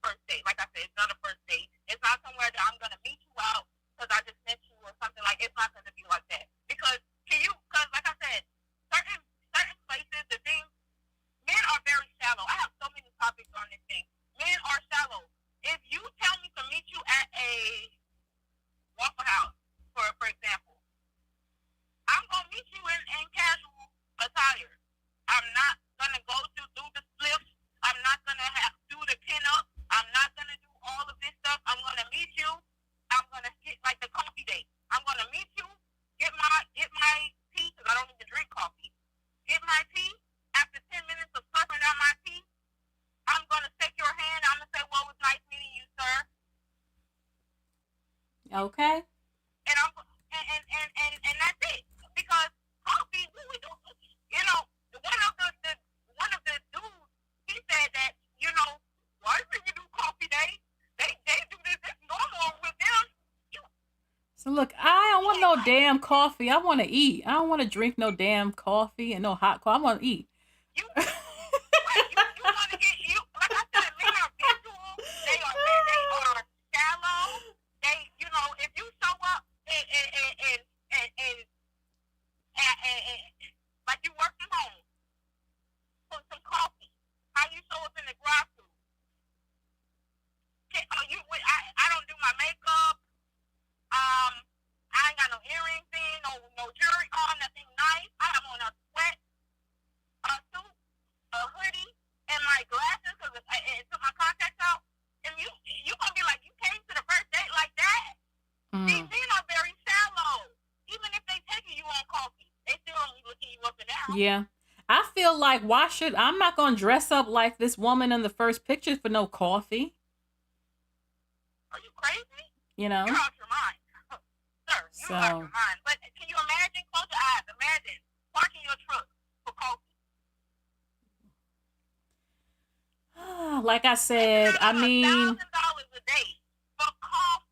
first date. Like I said, it's not a first date. It's not somewhere that I'm gonna meet you out because I just met you or something like. It's not gonna be like that because like I said, certain places, the thing, men are very shallow. I have so many topics on this thing. Men are shallow. If you tell me to meet you at a Waffle House, for example, I'm gonna meet you in casual attire. I'm not gonna go do the flips. I'm not gonna do the pin up. I'm not gonna do all of this stuff. I'm gonna meet you. I'm gonna get like the coffee date. I'm gonna meet you. Get my tea because I don't need to drink coffee. Get my tea. After 10 minutes of slurping down my tea, I'm gonna shake your hand. I'm gonna say, "Well, it was nice meeting you, sir." Okay. And that's it. Because coffee, what we do, you know, one of the dudes, he said that, you know, why do you do coffee day? They do this. It's normal with them. So look, I don't want no damn coffee. I want to eat. I don't want to drink no damn coffee and no hot coffee. I want to eat. You want to get you? Like I said, men are visual. They are shallow. They, you know, if you show up and like you work from home, put some coffee. How you show up in the drive-thru? I don't do my makeup. I ain't got no earrings in, no jewelry on, nothing nice. I have on a sweat, a suit, a hoodie, and my glasses and took my contacts out. And you gonna be like, you came to the first date like that? These men are very shallow. Even if they take you on coffee, they still only looking you up and down. Yeah. I feel like I'm not going to dress up like this woman in the first picture for no coffee. Are you crazy? You know? You're out your mind. Sir, you're out your mind. But can you imagine? Close your eyes. Imagine parking your truck for coffee. Like I said, I mean, $1,000 a day for coffee.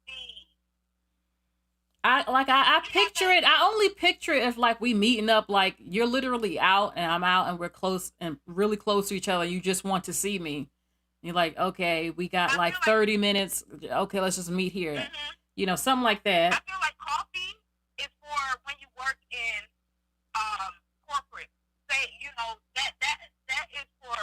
I picture it. I only picture it if like we meeting up, like you're literally out and I'm out and we're close and really close to each other. You just want to see me. You're like, okay, we got like 30 minutes. Okay, let's just meet here. Mm-hmm. You know, something like that. I feel like coffee is for when you work in corporate. Say, you know, that is for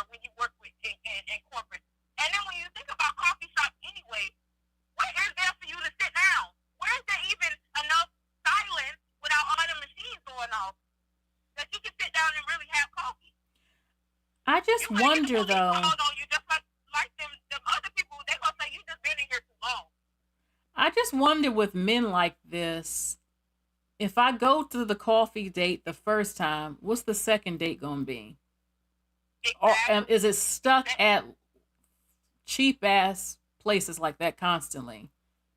just wonder though. You just like them other people. They gonna say you just been in here too long. I just wonder with men like this, if I go to the coffee date the first time, what's the second date gonna be? Exactly. Or is it stuck at cheap ass places like that constantly?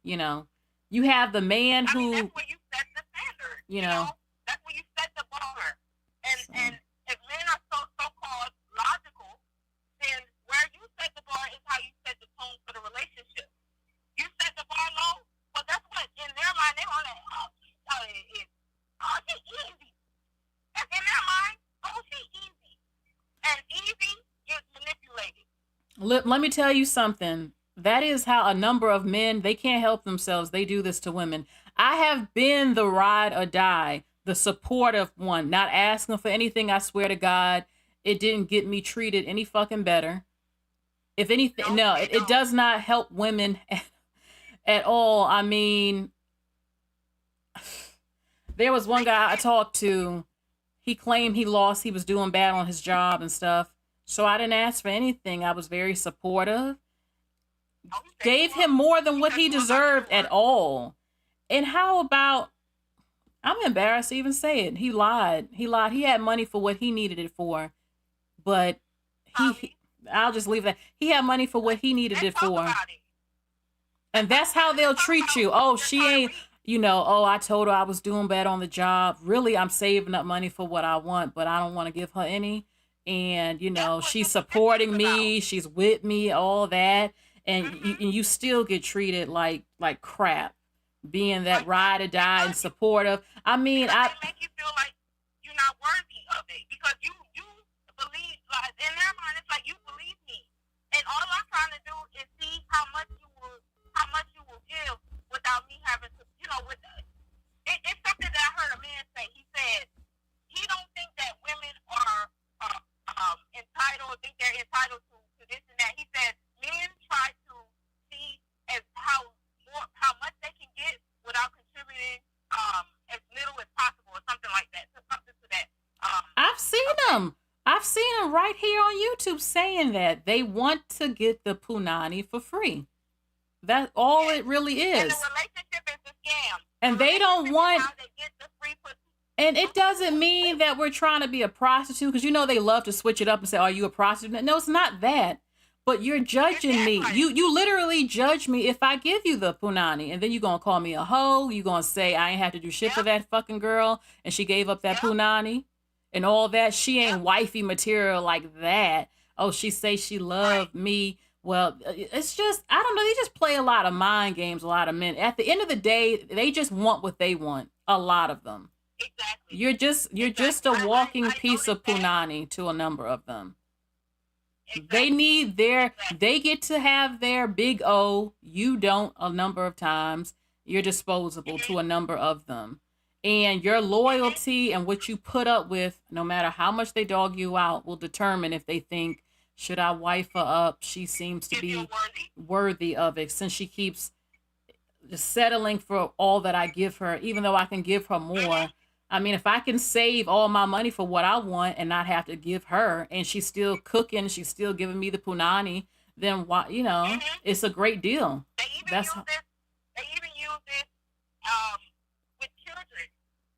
You know, you have the man who. That's where you set the standard. You know, that's where you set the bar. And if men are so-called logical, then where you set the bar is how you set the tone for the relationship. You set the bar low, well, that's what, in their mind, they're on that, she's easy. And in their mind, she's easy. And easy is manipulated. Let me tell you something. That is how a number of men, they can't help themselves. They do this to women. I have been the ride or die, the supportive one, not asking for anything. I swear to God, it didn't get me treated any fucking better. If anything, it does not help women at all. I mean, there was one guy I talked to. He claimed he was doing bad on his job and stuff. So I didn't ask for anything. I was very supportive. Gave him more than what he deserved at all. And how about, I'm embarrassed to even say it. He lied. He had money for what he needed it for. But I'll just leave that. He had money for what he needed it for. And that's how they'll treat you. Oh, she ain't, I told her I was doing bad on the job. Really, I'm saving up money for what I want, but I don't want to give her any. And, she's supporting me. She's with me, all that. And you still get treated like crap, being that ride or die and supportive. I mean, they make you feel like you're not worthy of it because you believe, like, in their mind, it's like you believe me, and all I'm trying to do is see how much you will give without me having to, it's something that I heard a man say. He said he don't think that women are entitled, think they're entitled to this and that. He said men try to see as how much they can get without contributing as little as possible, or something like that. Something to that. I've seen them. I've seen them right here on YouTube saying that they want to get the punani for free. That's all it really is. And the relationship is a scam. And they don't want. How they get the free pussy. And it doesn't mean that we're trying to be a prostitute, because they love to switch it up and say, "Are you a prostitute?" No, it's not that. But you're judging me. You literally judge me if I give you the punani, and then you're gonna call me a hoe. You're gonna say I ain't have to do shit for that fucking girl, and she gave up that punani and all that. She ain't wifey material like that. Oh, she say she loved me. Well, it's just, I don't know. They just play a lot of mind games. A lot of men. At the end of the day, they just want what they want. A lot of them. Exactly. You're just a walking piece of punani to a number of them. Exactly. They get to have their big O. You don't a number of times. You're disposable to a number of them. And your loyalty and what you put up with, no matter how much they dog you out, will determine if they think, should I wife her up? She seems to be worthy of it, since she keeps just settling for all that I give her, even though I can give her more. I mean, if I can save all my money for what I want and not have to give her, and she's still cooking, she's still giving me the punani, then why? It's a great deal. They even use this with children.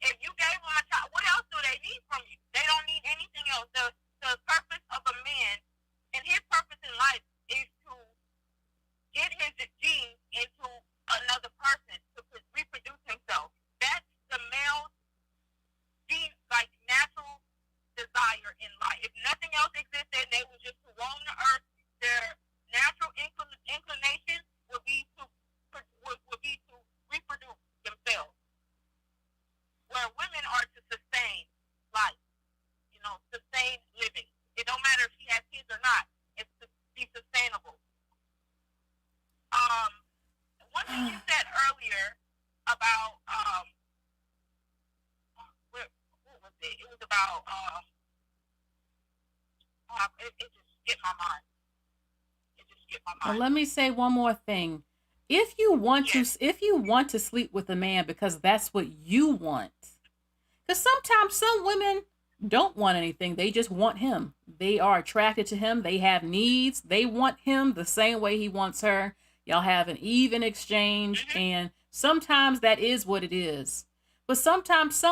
If you gave them a child, what else do they need from you? They don't need anything else. The purpose of a man and his purpose in life is to get his genes into another person to reproduce himself. That's the male's natural desire in life. If nothing else existed, they would just roam the earth. Their natural inclination would be to reproduce themselves. Where women are to sustain life, sustain living. It don't matter if she has kids or not. It's to be sustainable. One thing you said earlier about it was about it just skipped my mind. Well, let me say one more thing. If you want to sleep with a man because that's what you want, because sometimes some women don't want anything, they just want him. they are attracted to him. They have needs. They want him the same way he wants her. Y'all have an even exchange. And sometimes that is what it is. But sometimes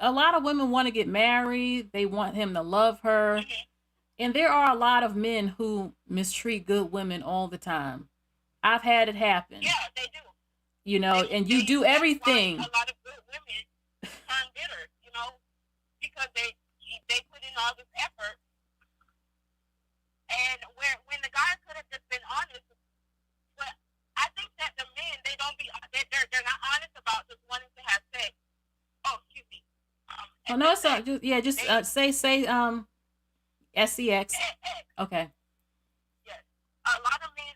a lot of women want to get married. They want him to love her. And there are a lot of men who mistreat good women all the time. I've had it happen. Yeah, they do. You know, and you do everything. A lot of good women turn bitter, you know, because they put in all this effort. And when the guy could have just been honest, but I think that the men, they're not honest about just wanting to have sex. Oh, excuse me. Oh no, it's not. Say SEX. Okay. Yes. A lot of men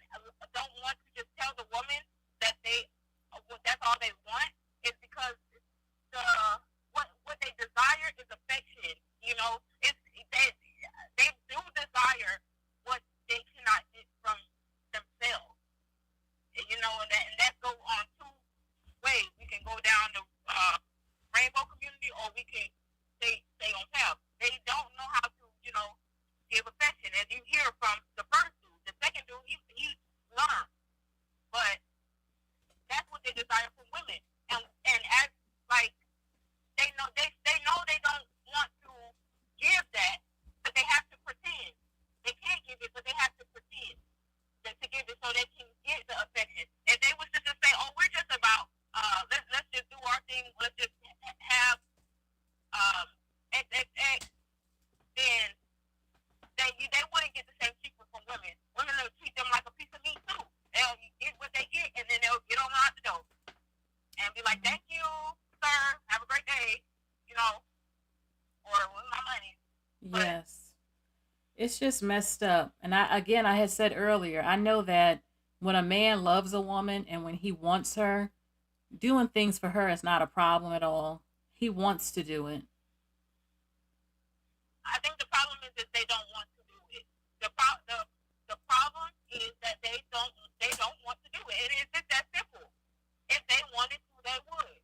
don't want to just tell the woman that that's all they want. It's because what they desire is affection. You know, they do desire what they cannot get from themselves. You know, and that goes on two ways. We can go down the rainbow community, or we can stay on top. They don't know how to, you know, give affection. As you hear from the first dude, the second dude, he learned. But that's what they desire from women. And as like they know they don't want to give that, but they have to pretend. They can't give it, but they have to pretend to give it so they can get the affection. If they was to just say, "Oh, we're just about let's just do our thing, let's just have XXX," then they wouldn't get the same treatment from women. Women will treat them like a piece of meat too. They'll get what they get, and then they'll get on out the door and be like, "Thank you, sir. Have a great day," you know, or with my money. Yes. It's just messed up. And I had said earlier, I know that when a man loves a woman and when he wants her, doing things for her is not a problem at all. He wants to do it. I think the problem is that they don't want to do it. The problem is that they don't want to do it. It is just that simple. If they wanted to, they would.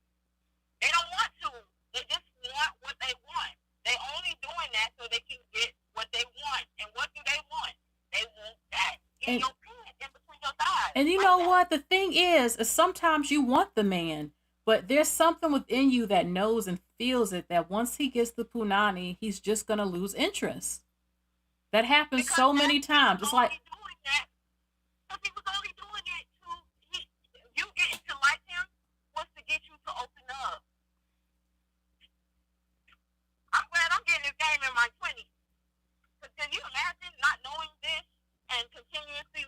They don't want to. They just want what they want. They only doing that so they can get what they want. And what do they want? They want that in your pants, in between your thighs. And you know what? The thing is sometimes you want the man, but there's something within you that knows and feels it, that once he gets the punani, he's just going to lose interest. That happens because so many times. It's like, because he was only doing it you getting to like him was to get you to open up. I'm glad I'm getting this game in my 20s. Because can you imagine not knowing this and continuously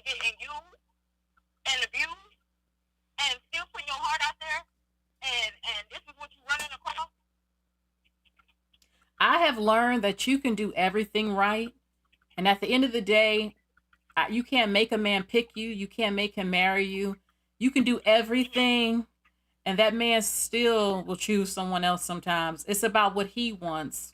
getting used and abused and still putting your heart out there, and this is what you're running across? I have learned that you can do everything right, and at the end of the day, you can't make a man pick you. You can't make him marry you. You can do everything, and that man still will choose someone else sometimes. It's about what he wants.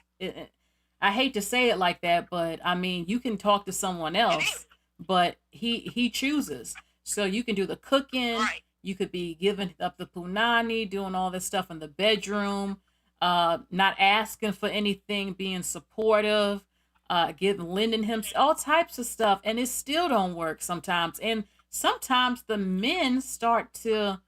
I hate to say it like that, but I mean, you can talk to someone else, but he chooses. So you can do the cooking. Right. You could be giving up the punani, doing all this stuff in the bedroom, not asking for anything, being supportive, lending him all types of stuff, and it still don't work sometimes. And sometimes the men start to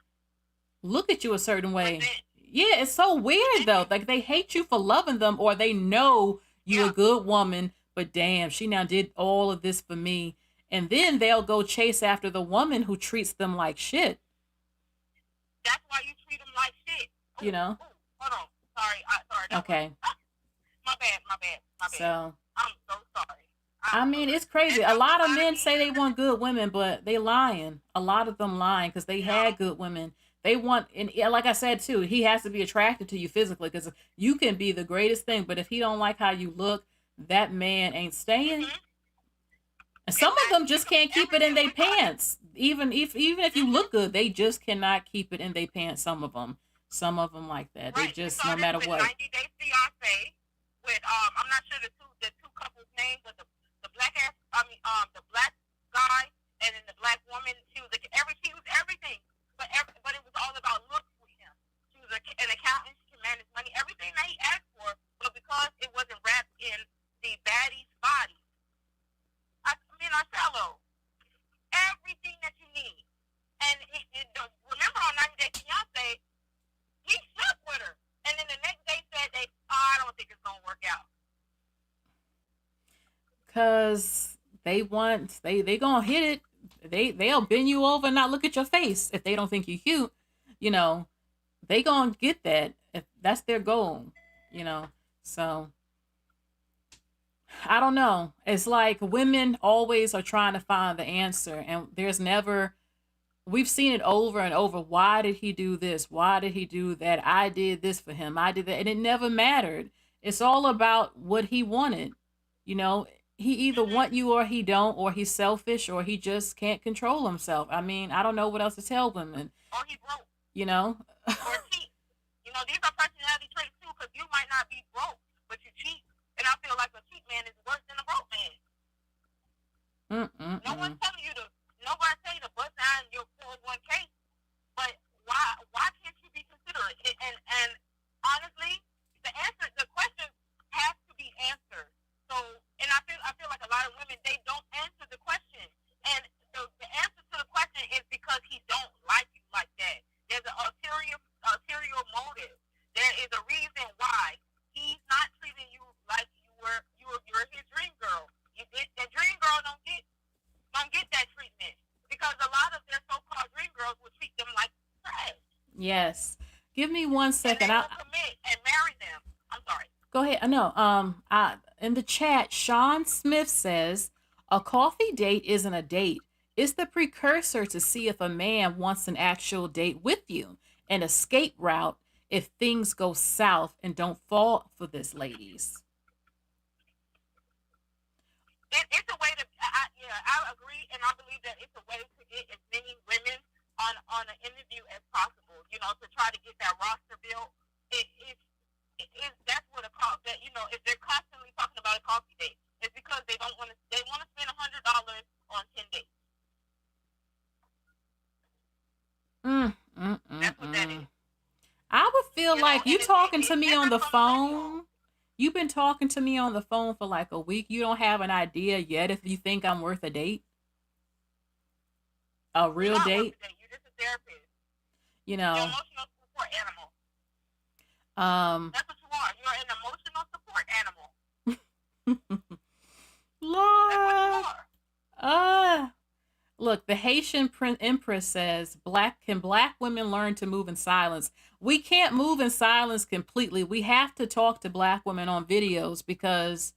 look at you a certain way. Yeah, it's so weird though. Like they hate you for loving them, or they know you're a good woman, but damn, she now did all of this for me. And then they'll go chase after the woman who treats them like shit. That's why you treat them like shit. You know? Hold on. Sorry. Okay. My bad. So I'm so sorry. I mean, it's crazy. A lot of men say they want good women, but they lying. A lot of them lying because they had good women. They want, and like I said too, he has to be attracted to you physically, because you can be the greatest thing, but if he don't like how you look, that man ain't staying. And some of them just can't keep it in their pants. Even if you look good, they just cannot keep it in their pants. Some of them like that. They just, no matter what. 90 Day Fiance with I'm not sure the two couples' names, but the black guy and then the black woman. She was everything, but it was all about looks with him. She was an accountant. She can manage money, everything that he asked for, but because it wasn't wrapped in the Cause they gonna hit it. They'll bend you over and not look at your face if they don't think you're cute. You know, they gonna get that if that's their goal. You know, so I don't know. It's like women always are trying to find the answer, and there's never. We've seen it over and over. Why did he do this? Why did he do that? I did this for him. I did that, and it never mattered. It's all about what he wanted. You know, he either Mm-hmm. want you or he don't, or he's selfish, or he just can't control himself. I mean, I don't know what else to tell women. Or he broke. You know. Or cheat. You know, these are personality traits too, because you might not be broke, but you cheat. And I feel like a cheat man is worse than a broke man. No one's telling you to, nobody tell you to bust down your 401k, but why can't you be considerate? And honestly, the question has to be answered. So, and I feel like a lot of women, they don't answer the question. And the answer to the question is because he don't like you like that. There's an ulterior motive. There is a reason why he's not treating you like you're his dream girl. The dream girl don't get that treatment because a lot of their so-called dream girls will treat them like trash. Yes. Give me 1 second. And they will commit and marry them. I'm sorry. Go ahead. No. In the chat, Sean Smith says a coffee date isn't a date. It's the precursor to see if a man wants an actual date with you, an escape route if things go south, and don't fall for this, ladies. It's a way to, I agree, and I believe that it's a way to get as many women on an interview as possible. You know, to try to get that roster built. That's what that, you know, if they're constantly talking about a coffee date, it's because they want to spend $100 on 10 dates. That's what that is. I would feel like you talking to me on the phone. Millennial. You've been talking to me on the phone for like a week. You don't have an idea yet if you think I'm worth a date. A real date. You're just a therapist. You You're an know. emotional support animal. That's what you are. You're an emotional support animal. Lord. That's what you are. Look, the Haitian Empress says, can black women learn to move in silence? We can't move in silence completely. We have to talk to black women on videos because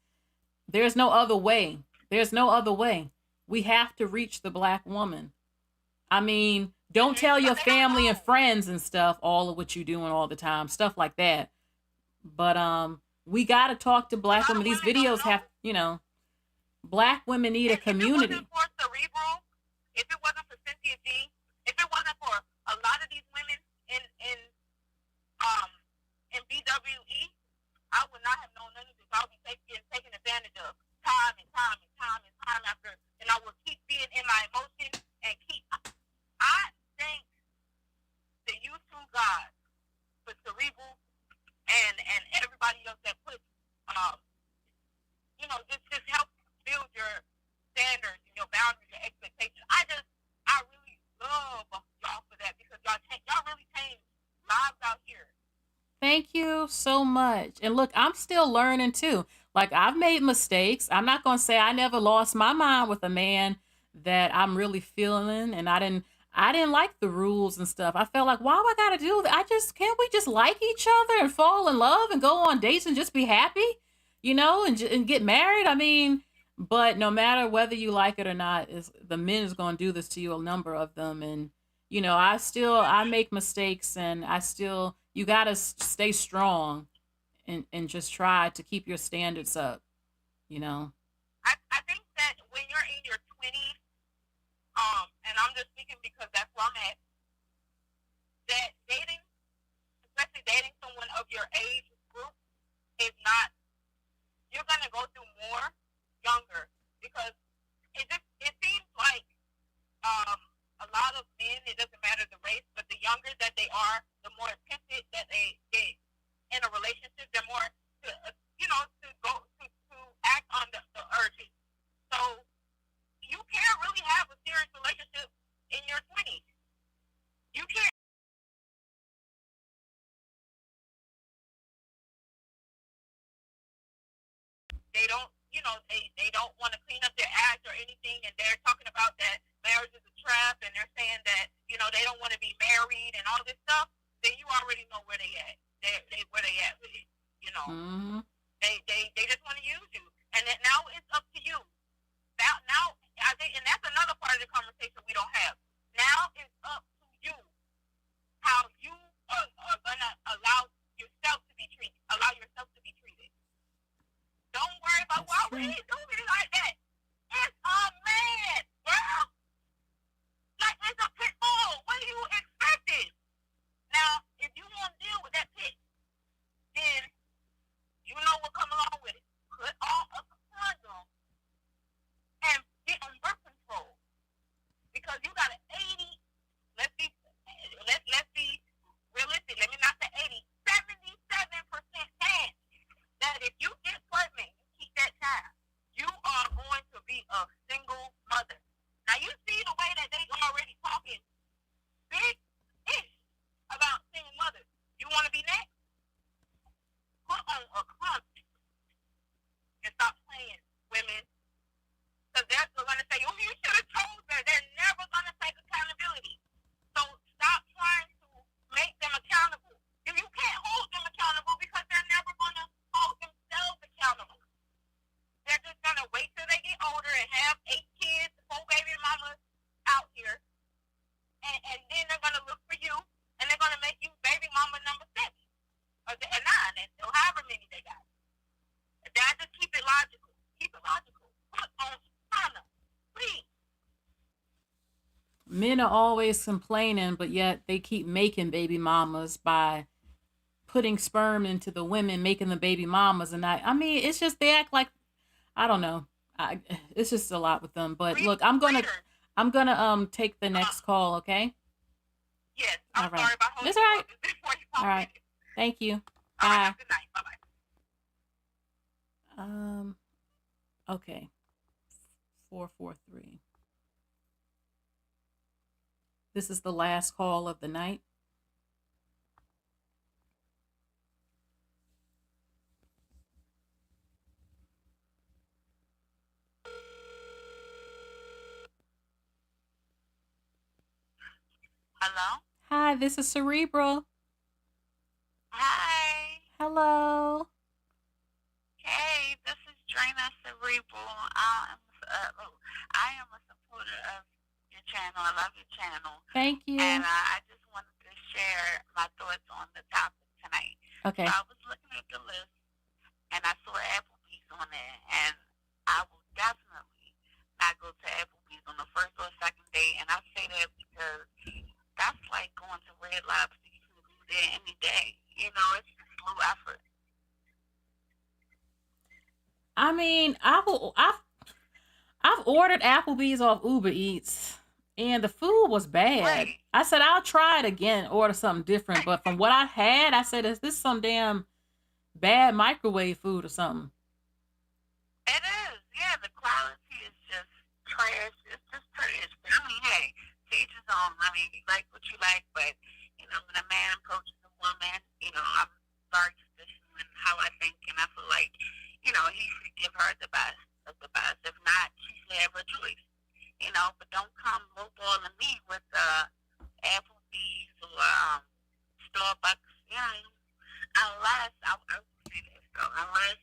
there's no other way. There's no other way. We have to reach the black woman. I mean, don't tell your family and friends and stuff all of what you're doing all the time, stuff like that. But we got to talk to black women. These videos have, you know, black women need a community. If it wasn't for Cerebral, if it wasn't for Cynthia G, if it wasn't for a lot of these women in BWE, I would not have known none of this. I would be taken advantage of time and time and time and time after, and I would keep being in my emotions and keep. I thank the YouTube God for Cerebral and everybody else that put, you know, just help build your standards and your boundaries and expectations. I really love y'all for that because y'all really change lives out here. Thank you so much. And look, I'm still learning too. Like I've made mistakes. I'm not going to say I never lost my mind with a man that I'm really feeling, and I didn't like the rules and stuff. I felt like, why do I got to do that? Can't we just like each other and fall in love and go on dates and just be happy, you know, and get married? I mean, but no matter whether you like it or not, the men is going to do this to you, a number of them. And, you know, I make mistakes, and you got to stay strong and just try to keep your standards up, you know. I think that when you're in your 20s, and I'm just speaking because that's where I'm at, that dating, especially dating someone of your age group, is not, you're going to go through more younger because it seems like a lot of men, it doesn't matter the race, but the younger that they are, the more tempted that they get in a relationship, they're more to, to act on the urges. So you can't really have a serious relationship in your 20s. You can't. They don't, you know, they don't want to clean up their act or anything, and they're talking about that marriage is a trap, and they're saying that, you know, they don't want to be married and all this stuff, then you already know where they at. Where they at with it, you know. Mm-hmm. They just want to use you, and then now it's up to you. Now I think, and that's another part of the conversation we don't have. Now it's up to you how you are gonna allow yourself to be treated. Allow yourself to be treated. Don't worry about why we ain't doing it like that. It's a man, girl. Like it's a pit bull. What do you expected? Now, if you want to deal with that pit, then you know what come along with it. Put on a condom and get on birth control, because you got an 80. Let's be realistic. Let me not say 80. 77% chance that if you get pregnant, you keep that child, you are going to be a single mother. Now you see the way that they already talking big-ish about single mothers. You want to be next? Put on a condom and stop playing, women. Because they're going to say, oh, you should have told her. They're never going to take accountability. So stop trying to make them accountable. If you can't hold them accountable, because they're never going to hold themselves accountable. They're just going to wait till they get older and have 8 kids, 4 baby mamas out here. And then they're going to look for you, and they're going to make you baby mama number 7 or 9, or however many they got. Dad, just keep it logical. Keep it logical. Put on China, please. Men are always complaining, but yet they keep making baby mamas by putting sperm into the women, making the baby mamas. And I mean, it's just, they act like, I don't know. It's just a lot with them. But look, I'm gonna take the next call, okay? Yes, I'm all right. sorry about holding That's all right. you up. All right. Thank you. All Bye. right, good night. Bye-bye. Okay. 443. This is the last call of the night. Hello? Hi, this is Cerebral. Hi. Hello. Hey, this is Drina Cerebral. I am a supporter of your channel. I love your channel. Thank you. And I just wanted to share my thoughts on the topic tonight. Okay. So I was looking at the list, and I saw Applebees on there, and I will definitely not go to Applebees on the first or second date. And I say that because that's like going to Red Lobster. You can go there any day. You know, it's just low effort. I mean, I've ordered Applebee's off Uber Eats, and the food was bad. Right. I said I'll try it again, order something different. But from what I had, I said, is this some damn bad microwave food or something? It is. Yeah, the quality is just trash. It's just trash. But I mean, hey, to each his own. I mean, you like what you like, but you know, when a man approaches a woman, you know, I'm very traditional in how I think, and I feel like, you know, he should give her the best of the best. If not, she should have a choice. You know, but don't come lowballing me with Applebee's or Starbucks. You know, unless I would say this though, unless,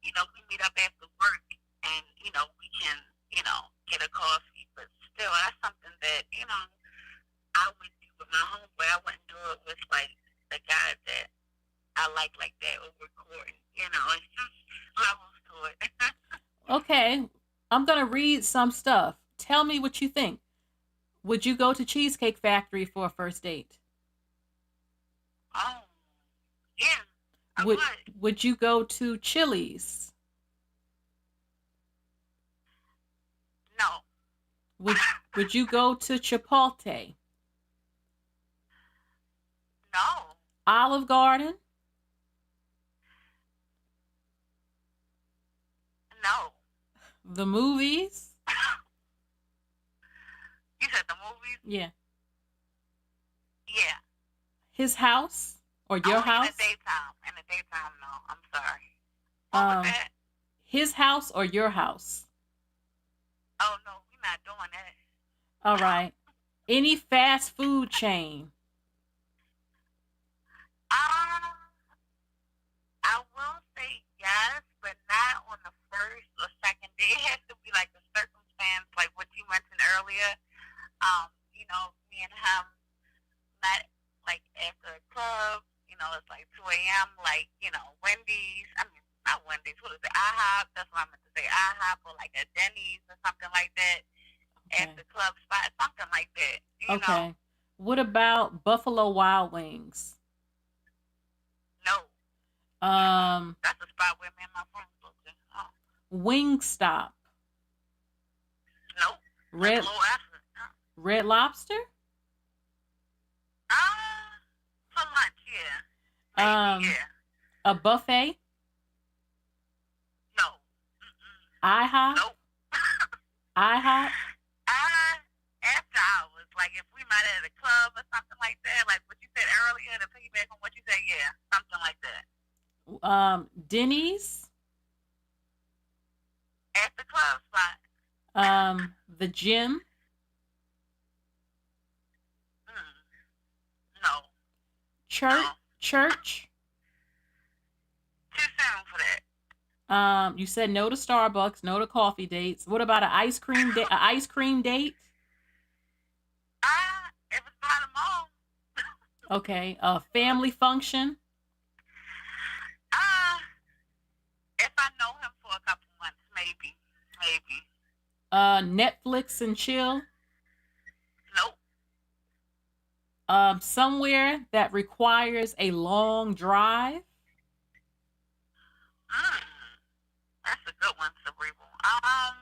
you know, we meet up after work and, you know, we can, you know, get a coffee. But still, that's something that, you know, I would do with my homeboy. I wouldn't do it with like the guy that I like that over courting. You know, it's just levels to it. Okay, I'm gonna read some stuff. Tell me what you think. Would you go to Cheesecake Factory for a first date? Oh, yeah, I would. Would you go to Chili's? No. Would you go to Chipotle? No. Olive Garden? No. The movies? You said the movies? Yeah. Yeah. His house or your Only house? In the daytime. In the daytime, no. I'm sorry. What was that? His house or your house? Oh no, we're not doing that. All right. Any fast food chain? I will say yes, but not on the first or second day. It has to be like a circumstance, like what you mentioned earlier. Me and him met like after a club. It's like 2 a.m. Like Wendy's. I mean, not Wendy's. What is it? IHOP. That's what I meant to say. IHOP or like a Denny's or something like that. Okay. At the club spot, something like that. You Okay. know? What about Buffalo Wild Wings? No. That's a spot where me and my friends go to. Oh. Wingstop. Nope. Red Lobster? For lunch, yeah. Maybe, yeah. A buffet? No. IHOP? Nope. IHOP? After hours, like if we met at a club or something like that, like what you said earlier, to piggyback on what you said, yeah, something like that. Denny's? At the club spot. The gym? No. Church? Too soon for that. You said no to Starbucks, no to coffee dates. What about an ice cream date? If it's by the mall. Okay. A family function? If I know him for a couple months, maybe. Netflix and chill? Nope. Somewhere that requires a long drive? That's a good one, Cerebral. I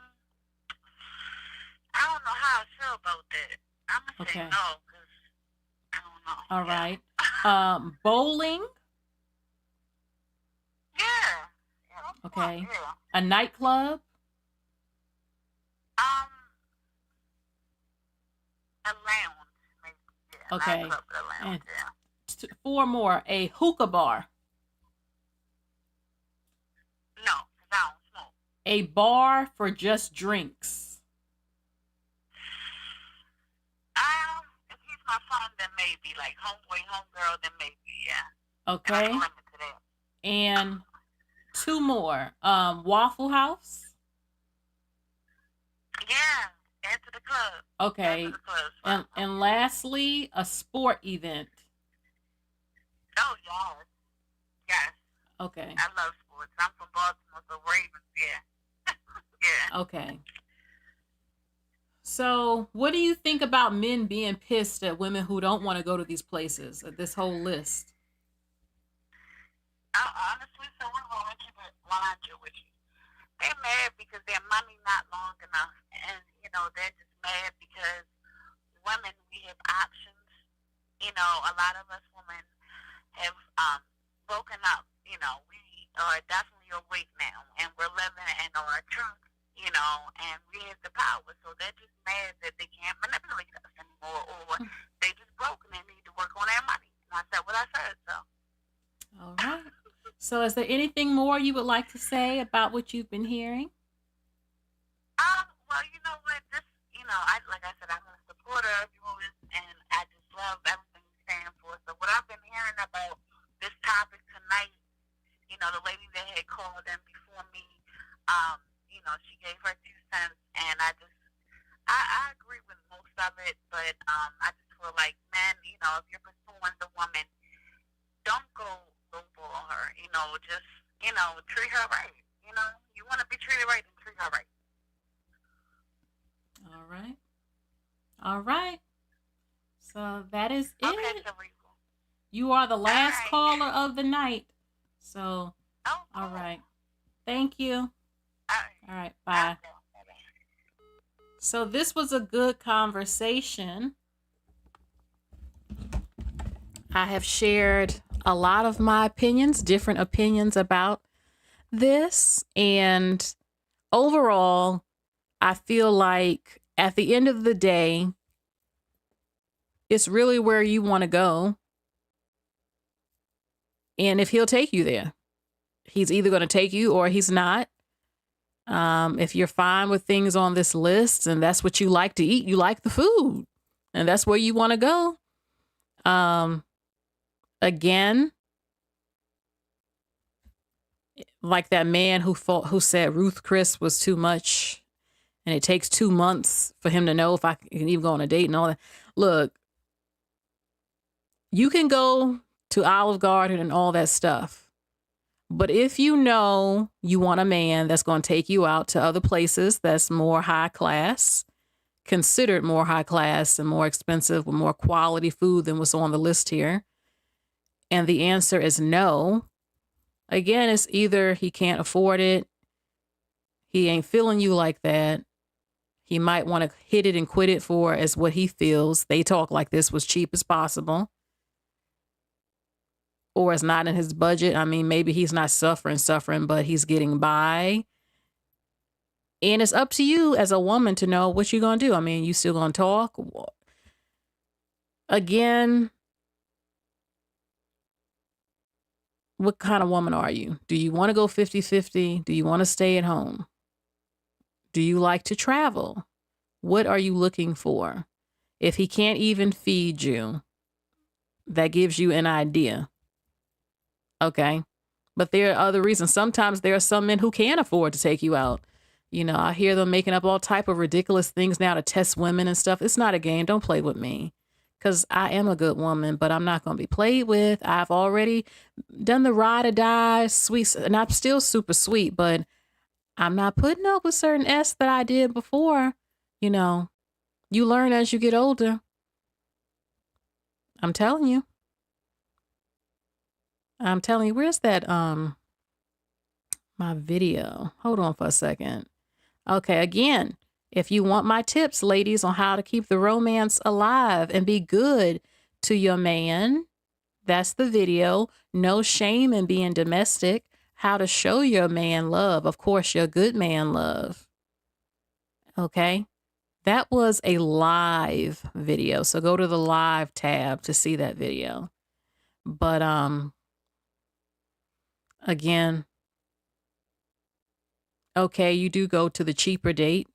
don't know how I feel about that. I'm going to say no, because I don't know. All right. Bowling? Yeah. Okay. Yeah. A nightclub? A lounge, maybe. Yeah. Okay. Nightclub, a lounge, yeah. 4 more. A hookah bar? No, because I don't smoke. A bar for just drinks? If he's my friend, then maybe. Like homeboy, homegirl, then maybe, yeah. Okay. I'm limited to that. And 2 more. Waffle House? Yeah, into the club. Okay. Into the club. And lastly, a sport event. Oh, yes. Yes. Okay. I love sports. I'm from Baltimore, so Ravens, yeah. Yeah. Okay. So, what do you think about men being pissed at women who don't want to go to these places, at this whole list? Honestly, so we're going to keep it 100 with you. They're mad because their money not long enough, and they're just mad because women, we have options. A lot of us women have broken up. We are definitely awake now, and we're living in our truth. And we have the power, so they're just mad that they can't manipulate us anymore, or they just broke and they need to work on their money. And I said what I said, so. All right. So is there anything more you would like to say about what you've been hearing? Well, you know what, like I said, I'm a supporter of yours, and I just love everything you stand for. So what I've been hearing about this topic tonight, the lady that had called in before me, she gave her 2 cents, and I agree with most of it, but I just feel like, men, if you're pursuing the woman, don't go lowball her, just, treat her right, you want to be treated right, then treat her right. All right. So that is it. Okay, Cerebral. You are the last right. caller of the night. So, cool. All right. Thank you. All right. Bye. Okay. So this was a good conversation. I have shared a lot of my opinions, different opinions about this. And overall, I feel like at the end of the day, it's really where you want to go. And if he'll take you there, he's either going to take you or he's not. If you're fine with things on this list and that's what you like to eat, you like the food and that's where you want to go. Again, like that man who said Ruth Chris was too much and it takes 2 months for him to know if I can even go on a date and all that. Look, you can go to Olive Garden and all that stuff. But if you know you want a man that's going to take you out to other places that's more high class, considered more high class and more expensive with more quality food than what's on the list here, and the answer is no, again, it's either he can't afford it, he ain't feeling you like that, he might want to hit it and quit it for as what he feels. They talk like this was cheap as possible. Or it's not in his budget. I mean, maybe he's not suffering, but he's getting by. And it's up to you as a woman to know what you're going to do. I mean, you still going to talk? Again, what kind of woman are you? Do you want to go 50-50? Do you want to stay at home? Do you like to travel? What are you looking for? If he can't even feed you, that gives you an idea. Okay. But there are other reasons. Sometimes there are some men who can't afford to take you out. You know, I hear them making up all type of ridiculous things now to test women and stuff. It's not a game. Don't play with me. Because I am a good woman, but I'm not going to be played with. I've already done the ride or die sweet. And I'm still super sweet, but I'm not putting up with certain S that I did before. You know, you learn as you get older. I'm telling you. Where's that, my video? Hold on for a second. Okay, again, if you want my tips, ladies, on how to keep the romance alive and be good to your man, that's the video. No shame in being domestic. How to show your man love. Of course, your good man love. Okay, that was a live video. So go to the live tab to see that video. But, again, okay, you do go to the cheaper date,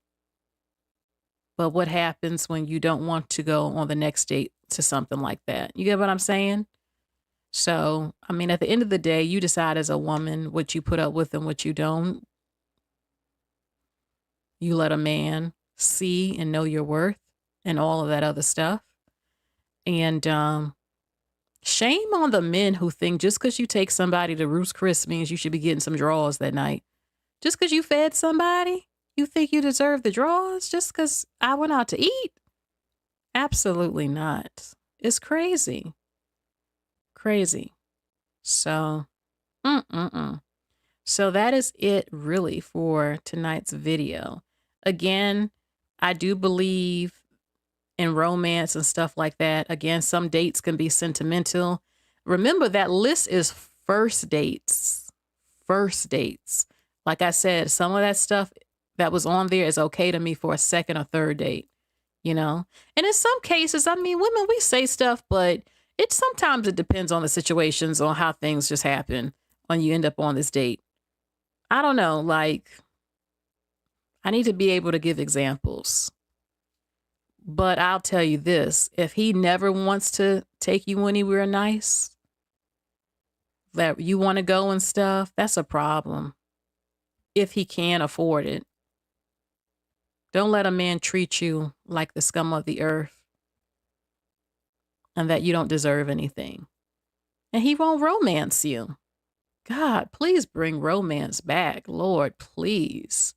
but what happens when you don't want to go on the next date to something like that? You get what I'm saying? So, I mean, at the end of the day, you decide as a woman what you put up with and what you don't. You let a man see and know your worth and all of that other stuff. And, shame on the men who think just because you take somebody to Ruth's Chris means you should be getting some draws that night. Just because you fed somebody, you think you deserve the draws just because I went out to eat? Absolutely not. It's crazy. Crazy. So, So that is it really for tonight's video. Again, I do believe in romance and stuff like that. Again, some dates can be sentimental. Remember, that list is first dates. First dates. Like I said, some of that stuff that was on there is okay to me for a second or third date, you know? And in some cases, I mean, women, we say stuff, but sometimes it depends on the situations, on how things just happen when you end up on this date. I don't know, like, I need to be able to give examples. But I'll tell you this, if he never wants to take you anywhere nice, that you want to go and stuff, that's a problem. If he can't afford it. Don't let a man treat you like the scum of the earth and that you don't deserve anything. And he won't romance you. God, please bring romance back. Lord, please.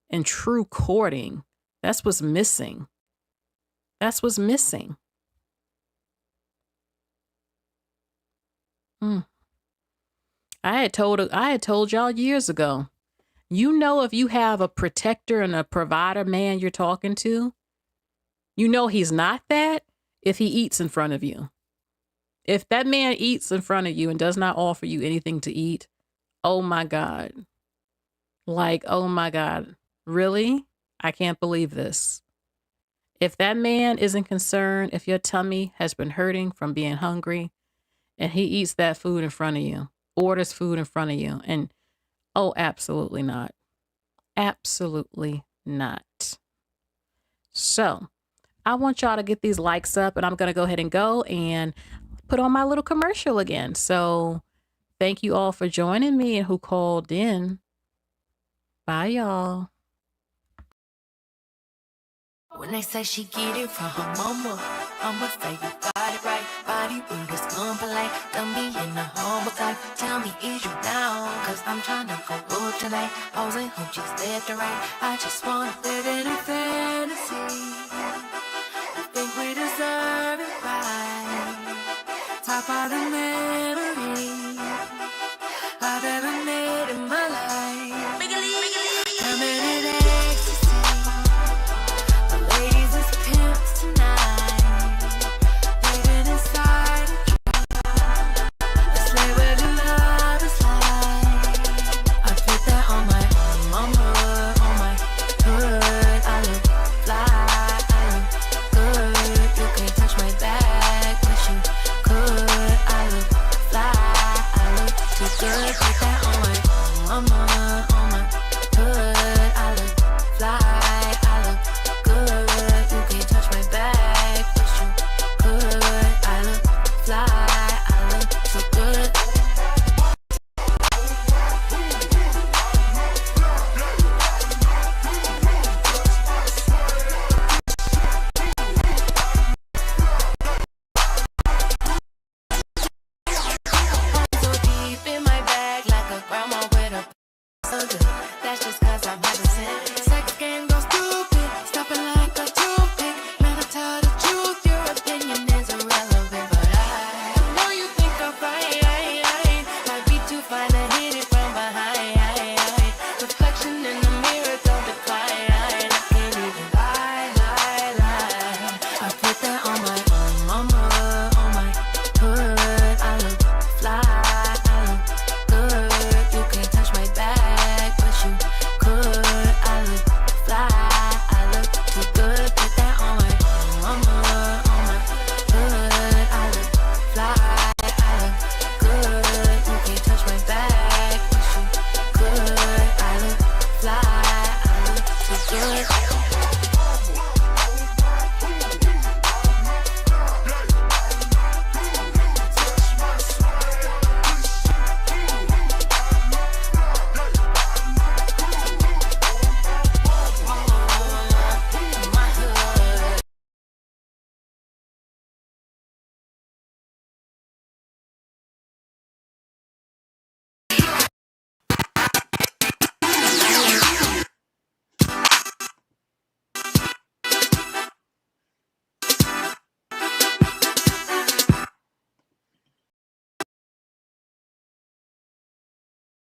And true courting. That's what's missing. That's what's missing. I had told y'all years ago, you know, if you have a protector and a provider man you're talking to, you know he's not that if he eats in front of you. If that man eats in front of you and does not offer you anything to eat, oh my God. Like, oh my God. Really? I can't believe this. If that man isn't concerned, if your tummy has been hurting from being hungry and he eats that food in front of you, orders food in front of you, and oh, absolutely not. Absolutely not. So I want y'all to get these likes up, and I'm going to go ahead and go and put on my little commercial again. So thank you all for joining me and who called in. Bye, y'all. When they say she get it from her mama, I'ma say you got it right. Body rude is polite. Don't be in the home with life. Tell me, is you down? Cause I'm tryna go good tonight. Hoes and hoochies left and right. I just wanna live in a fantasy. I think we deserve it right. Top of the memory I've ever made in my life. I'm in an ecstasy. Ladies is pimps tonight, living inside a dream. Let's lay where the love is like. I put that on my mama, on my hood. I look fly, I look good. You can't touch my back, but you could. I look fly, I look too good. Put that on my mama, on my hood. I look fly, I look good. You can't touch my back, but you could. I look fly, I look too good. So deep in my bag, like a grandma with a so good. That's just cause I'm hesitant. Sex game goes stupid, stopping like a toothpick. Man, I tell the truth, your opinion is irrelevant. But I know you think I'm fine. Might be too fine to hit it from behind. Reflection in the mirror, don't decline. I can't even lie. I put that on my mama, on my hood. I look fly, I look good. You can't touch my back, but you could. I look fly, I look too good. Put that on my mama, on my hood. I look fly, I look good. You can't touch my back, but you could. I look fly, I look too good.